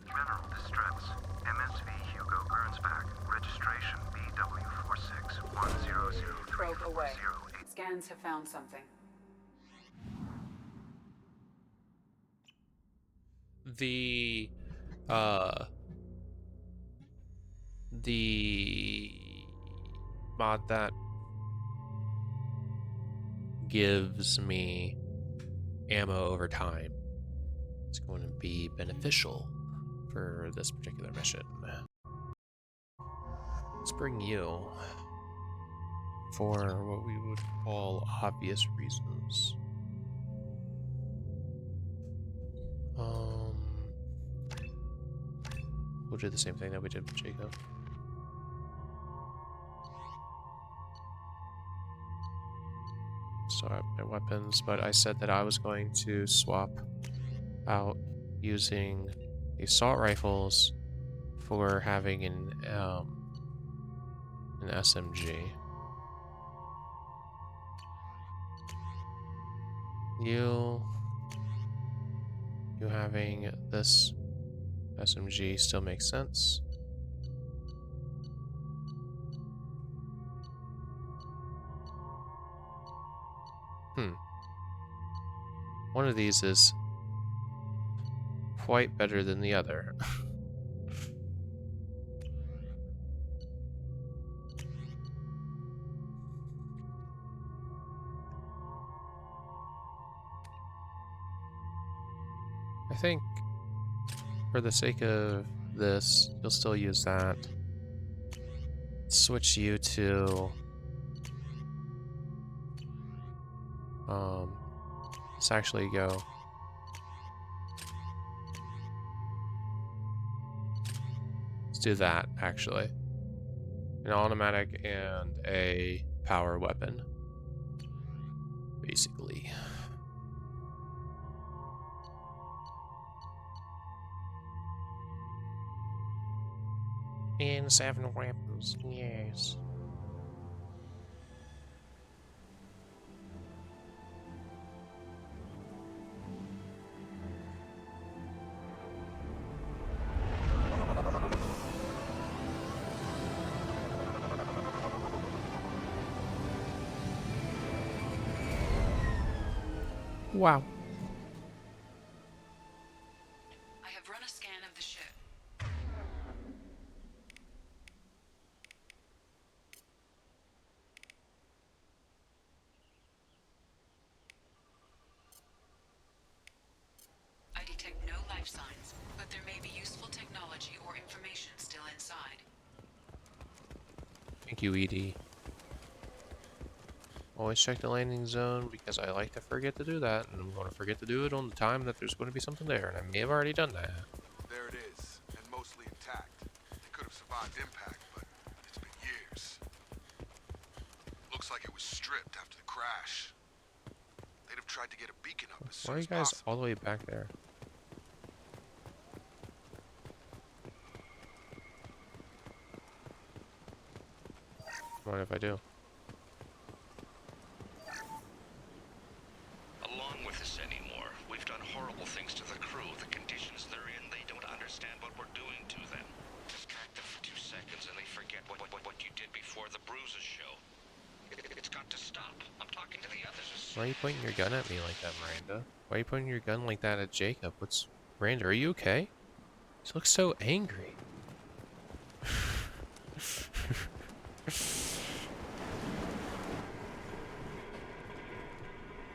Mineral distress. MSV Hugo Gernsback. Registration BW46100340. Probe away. Scans have found something. The mod that gives me ammo over time is going to be beneficial for this particular mission. Let's bring you for what we would call obvious reasons. We'll do the same thing that we did with Jacob. Swap my weapons, but I said that I was going to swap out using the assault rifles for having an SMG. You having this SMG still makes sense. One of these is quite better than the other. I think for the sake of this, you'll still use that. Switch you to let's actually go. Let's do that actually. An automatic and a power weapon. Basically. And 7 weapons, yes. Wow. I have run a scan of the ship. I detect no life signs, but there may be useful technology or information still inside. Thank you, ED. Always check the landing zone because I like to forget to do that, and I'm going to forget to do it on the time that there's going to be something there, and I may have already done that. There it is, and mostly intact. It could have survived impact, was stripped after the crash. They'd have tried to get a beacon up as Why soon are as you guys possible. all the way back there? What if I do? Along with this anymore. We've done horrible things to the crew. The conditions they're in, they don't understand what we're doing to them. Distract them for 2 seconds and they forget what you did before the bruises show. It's got to stop. I'm talking to the others. Why are you pointing your gun at me like that, Miranda? Why are you pointing your gun like that at Jacob? Miranda, are you okay? She looks so angry.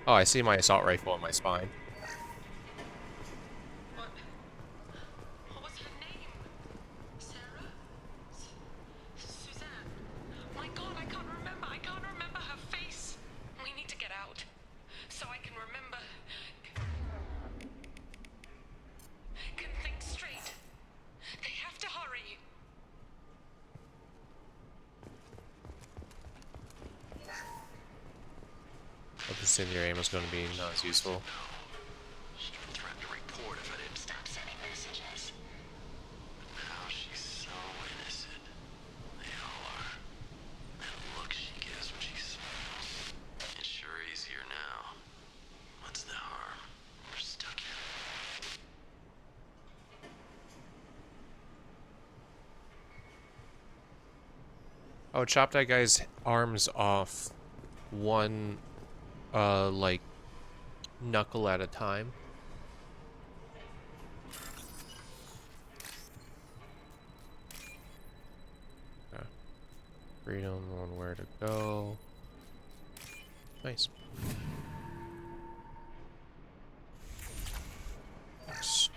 Oh, I see my assault rifle on my spine. What was her name? Sarah? Suzanne? My God, I can't remember. I can't remember her face. We need to get out. So I can remember. Can think straight. They have to hurry. But the incendiary ammo is going to be not as useful. She threatened to report if I didn't stop sending messages. But now she's so innocent. They all are. That look she gives when she smiles. It's sure easier now. What's the harm? We're stuck here. Oh, chop that guy's arms off one, like, knuckle at a time. Okay. Freedom on where to go. Nice. Nice.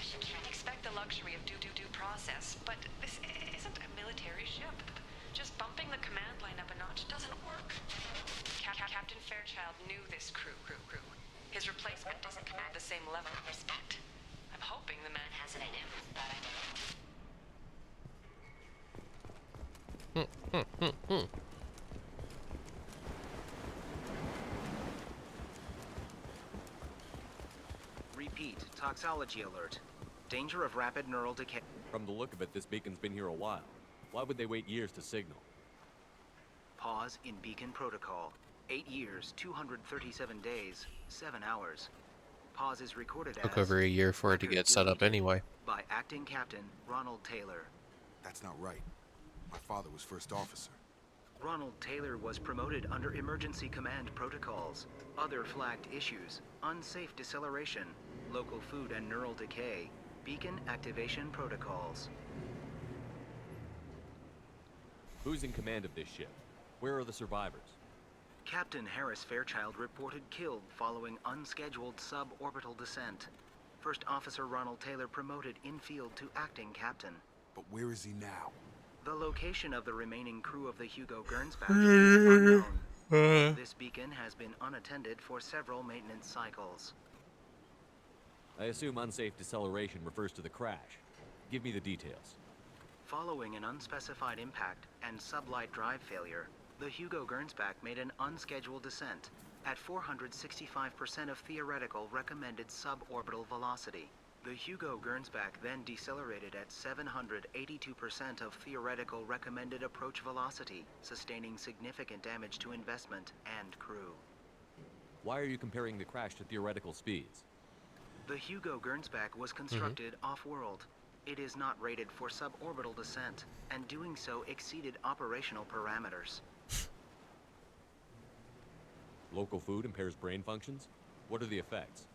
You can't expect the luxury of due process, but this isn't a military ship. Just bumping the command line up a notch doesn't work. Captain Fairchild knew this crew. His replacement doesn't command the same level of respect. I'm hoping the man has it in him, but Repeat, toxology alert. Danger of rapid neural decay. From the look of it, this beacon's been here a while. Why would they wait years to signal? Pause in beacon protocol. 8 years, 237 days, 7 hours. Pause is recorded Took as over a year for it to get set up anyway. by Acting Captain Ronald Taylor. That's not right. My father was first officer. Ronald Taylor was promoted under emergency command protocols. Other flagged issues: unsafe deceleration, local food and neural decay, beacon activation protocols. Who's in command of this ship? Where are the survivors? Captain Harris Fairchild reported killed following unscheduled suborbital descent. First Officer Ronald Taylor promoted in-field to acting captain. But where is he now? The location of the remaining crew of the Hugo Gernsback is unknown. This beacon has been unattended for several maintenance cycles. I assume unsafe deceleration refers to the crash. Give me the details. Following an unspecified impact and sublight drive failure, the Hugo Gernsback made an unscheduled descent at 465% of theoretical recommended suborbital velocity. The Hugo Gernsback then decelerated at 782% of theoretical recommended approach velocity, sustaining significant damage to investment and crew. Why are you comparing the crash to theoretical speeds? The Hugo Gernsback was constructed off-world. It is not rated for suborbital descent, and doing so exceeded operational parameters. Local food impairs brain functions? What are the effects?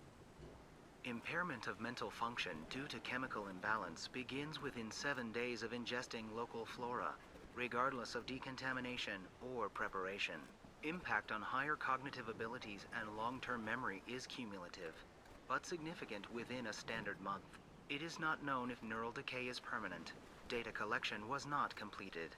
Impairment of mental function due to chemical imbalance begins within 7 days of ingesting local flora, regardless of decontamination or preparation. Impact on higher cognitive abilities and long-term memory is cumulative, but significant within a standard month. It is not known if neural decay is permanent. Data collection was not completed.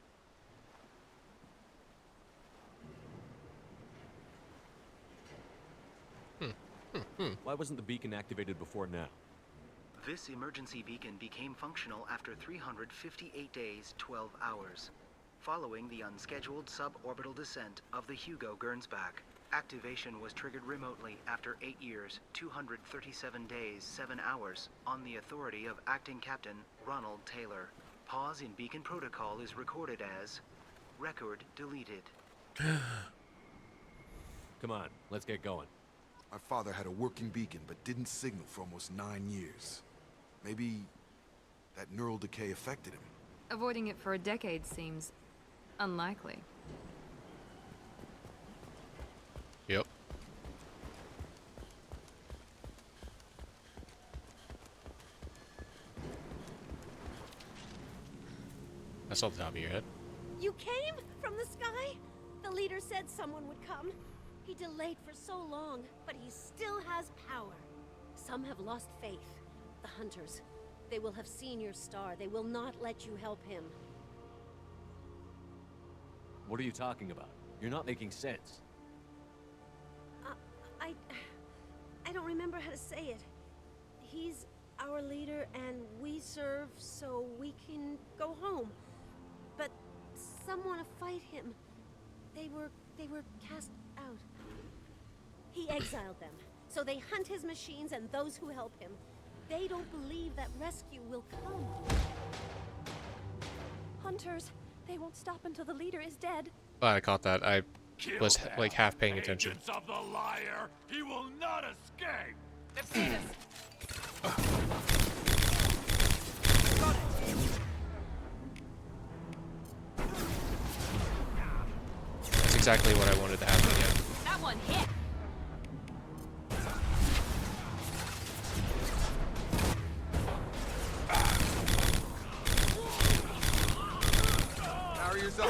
Why wasn't the beacon activated before now? This emergency beacon became functional after 358 days, 12 hours. following the unscheduled suborbital descent of the Hugo Gernsback. Activation was triggered remotely after 8 years, 237 days, 7 hours, on the authority of Acting Captain Ronald Taylor. Pause in beacon protocol is recorded as record deleted. Come on, let's get going. My father had a working beacon, but didn't signal for almost 9 years. Maybe that neural decay affected him. Avoiding it for a decade seems unlikely. Yep. That's off the top of your head. You came from the sky? The leader said someone would come. He delayed for so long, but he still has power. Some have lost faith. The hunters. They will have seen your star. They will not let you help him. What are you talking about? You're not making sense. I don't remember how to say it. He's our leader and we serve so we can go home. But some want to fight him. They were cast out. He exiled them. So they hunt his machines and those who help him. They don't believe that rescue will come. Hunters, they won't stop until the leader is dead. Oh, I caught that. I was like half paying attention. Agents of the liar! He will not escape! They've seen us. That's exactly what I wanted to happen again. That one hit. Barriers up.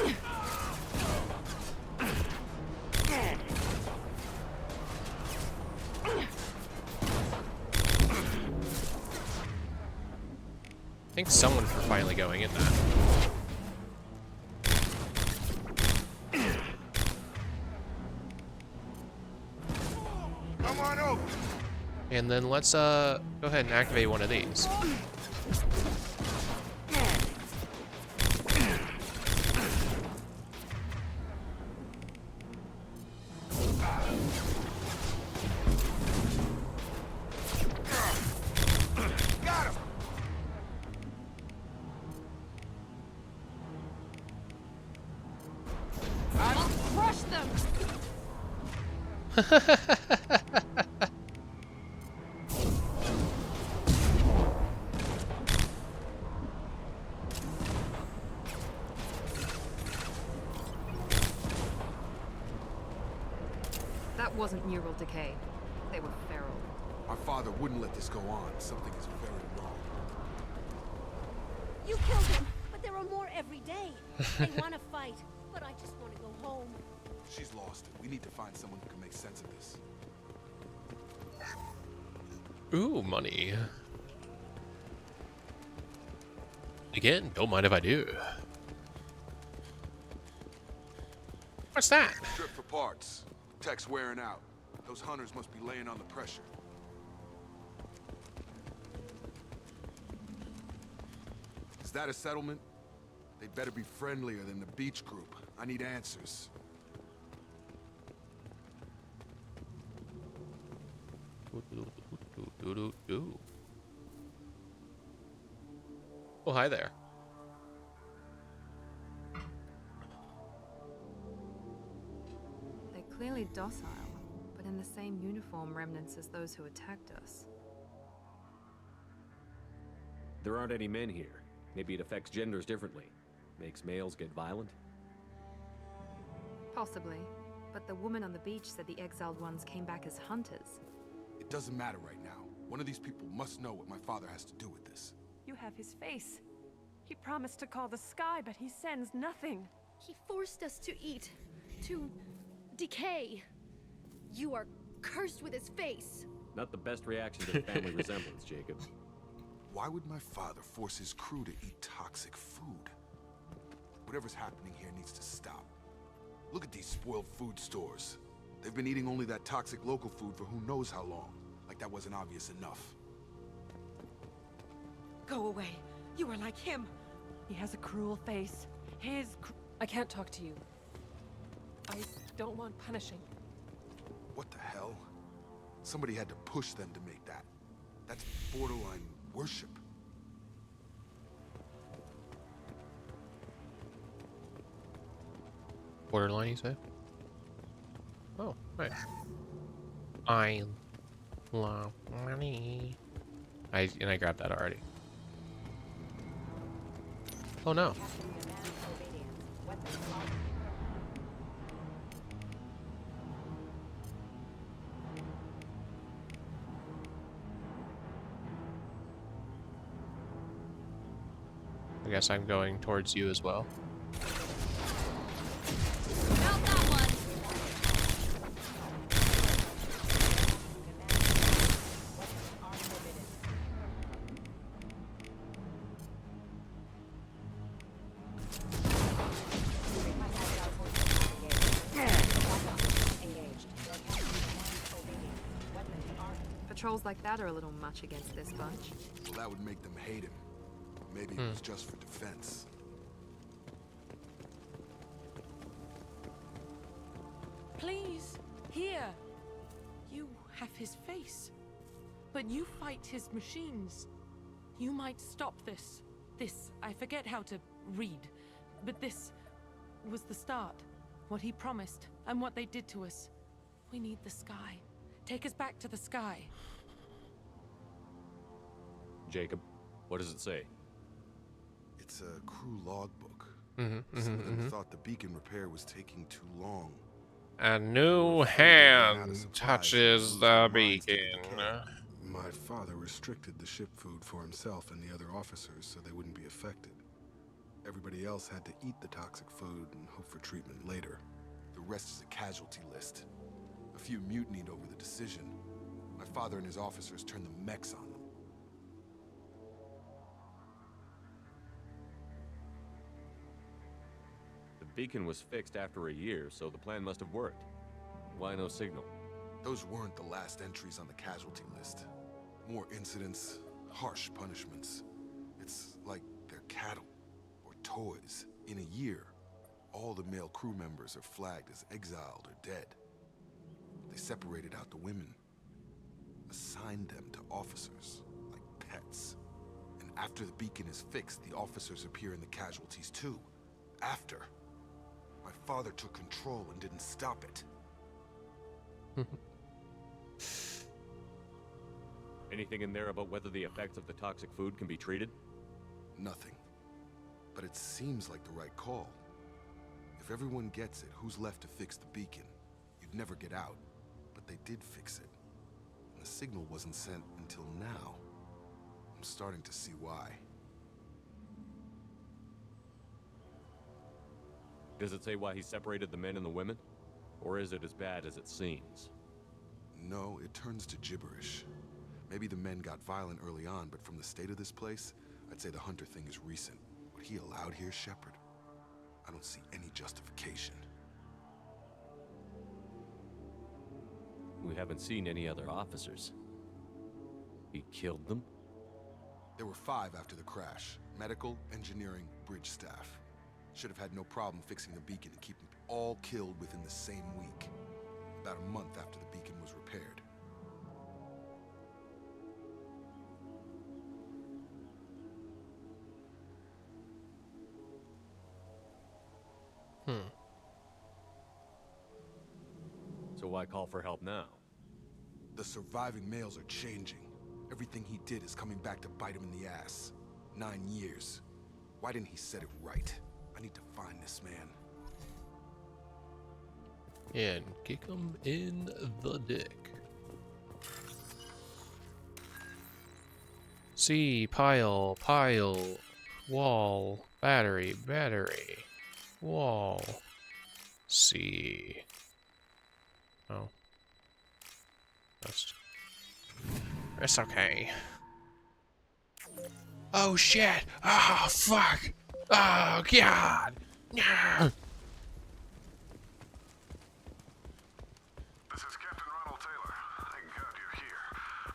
Thanks someone for finally going in that. Come on over. And then let's go ahead and activate one of these. Got him. I'll crush them. That wasn't neural decay. They were feral. My father wouldn't let this go on. Something is very wrong. You killed him, but there are more every day. They want to fight, but I just want to go home. She's lost it. We need to find someone who can make sense of this. Ooh, money. Again, don't mind if I do. What's that? Strip for parts. Tech's wearing out. Those hunters must be laying on the pressure. Is that a settlement? They'd better be friendlier than the beach group. I need answers. Oh, hi there. They're clearly docile, but in the same uniform remnants as those who attacked us. There aren't any men here. Maybe it affects genders differently. Makes males get violent? Possibly, but the woman on the beach said the exiled ones came back as hunters. It doesn't matter right now. One of these people must know what my father has to do with this. You have his face. He promised to call the sky, but he sends nothing. He forced us to eat, to decay. You are cursed with his face. Not the best reaction to family resemblance, Jacob. Why would my father force his crew to eat toxic food? Whatever's happening here needs to stop. Look at these spoiled food stores. They've been eating only that toxic local food for who knows how long. Like that wasn't obvious enough. Go away. You are like him. He has a cruel face. I can't talk to you. I don't want punishing. What the hell? Somebody had to push them to make that. That's borderline worship. Borderline, you say? Oh, right. I love money. I grabbed that already. Oh no. I guess I'm going towards you as well. Patrols like that are a little much against this bunch. Well, that would make them hate him. Maybe it was just for defense. Please, here. You have his face. But you fight his machines. You might stop this. This, I forget how to read. But this was the start. What he promised, and what they did to us. We need the sky. Take us back to the sky. Jacob, what does it say? It's a crew logbook. Some of them thought the beacon repair was taking too long. A new hand touches the beacon. My father restricted the ship food for himself and the other officers so they wouldn't be affected. Everybody else had to eat the toxic food and hope for treatment later. The rest is a casualty list. A few mutinied over the decision. My father and his officers turned the mechs on them. The beacon was fixed after a year, so the plan must have worked. Why no signal? Those weren't the last entries on the casualty list. More incidents, harsh punishments. It's like they're cattle or toys. In a year, all the male crew members are flagged as exiled or dead. They separated out the women, assigned them to officers, like pets. And after the beacon is fixed, the officers appear in the casualties too. After. My father took control and didn't stop it. Anything in there about whether the effects of the toxic food can be treated? Nothing. But it seems like the right call. If everyone gets it, who's left to fix the beacon? You'd never get out. But they did fix it. And the signal wasn't sent until now. I'm starting to see why. Does it say why he separated the men and the women? Or is it as bad as it seems? No, it turns to gibberish. Maybe the men got violent early on, but from the state of this place, I'd say the Hunter thing is recent. What he allowed here, Shepard, I don't see any justification. We haven't seen any other officers. He killed them? There were 5 after the crash. Medical, engineering, bridge staff. Should have had no problem fixing the beacon and keeping them all killed within the same week. About a month after the beacon was repaired. So why call for help now? The surviving males are changing. Everything he did is coming back to bite him in the ass. 9 years. Why didn't he set it right? I need to find this man. And kick him in the dick. C, pile, wall, battery, wall, C. Oh. It's okay. Oh shit! Oh fuck! Oh god! No! This is Captain Ronald Taylor. Thank God you're here.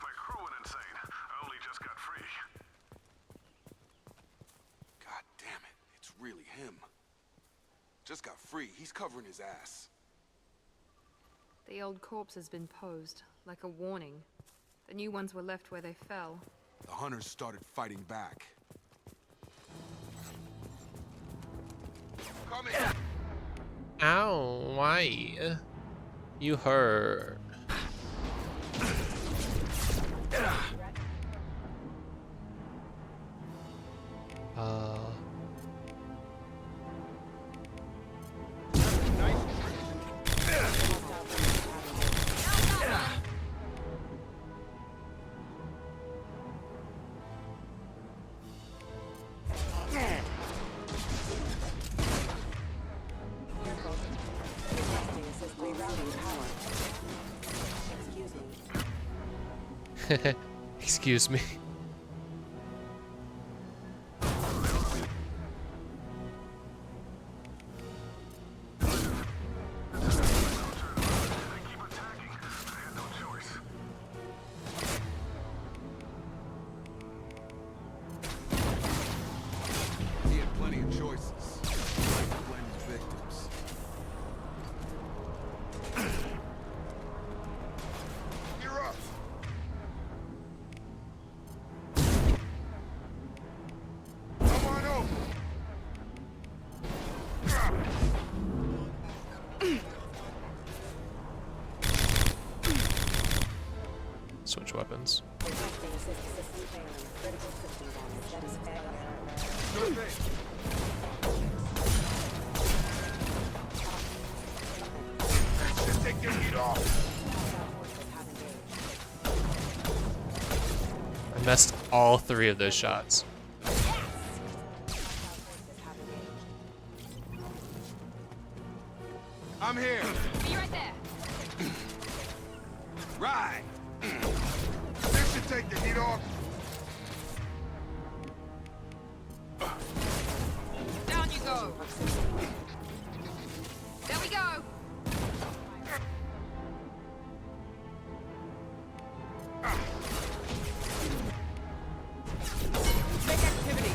My crew went insane. I only just got free. God damn it, it's really him. Just got free. He's covering his ass. The old corpse has been posed, like a warning. The new ones were left where they fell. The hunters started fighting back. Coming! Ow, why? You hurt. Excuse me. He had plenty of choices. Like to blame his victims. You're up! Come on over! Switch weapons. Take your heat off! I messed all 3 of those shots. I'm here! Be right there. Right! This should take the heat off. Down you go. There we go. Take activity.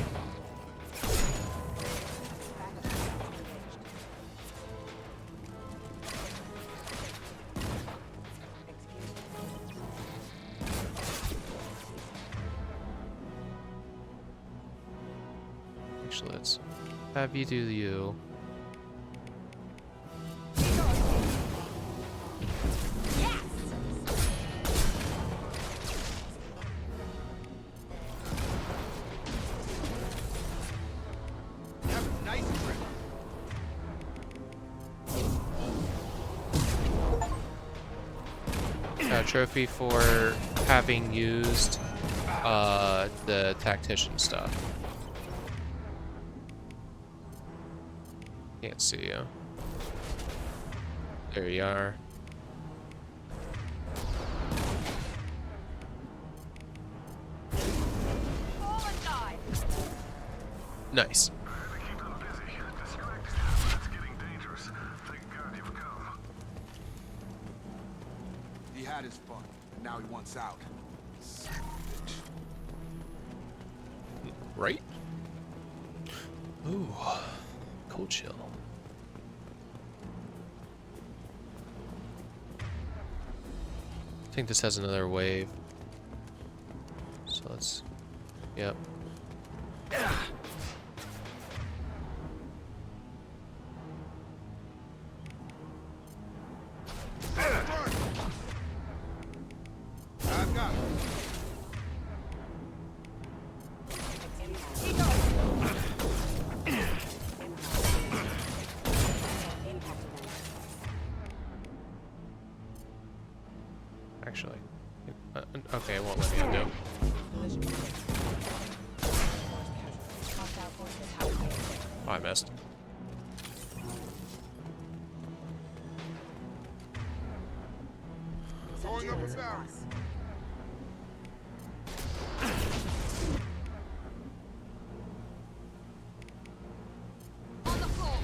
Actually, let's have you do you. Have a nice trip. Got a trophy for having used the tactician stuff. Can't see you. There you are. Fall and die. Nice. He had his fun, and now he wants out. Son of a bitch. Right? Ooh. Cold chill. I think this has another wave. So let's... Yep. I've got it. Actually. Okay, it won't let me undo. Oh, I missed. Going up a barrier. On the floor.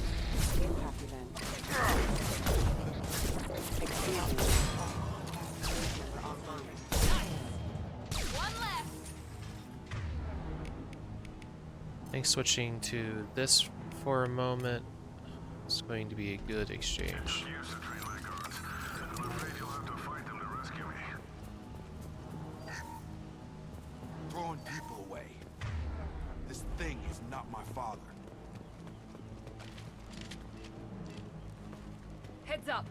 One left. I think switching to this for a moment. Let's going to be a good exchange. Used to train my guards. I'm afraid you'll have to fight them to rescue me. Throwing people away. This thing is not my father. Heads up.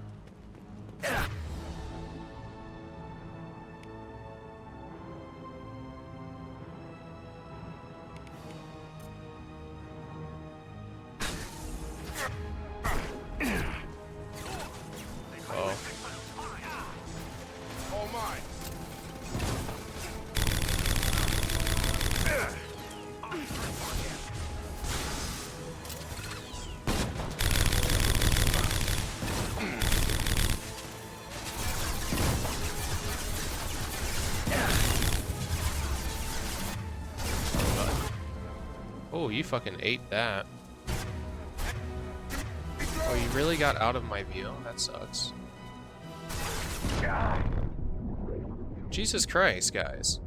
Oh. All mine. Oh, you fucking ate that. Oh, you really got out of my view? That sucks. Jesus Christ, guys.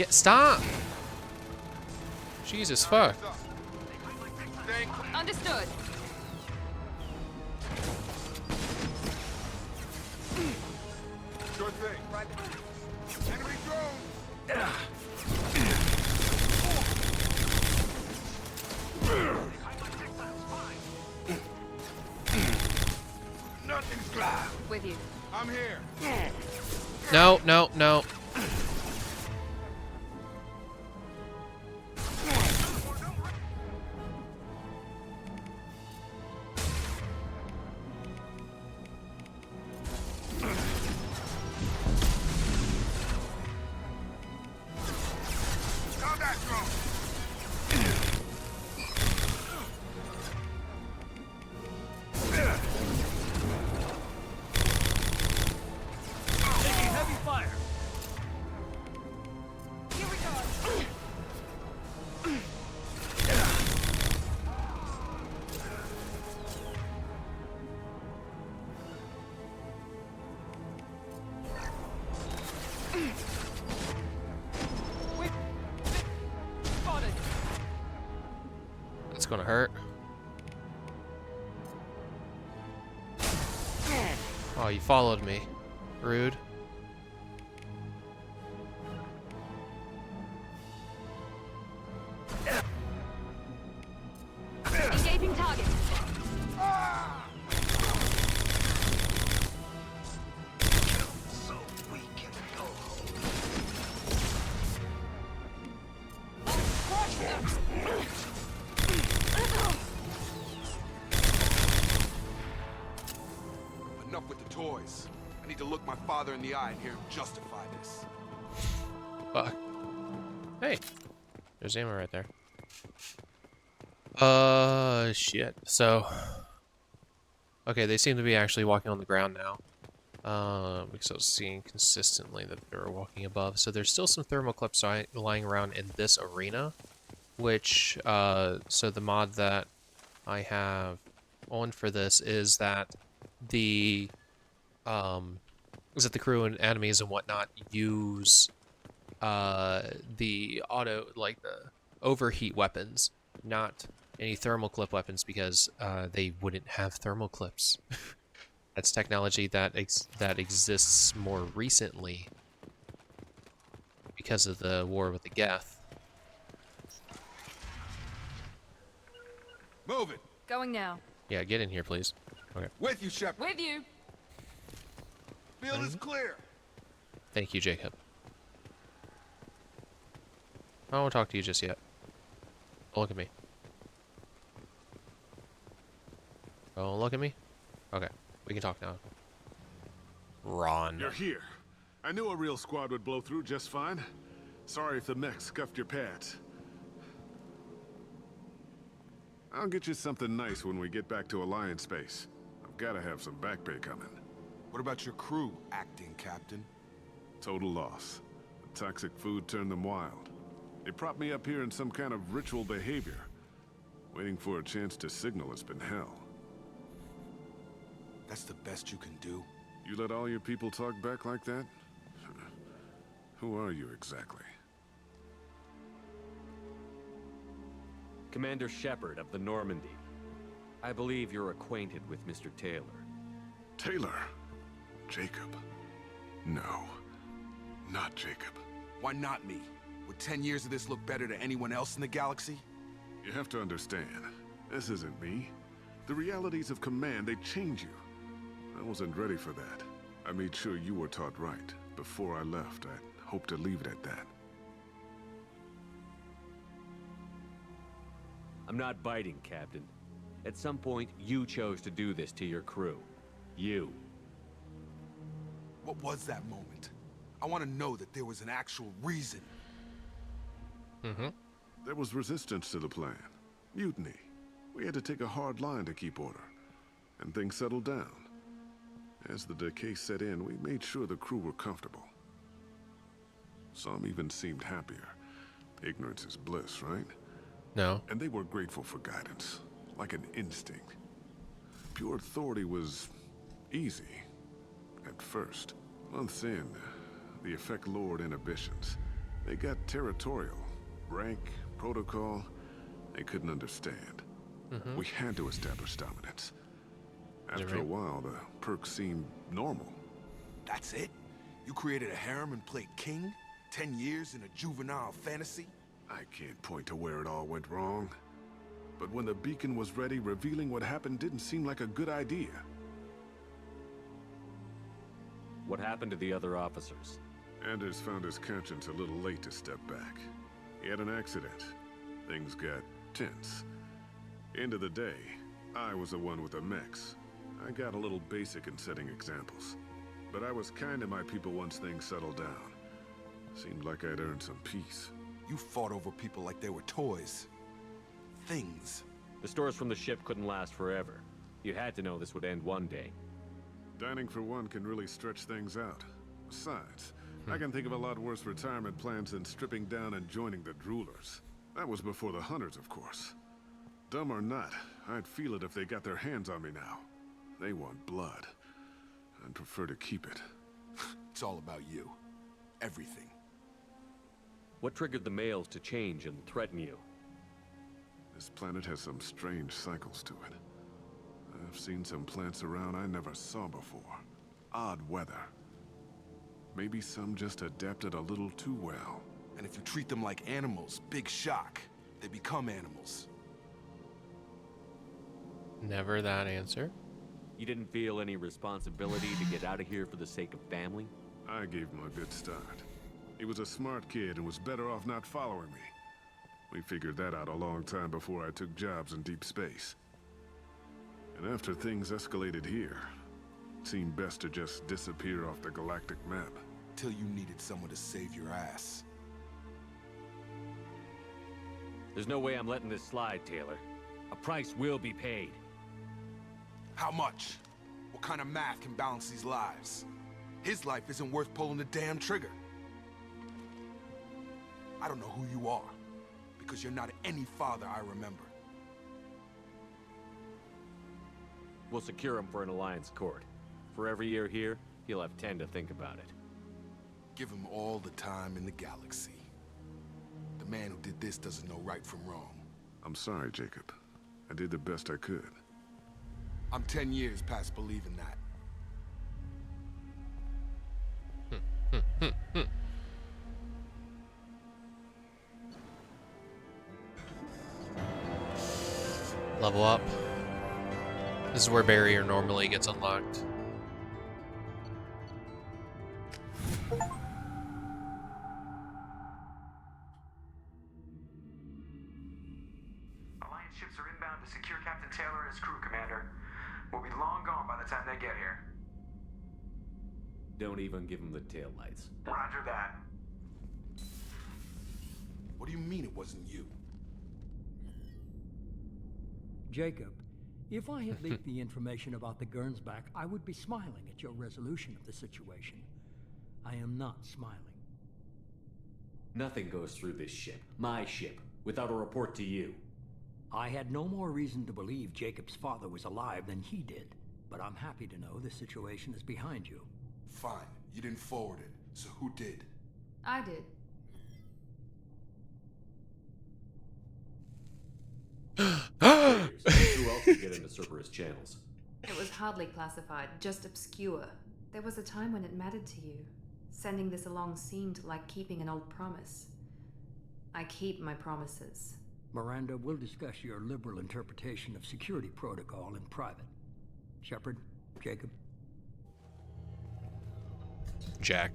Stop! Jesus fuck. Understood. Sure thing. Enemy drone. Nothing's glad. With you. I'm here. No, no, no. Combat drone. Taking heavy fire. Here we go. Spotted. That's gonna hurt. Oh, you followed me. Rude. Engaging target. So we can go home. Enough with the toys. I need to look my father in the eye and hear him justify this. Fuck. Hey. There's ammo right there. Shit. So. Okay, they seem to be actually walking on the ground now. Because I was seeing consistently that they were walking above. So there's still some thermal clips lying around in this arena. Which, so the mod that I have on for this is that the crew and enemies and whatnot use the the overheat weapons, not any thermal clip weapons, because they wouldn't have thermal clips. That's technology that exists more recently because of the war with the Geth. Move it. Going now. Yeah, get in here, please. Okay. With you, Shepard. With you. Field is clear. Thank you, Jacob. I don't want to talk to you just yet. Don't look at me. Don't look at me? Okay, we can talk now. Ron. You're here. I knew a real squad would blow through just fine. Sorry if the mech scuffed your pads. I'll get you something nice when we get back to Alliance Base. I've got to have some back pay coming. What about your crew, acting captain? Total loss. The toxic food turned them wild. They propped me up here in some kind of ritual behavior. Waiting for a chance to signal has been hell. That's the best you can do? You let all your people talk back like that? Who are you exactly? Commander Shepard of the Normandy. I believe you're acquainted with Mr. Taylor. Taylor? Jacob? No. Not Jacob. Why not me? Would 10 years of this look better to anyone else in the galaxy? You have to understand, this isn't me. The realities of command, they change you. I wasn't ready for that. I made sure you were taught right. Before I left, I hoped to leave it at that. I'm not biting, Captain. At some point, you chose to do this to your crew. You. What was that moment? I want to know that there was an actual reason. There was resistance to the plan. Mutiny. We had to take a hard line to keep order. And things settled down. As the decay set in, we made sure the crew were comfortable. Some even seemed happier. Ignorance is bliss, right? No. And they were grateful for guidance, like an instinct. Pure authority was easy, at first. Months in, the effect lowered inhibitions. They got territorial. Rank, protocol, they couldn't understand. We had to establish dominance. After a while, the perks seemed normal. That's it? You created a harem and played king? 10 years in a juvenile fantasy? I can't point to where it all went wrong. But when the beacon was ready, revealing what happened didn't seem like a good idea. What happened to the other officers? Anders found his conscience a little late to step back. He had an accident. Things got tense. End of the day, I was the one with the mechs. I got a little basic in setting examples. But I was kind to my people once things settled down. Seemed like I'd earned some peace. You fought over people like they were toys. Things. The stores from the ship couldn't last forever. You had to know this would end one day. Dining for one can really stretch things out. Besides, I can think of a lot worse retirement plans than stripping down and joining the droolers. That was before the hunters, of course. Dumb or not, I'd feel it if they got their hands on me now. They want blood. I'd prefer to keep it. It's all about you. Everything. What triggered the males to change and threaten you? This planet has some strange cycles to it. I've seen some plants around I never saw before. Odd weather. Maybe some just adapted a little too well. And if you treat them like animals, big shock. They become animals. Never that answer. You didn't feel any responsibility to get out of here for the sake of family? I gave him a good start. He was a smart kid and was better off not following me. We figured that out a long time before I took jobs in deep space. And after things escalated here, it seemed best to just disappear off the galactic map. Till you needed someone to save your ass. There's no way I'm letting this slide, Taylor. A price will be paid. How much? What kind of math can balance these lives? His life isn't worth pulling the damn trigger. I don't know who you are, because you're not any father I remember. We'll secure him for an Alliance court. For every year here, he'll have 10 to think about it. Give him all the time in the galaxy. The man who did this doesn't know right from wrong. I'm sorry, Jacob. I did the best I could. I'm 10 years past believing that. Level up. This is where barrier normally gets unlocked. Alliance ships are inbound to secure Captain Taylor and his crew, Commander. We'll be long gone by the time they get here. Don't even give him the taillights. Roger that. What do you mean it wasn't you? Jacob, if I had leaked the information about the Gernsback, I would be smiling at your resolution of the situation. I am not smiling. Nothing goes through this ship, my ship, without a report to you. I had no more reason to believe Jacob's father was alive than he did, but I'm happy to know the situation is behind you. Fine, you didn't forward it, so who did? I did. help you get into Cerberus channels? It was hardly classified, just obscure. There was a time when it mattered to you. Sending this along seemed like keeping an old promise. I keep my promises. Miranda, we'll discuss your liberal interpretation of security protocol in private. Shepard, Jacob. Jack.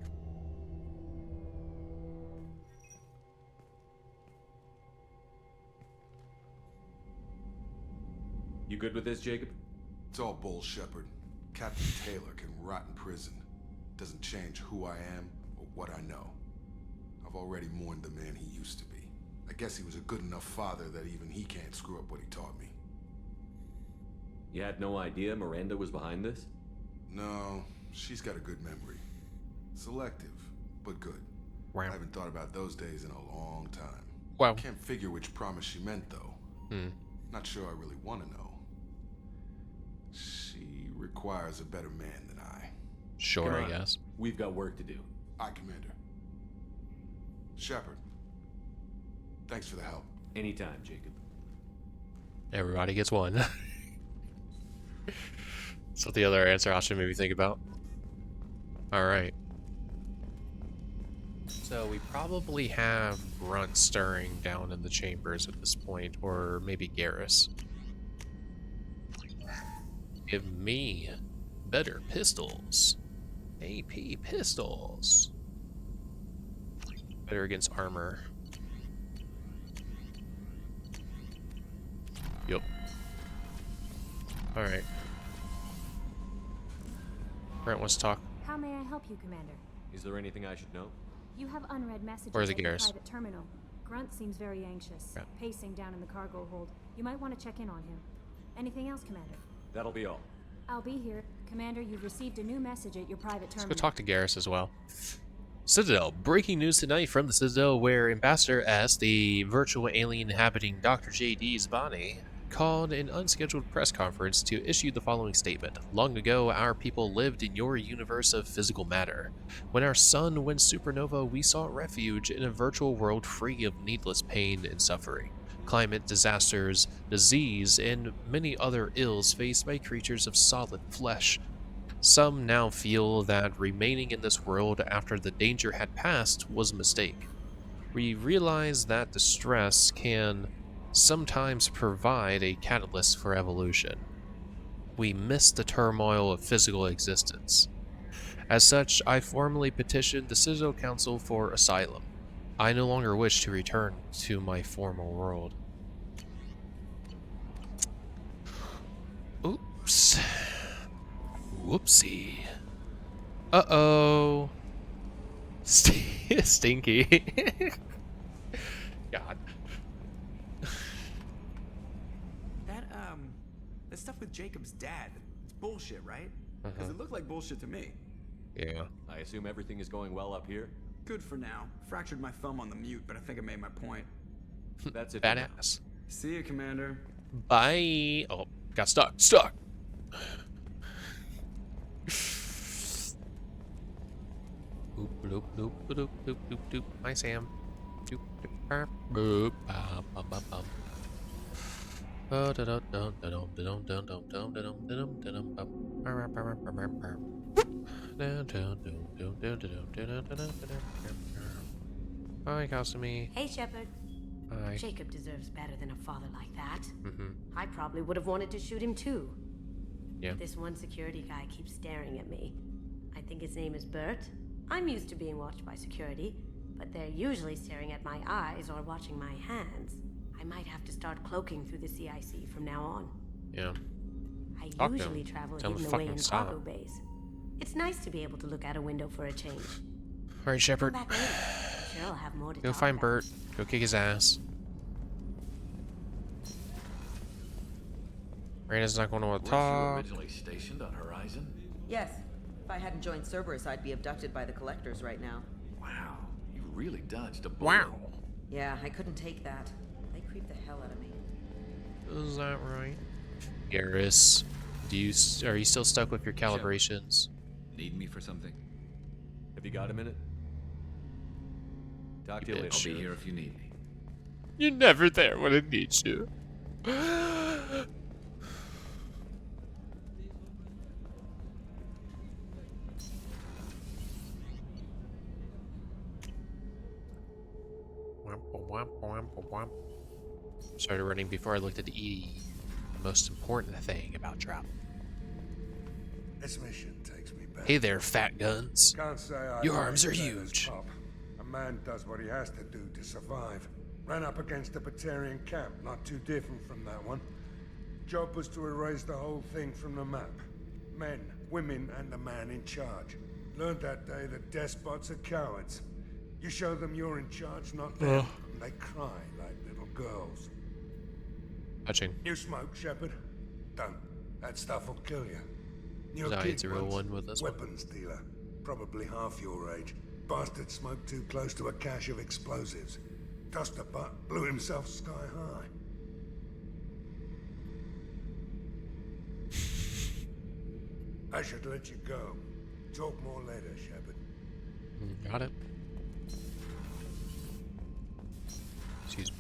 You good with this, Jacob? It's all bull, Shepard. Captain Taylor can rot in prison. Doesn't change who I am or what I know. I've already mourned the man he used to be. I guess he was a good enough father that even he can't screw up what he taught me. You had no idea Miranda was behind this? No, she's got a good memory. Selective, but good. Wow. I haven't thought about those days in a long time. Wow. Can't figure which promise she meant, though. Not sure I really want to know. She requires a better man than I. Sure, I guess. We've got work to do. Aye, Commander. Shepard. Thanks for the help. Anytime, Jacob. Everybody gets one. That's what the other answer option made me think about. Alright. So we probably have Grunt stirring down in the chambers at this point, or maybe Garrus. Give me better pistols. AP pistols. Better against armor. Yep. Alright. Brent wants to talk. How may I help you, Commander? Is there anything I should know? You have unread messages Where's the at your Garrus? private terminal. Grunt seems very anxious, pacing down in the cargo hold. You might want to check in on him. Anything else, Commander? That'll be all. I'll be here. Commander, you've received a new message at your private terminal. Let's go talk to Garrus as well. Citadel. Breaking news tonight from the Citadel, where Ambassador S, the virtual alien inhabiting Dr. J.D.'s body, called an unscheduled press conference to issue the following statement. Long ago, our people lived in your universe of physical matter. When our sun went supernova, we sought refuge in a virtual world free of needless pain and suffering. Climate disasters, disease, and many other ills faced by creatures of solid flesh. Some now feel that remaining in this world after the danger had passed was a mistake. We realize that distress can sometimes provide a catalyst for evolution. We miss the turmoil of physical existence. As such, I formally petitioned the Citadel Council for asylum. I no longer wish to return to my former world. Oops. Whoopsie. Uh-oh. Stinky. God. That stuff with Jacob's dad, it's bullshit, right? Because it looked like bullshit to me. Yeah. I assume everything is going well up here? Good for now. Fractured my thumb on the mute, but I think I made my point. That's it. Badass. See you, Commander. Bye. Oh, got stuck. Stuck. Boop, boop, boop, boop, boop, boop, boop. Hi, Sam. Boop, boop, boop, bum, bum, bum, bum. Hi, Kasumi. Hey, Shepard. Hi. Jacob deserves better than a father like that. I probably would have wanted to shoot him too. Yeah. This one security guy keeps staring at me. I think his name is Bert. I'm used to being watched by security, but they're usually staring at my eyes or watching my hands. I might have to start cloaking through the CIC from now on. Yeah. I Talk to usually him. travel Tell him hidden to away fucking in stop. cargo bays. It's nice to be able to look out a window for a change. Alright, Shepard. Come back later. I'm sure I'll have more to Go talk find about. Bert. Go kick his ass. Miranda's not going to want to Weren't you talk. originally stationed on Horizon? Yes. If I hadn't joined Cerberus, I'd be abducted by the Collectors right now. Wow, you really dodged a bullet. Wow. Yeah, I couldn't take that. They creeped the hell out of me. Is that right? Garrus, are you still stuck with your calibrations? Need me for something? Have you got a minute? Talk to you later. I'll be here if you need me. You're never there when it needs you. Started running before I looked at Edie. The most important thing about travel. This mission takes me back. Hey there, fat guns. Can't say I Your like arms are Taylor's huge. pop. A man does what he has to do to survive. Ran up against a Batarian camp, not too different from that one. Job was to erase the whole thing from the map. Men, women, and the man in charge. Learned that day that despots are cowards. You show them you're in charge, not them, and they cry like little girls. Touching. You smoke, Shepard? Don't. That stuff will kill you. Your No, kid it's a real once, one with this one. weapons dealer. Probably half your age. Bastard smoked too close to a cache of explosives. Tossed a butt, blew himself sky high. I should let you go. Talk more later, Shepard. Got it. Excuse me.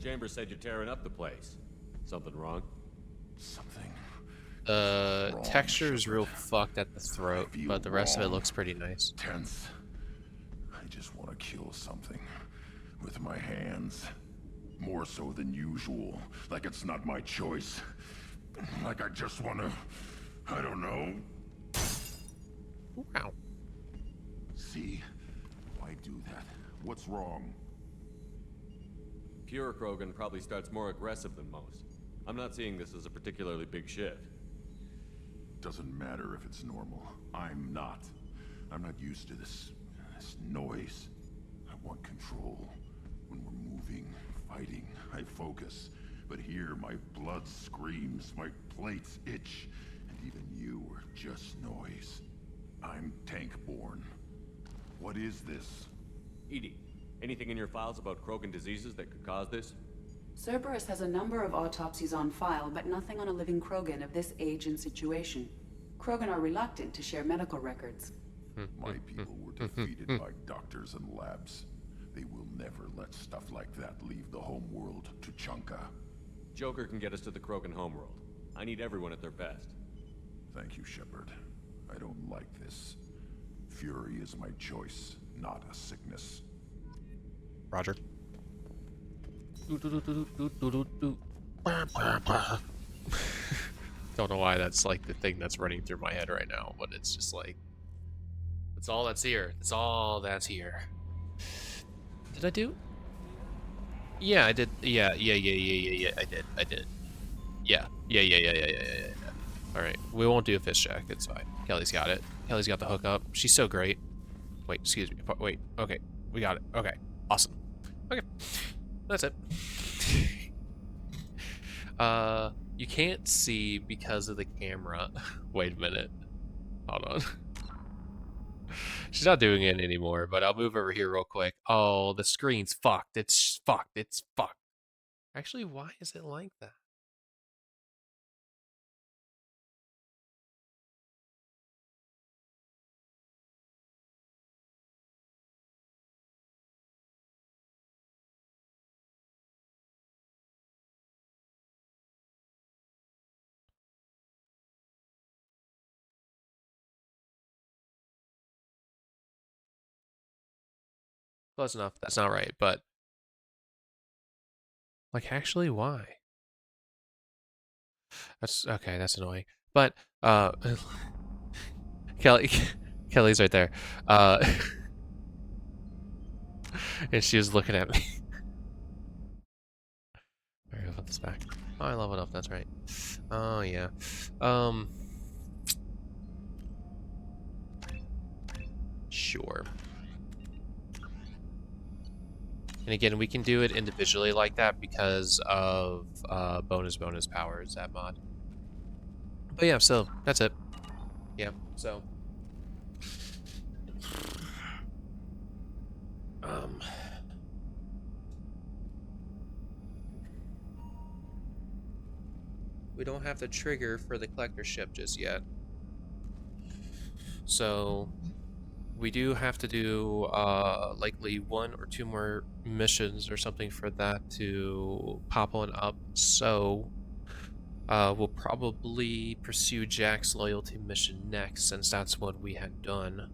Chambers said you're tearing up the place. Something wrong? Something. Texture is real fucked at the throat, but the rest of it looks pretty nice. Tense. I just want to kill something with my hands. More so than usual. Like it's not my choice. Like I just want to... I don't know. Wow. See? Why do that? What's wrong? Pure Krogan probably starts more aggressive than most. I'm not seeing this as a particularly big shift. Doesn't matter if it's normal. I'm not. I'm not used to this noise. I want control. When we're moving, fighting, I focus. But here, my blood screams, my plates itch, and even you are just noise. I'm tank-born. What is this? Edie, anything in your files about Krogan diseases that could cause this? Cerberus has a number of autopsies on file, but nothing on a living Krogan of this age and situation. Krogan are reluctant to share medical records. My people were defeated by doctors and labs. They will never let stuff like that leave the homeworld to Chunka. Joker can get us to the Krogan homeworld. I need everyone at their best. Thank you, Shepard. I don't like this. Fury is my choice, not a sickness. Roger. Don't know why that's like the thing that's running through my head right now, but it's just like, that's all that's here. That's all that's here. Did I do? Yeah, I did. Yeah, I did. Yeah. All right, we won't do a fish check. It's fine. Kelly's got it. Kelly's got the hookup. She's so great. Wait, excuse me. Wait. Okay, we got it. Okay, awesome. Okay, that's it. You can't see because of the camera. Wait a minute. Hold on. She's not doing it anymore, but I'll move over here real quick. Oh, the screen's fucked. It's fucked. It's fucked. Actually, why is it like that? Close enough. That's not right, but like, actually, why? That's okay. That's annoying. But Kelly's right there. And she was looking at me. Alright, I'll put this back. Oh, I leveled up. That's right. Oh yeah. Sure. And again, we can do it individually like that because of bonus powers, that mod. But yeah, so that's it. Yeah, so we don't have the trigger for the collector ship just yet. So we do have to do likely 1 or 2 more missions or something for that to pop on up. So We'll probably pursue Jack's loyalty mission next, since that's what we had done.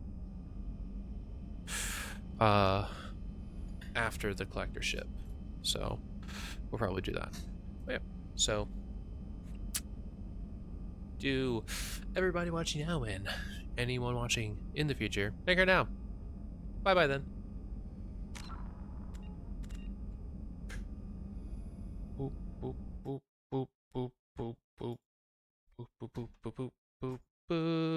After the collector ship. So, we'll probably do that. But yeah, so... do everybody watching now and anyone watching in the future, take care now. Bye-bye then. Boop, boop, boop, boop, boop, boop, boop, boop, boop, boop, boop, boop, boop.